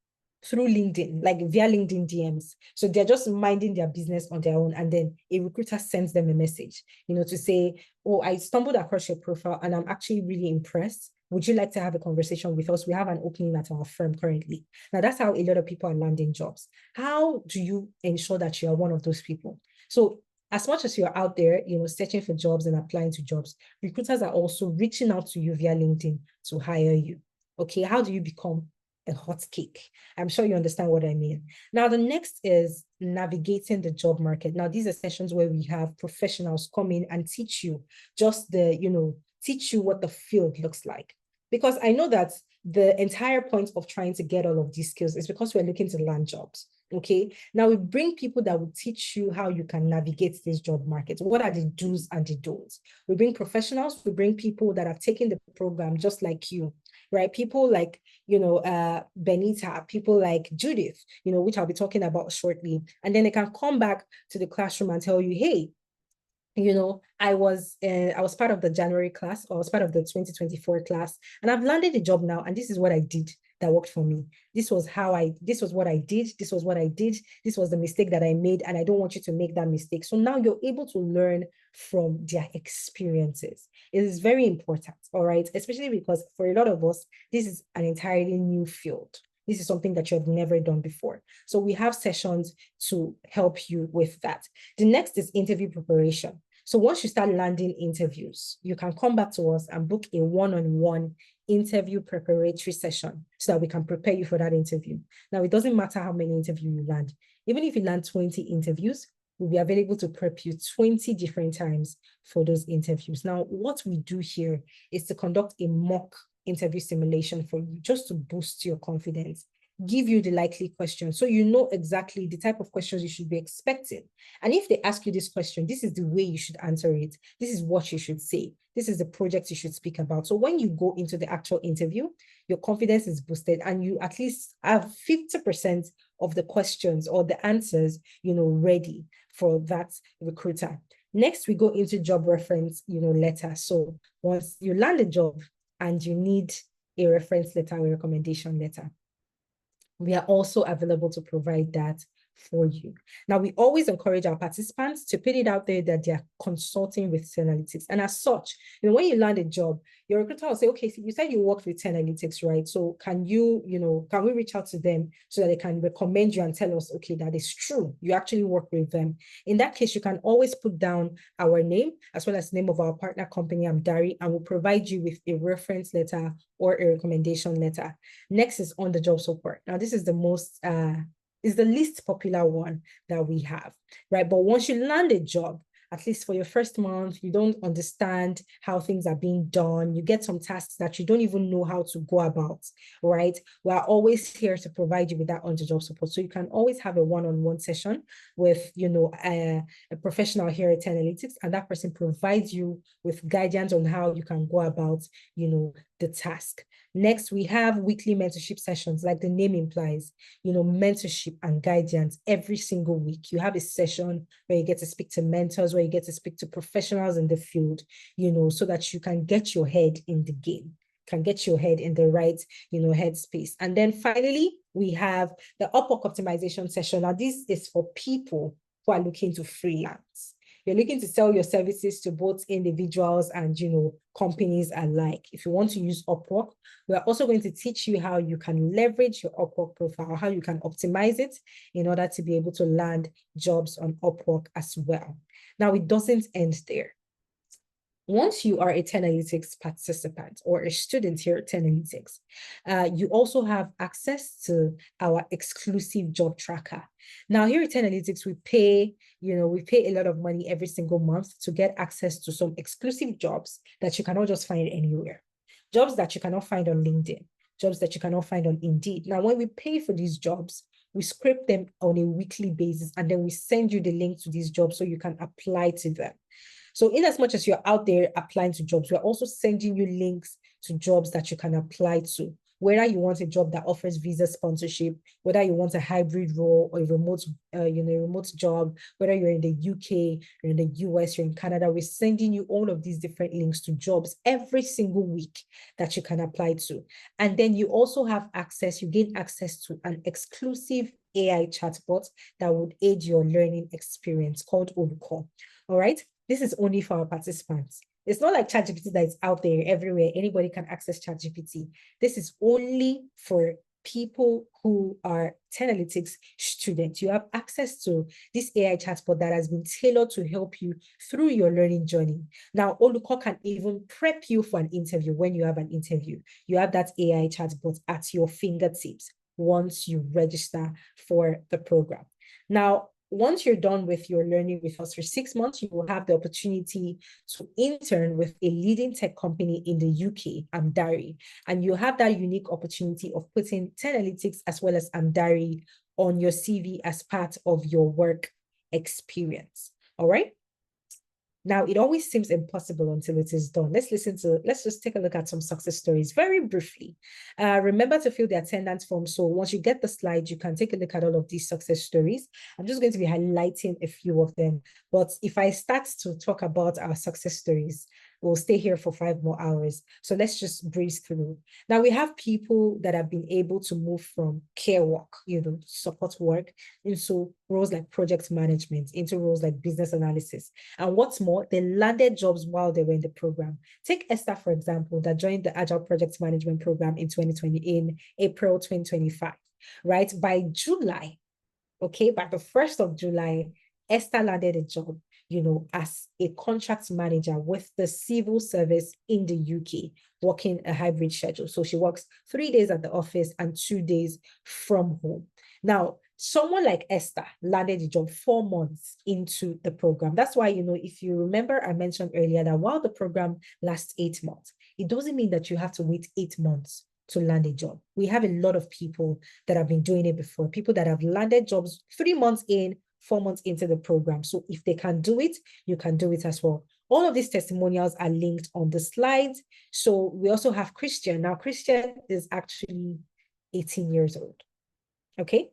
through LinkedIn, like via LinkedIn DMs. So they're just minding their business on their own. And then a recruiter sends them a message, to say, oh, I stumbled across your profile and I'm actually really impressed. Would you like to have a conversation with us? We have an opening at our firm currently. Now, that's how a lot of people are landing jobs. How do you ensure that you are one of those people? So as much as you're out there, searching for jobs and applying to jobs, recruiters are also reaching out to you via LinkedIn to hire you. Okay, how do you become a hot cake? I'm sure you understand what I mean. Now, the next is navigating the job market. Now, these are sessions where we have professionals come in and teach you teach you what the field looks like. Because I know that the entire point of trying to get all of these skills is because we're looking to land jobs. Okay, now we bring people that will teach you how you can navigate this job market. What are the do's and the don'ts? We bring professionals, we bring people that have taken the program just like you, right? People like, Benita, people like Judith, which I'll be talking about shortly. And then they can come back to the classroom and tell you, hey, I was part of the January class, or I was part of the 2024 class, and I've landed a job now, and this is what I did that worked for me. This was what I did, this was the mistake that I made, and I don't want you to make that mistake. So now you're able to learn from their experiences. It is very important, all right? Especially because for a lot of us, this is an entirely new field. This is something that you have never done before. So we have sessions to help you with that. The next is interview preparation. So once you start landing interviews, you can come back to us and book a one-on-one interview preparatory session so that we can prepare you for that interview. Now, it doesn't matter how many interviews you land. Even if you land 20 interviews, we'll be available to prep you 20 different times for those interviews. Now, what we do here is to conduct a mock interview simulation for you, just to boost your confidence, give you the likely questions so you know exactly the type of questions you should be expecting. And if they ask you this question, this is the way you should answer it. This is what you should say. This is the project you should speak about. So when you go into the actual interview, your confidence is boosted and you at least have 50% of the questions or the answers, ready for that recruiter. Next, we go into job reference, letter. So once you land a job and you need a reference letter or recommendation letter, we are also available to provide that for you. Now, we always encourage our participants to put it out there that they are consulting with 10Alytics. And as such, when you land a job, your recruiter will say, okay, so you said you worked with 10Alytics, right? So can can we reach out to them so that they can recommend you and tell us, okay, that is true. You actually work with them. In that case, you can always put down our name as well as the name of our partner company, Amdari, and we'll provide you with a reference letter or a recommendation letter. Next is on the job support. Now, this is the least popular one that we have, right? But once you land a job, at least for your first month, you don't understand how things are being done. You get some tasks that you don't even know how to go about, right? We're always here to provide you with that on-the-job support. So you can always have a one-on-one session with, a professional here at 10Alytics, and that person provides you with guidance on how you can go about, the task. Next, we have weekly mentorship sessions, like the name implies, mentorship and guidance every single week. You have a session where you get to speak to mentors, where you get to speak to professionals in the field, so that you can get your head in the game, can get your head in the right, headspace. And then finally, we have the Upwork optimization session. Now, this is for people who are looking to freelance. You're looking to sell your services to both individuals and, companies alike. If you want to use Upwork, we're also going to teach you how you can leverage your Upwork profile, how you can optimize it in order to be able to land jobs on Upwork as well. Now, it doesn't end there. Once you are a 10Alytics participant or a student here at 10Alytics, you also have access to our exclusive job tracker. Now, here at 10Alytics, we pay a lot of money every single month to get access to some exclusive jobs that you cannot just find anywhere. Jobs that you cannot find on LinkedIn, jobs that you cannot find on Indeed. Now, when we pay for these jobs, we scrape them on a weekly basis, and then we send you the link to these jobs so you can apply to them. So in as much as you're out there applying to jobs, we're also sending you links to jobs that you can apply to. Whether you want a job that offers visa sponsorship, whether you want a hybrid role or a remote job, whether you're in the UK, you're in the US, you're in Canada, we're sending you all of these different links to jobs every single week that you can apply to. And then you also have access, you gain access to an exclusive AI chatbot that would aid your learning experience called Oluko. All right. This is only for our participants. It's not like ChatGPT that is out there everywhere. Anybody can access ChatGPT. This is only for people who are 10Alytics students. You have access to this AI chatbot that has been tailored to help you through your learning journey. Now, Oluko can even prep you for an interview when you have an interview. You have that AI chatbot at your fingertips once you register for the program. Now, once you're done with your learning with us for 6 months, you will have the opportunity to intern with a leading tech company in the UK, Amdari. And you have that unique opportunity of putting 10Alytics as well as Amdari on your CV as part of your work experience. All right. Now, it always seems impossible until it is done. Let's just take a look at some success stories very briefly. Remember to fill the attendance form. So once you get the slide, you can take a look at all of these success stories. I'm just going to be highlighting a few of them. But if I start to talk about our success stories, we'll stay here for 5 more hours. So let's just breeze through. Now, we have people that have been able to move from care work, support work, into roles like project management, into roles like business analysis. And what's more, they landed jobs while they were in the program. Take Esther, for example, that joined the Agile Project Management Program in April 2025, right? By July, by the 1st of July, Esther landed a job, as a contract manager with the civil service in the UK, working a hybrid schedule. So she works 3 days at the office and 2 days from home. Now, someone like Esther landed a job 4 months into the program. That's why, if you remember, I mentioned earlier that while the program lasts 8 months, it doesn't mean that you have to wait 8 months to land a job. We have a lot of people that have been doing it before, people that have landed jobs 3 months in, 4 months into the program. So if they can do it, you can do it as well. All of these testimonials are linked on the slides. So we also have Christian. Now, Christian is actually 18 years old. Okay.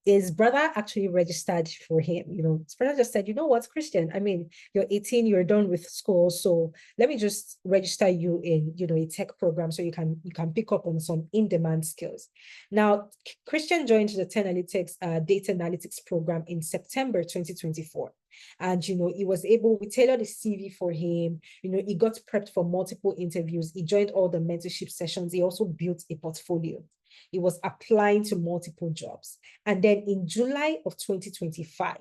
his brother actually registered for him. His brother just said, you know what, Christian, I mean, you're 18, you're done with school, so let me just register you in, a tech program so you can pick up on some in-demand skills. Now, Christian joined the 10Alytics data analytics program in September 2024. And, he was able, we tailored a CV for him. He got prepped for multiple interviews. He joined all the mentorship sessions. He also built a portfolio. He was applying to multiple jobs. And then in July of 2025,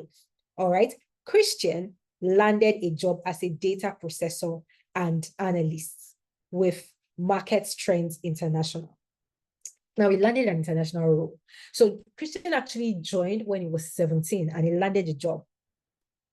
all right, Christian landed a job as a data processor and analyst with Market Trends International. Now, he landed an international role. So Christian actually joined when he was 17 and he landed a job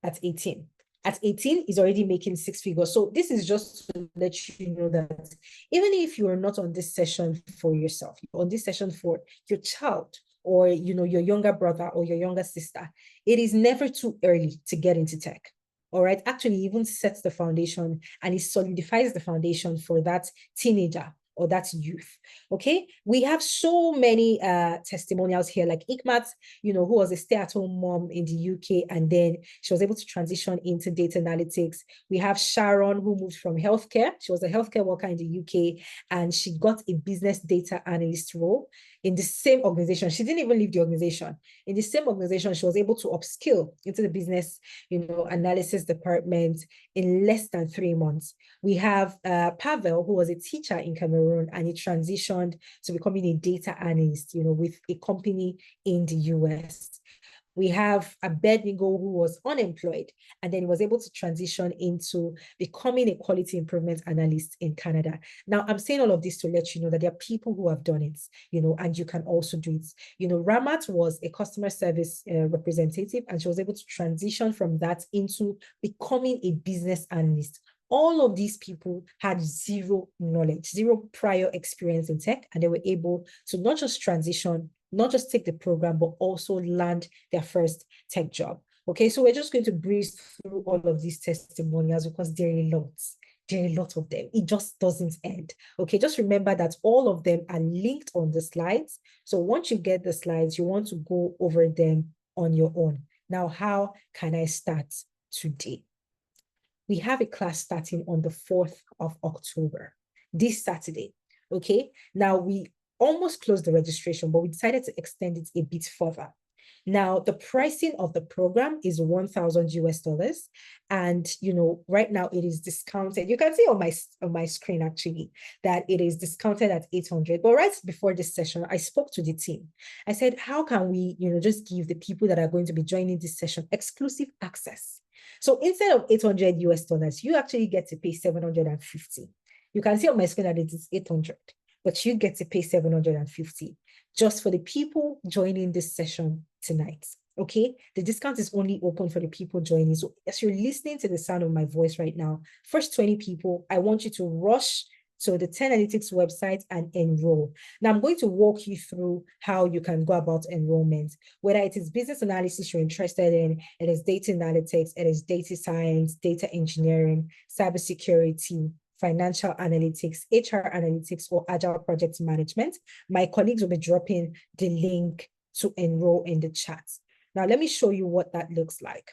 at 18. At 18, he's already making 6 figures. So this is just to let you know that even if you are not on this session for yourself, you're on this session for your child or, your younger brother or your younger sister, it is never too early to get into tech. All right. Actually, even sets the foundation and it solidifies the foundation for that teenager or that's youth. Okay, we have so many testimonials here, like Ikmat, who was a stay-at-home mom in the UK, and then she was able to transition into data analytics. We have Sharon, who moved from healthcare. She was a healthcare worker in the UK, and she got a business data analyst role in the same organization. She didn't even leave the organization. In the same organization, she was able to upskill into the business, analysis department in less than 3 months. We have Pavel, who was a teacher in Cameroon, and he transitioned to becoming a data analyst, with a company in the US. We have Abednego, who was unemployed, and then he was able to transition into becoming a quality improvement analyst in Canada. Now, I'm saying all of this to let you know that there are people who have done it, and you can also do it. Ramat was a customer service representative, and she was able to transition from that into becoming a business analyst. All of these people had zero knowledge, zero prior experience in tech, and they were able to not just transition, not just take the program, but also land their first tech job. Okay, so we're just going to breeze through all of these testimonials because there are lots. There are a lot of them. It just doesn't end. Okay, just remember that all of them are linked on the slides. So once you get the slides, you want to go over them on your own. Now, how can I start today? We have a class starting on the 4th of October, this Saturday. Okay, now we almost closed the registration, but we decided to extend it a bit further. Now, the pricing of the program is $1,000 US. And, right now it is discounted. You can see on my screen, actually, that it is discounted at 800. But right before this session, I spoke to the team. I said, how can we, just give the people that are going to be joining this session exclusive access? So instead of 800 US, you actually get to pay 750. You can see on my screen that it is 800. But you get to pay 750 just for the people joining this session tonight. Okay, the discount is only open for the people joining. So as you're listening to the sound of my voice right now, first 20 people, I want you to rush to the 10Alytics website and enroll. Now I'm going to walk you through how you can go about enrollment, whether it is business analysis you're interested in, it is data analytics, it is data science, data engineering, cybersecurity, financial analytics, HR analytics, or agile project management. My colleagues will be dropping the link to enroll in the chat. Now, let me show you what that looks like.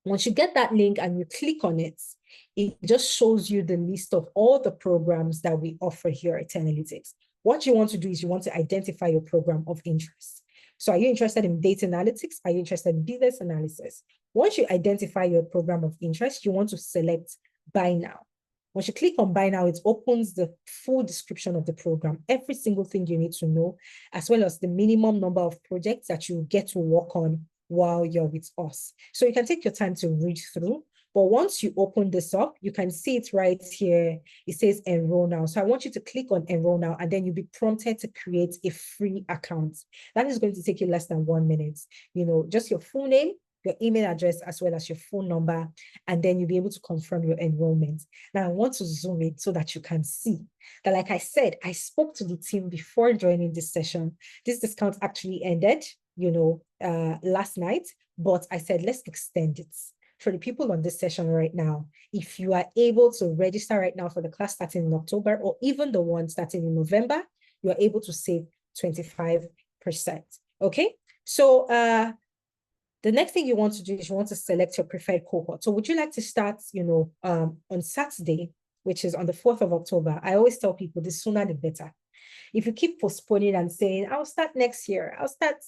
Once you get that link and you click on it, it just shows you the list of all the programs that we offer here at 10Alytics. What you want to do is you want to identify your program of interest. So are you interested in data analytics? Are you interested in business analysis? Once you identify your program of interest, you want to select Buy Now. Once you click on Buy Now, it opens the full description of the program, every single thing you need to know, as well as the minimum number of projects that you get to work on while you're with us. So you can take your time to read through, but once you open this up, you can see it right here. It says Enroll Now. So I want you to click on Enroll Now, and then you'll be prompted to create a free account. That is going to take you less than 1 minute. Just your full name, your email address, as well as your phone number, and then you'll be able to confirm your enrollment. Now, I want to zoom in so that you can see that, like I said, I spoke to the team before joining this session. This discount actually ended, last night, but I said, let's extend it. For the people on this session right now, if you are able to register right now for the class starting in October, or even the one starting in November, you're able to save 25%. Okay? So the next thing you want to do is you want to select your preferred cohort. So would you like to start, on Saturday, which is on the 4th of October? I always tell people the sooner the better. If you keep postponing and saying, I'll start next year, I'll start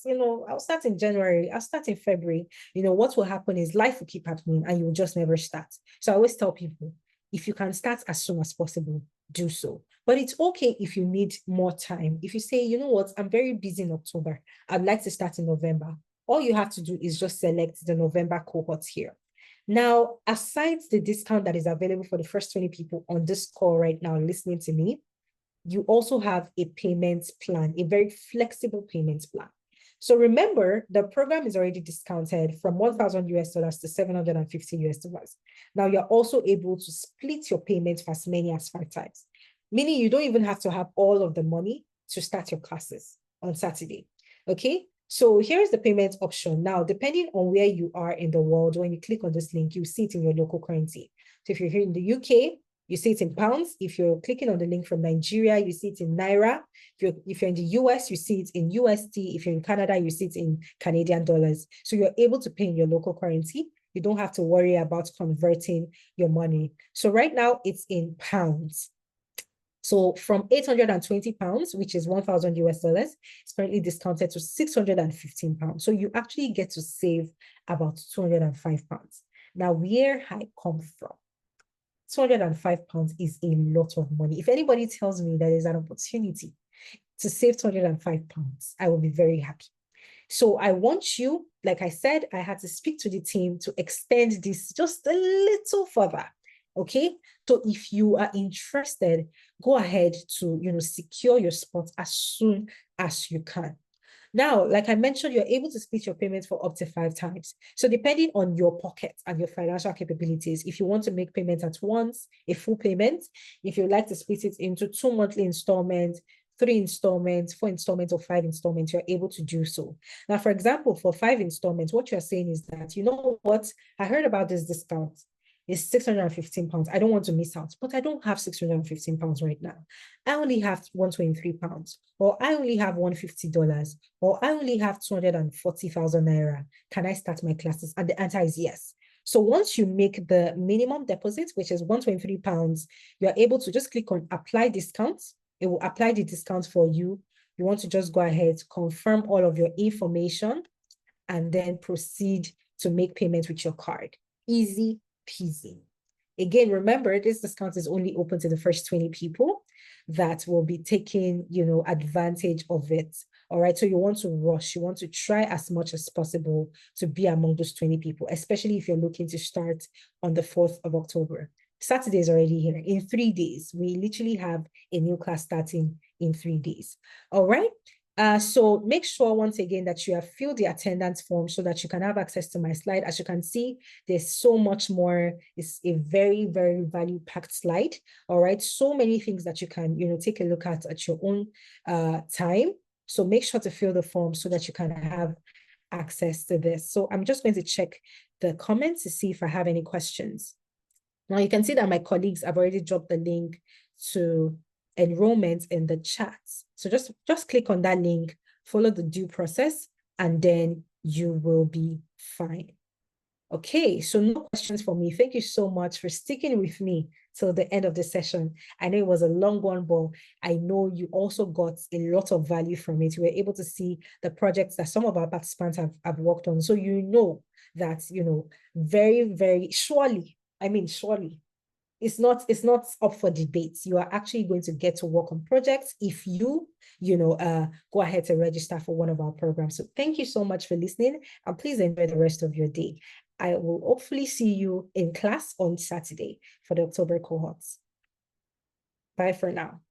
in January, I'll start in February, what will happen is life will keep happening and you will just never start. So I always tell people, if you can start as soon as possible, do so. But it's okay if you need more time. If you say, you know what, I'm very busy in October, I'd like to start in November. All you have to do is just select the November cohort here. Now, aside the discount that is available for the first 20 people on this call right now listening to me, you also have a payment plan, a very flexible payment plan. So remember, the program is already discounted from 1,000 US dollars to 750 US dollars. Now you're also able to split your payment for as many as 5 times, meaning you don't even have to have all of the money to start your classes on Saturday. Okay, so here's the payment option. Now, depending on where you are in the world, when you click on this link, you see it in your local currency. So if you're here in the UK, you see it in pounds. If you're clicking on the link from Nigeria, you see it in Naira. If you're in the US, you see it in USD. If you're in Canada, you see it in Canadian dollars. So you're able to pay in your local currency. You don't have to worry about converting your money. So right now it's in pounds. So from 820 pounds, which is 1,000 US dollars, it's currently discounted to 615 pounds. So you actually get to save about 205 pounds. Now, where I come from, 205 pounds is a lot of money. If anybody tells me that there's an opportunity to save 205 pounds, I will be very happy. So I want you, like I said, I had to speak to the team to extend this just a little further. Okay, so if you are interested, go ahead to secure your spot as soon as you can. Now, like I mentioned, you're able to split your payments for up to 5 times. So depending on your pocket and your financial capabilities, if you want to make payments at once, a full payment, if you like to split it into 2 monthly installments, 3 installments, 4 installments, or 5 installments, you're able to do so. Now, for example, for 5 installments, what you're saying is that, you know what, I heard about this discount. It's 615 pounds. I don't want to miss out, but I don't have 615 pounds right now. I only have 123 pounds, or I only have $150, or I only have 240,000 naira. Can I start my classes? And the answer is yes. So once you make the minimum deposit, which is 123 pounds, you're able to just click on apply discounts. It will apply the discount for you. You want to just go ahead, confirm all of your information, and then proceed to make payments with your card. Easy peasy. Again, remember, this discount is only open to the first 20 people that will be taking, advantage of it. All right. So you want to rush, you want to try as much as possible to be among those 20 people, especially if you're looking to start on the 4th of October. Saturday is already here. In 3 days, we literally have a new class starting in 3 days. All right. So make sure once again that you have filled the attendance form so that you can have access to my slide. As you can see, there's so much more. It's a very, very value-packed slide. All right. So many things that you can, take a look at your own time. So make sure to fill the form so that you can have access to this. So I'm just going to check the comments to see if I have any questions. Now you can see that my colleagues have already dropped the link to enrollment in the chat. So just click on that link, follow the due process, and then you will be fine. Okay, so no questions for me. Thank you so much for sticking with me till the end of the session. I know it was a long one, but I know you also got a lot of value from it. You were able to see the projects that some of our participants have worked on. So you know that, very, very surely, it's not up for debate. You are actually going to get to work on projects if you, go ahead to register for one of our programs. So thank you so much for listening, and please enjoy the rest of your day. I will hopefully see you in class on Saturday for the October cohorts. Bye for now.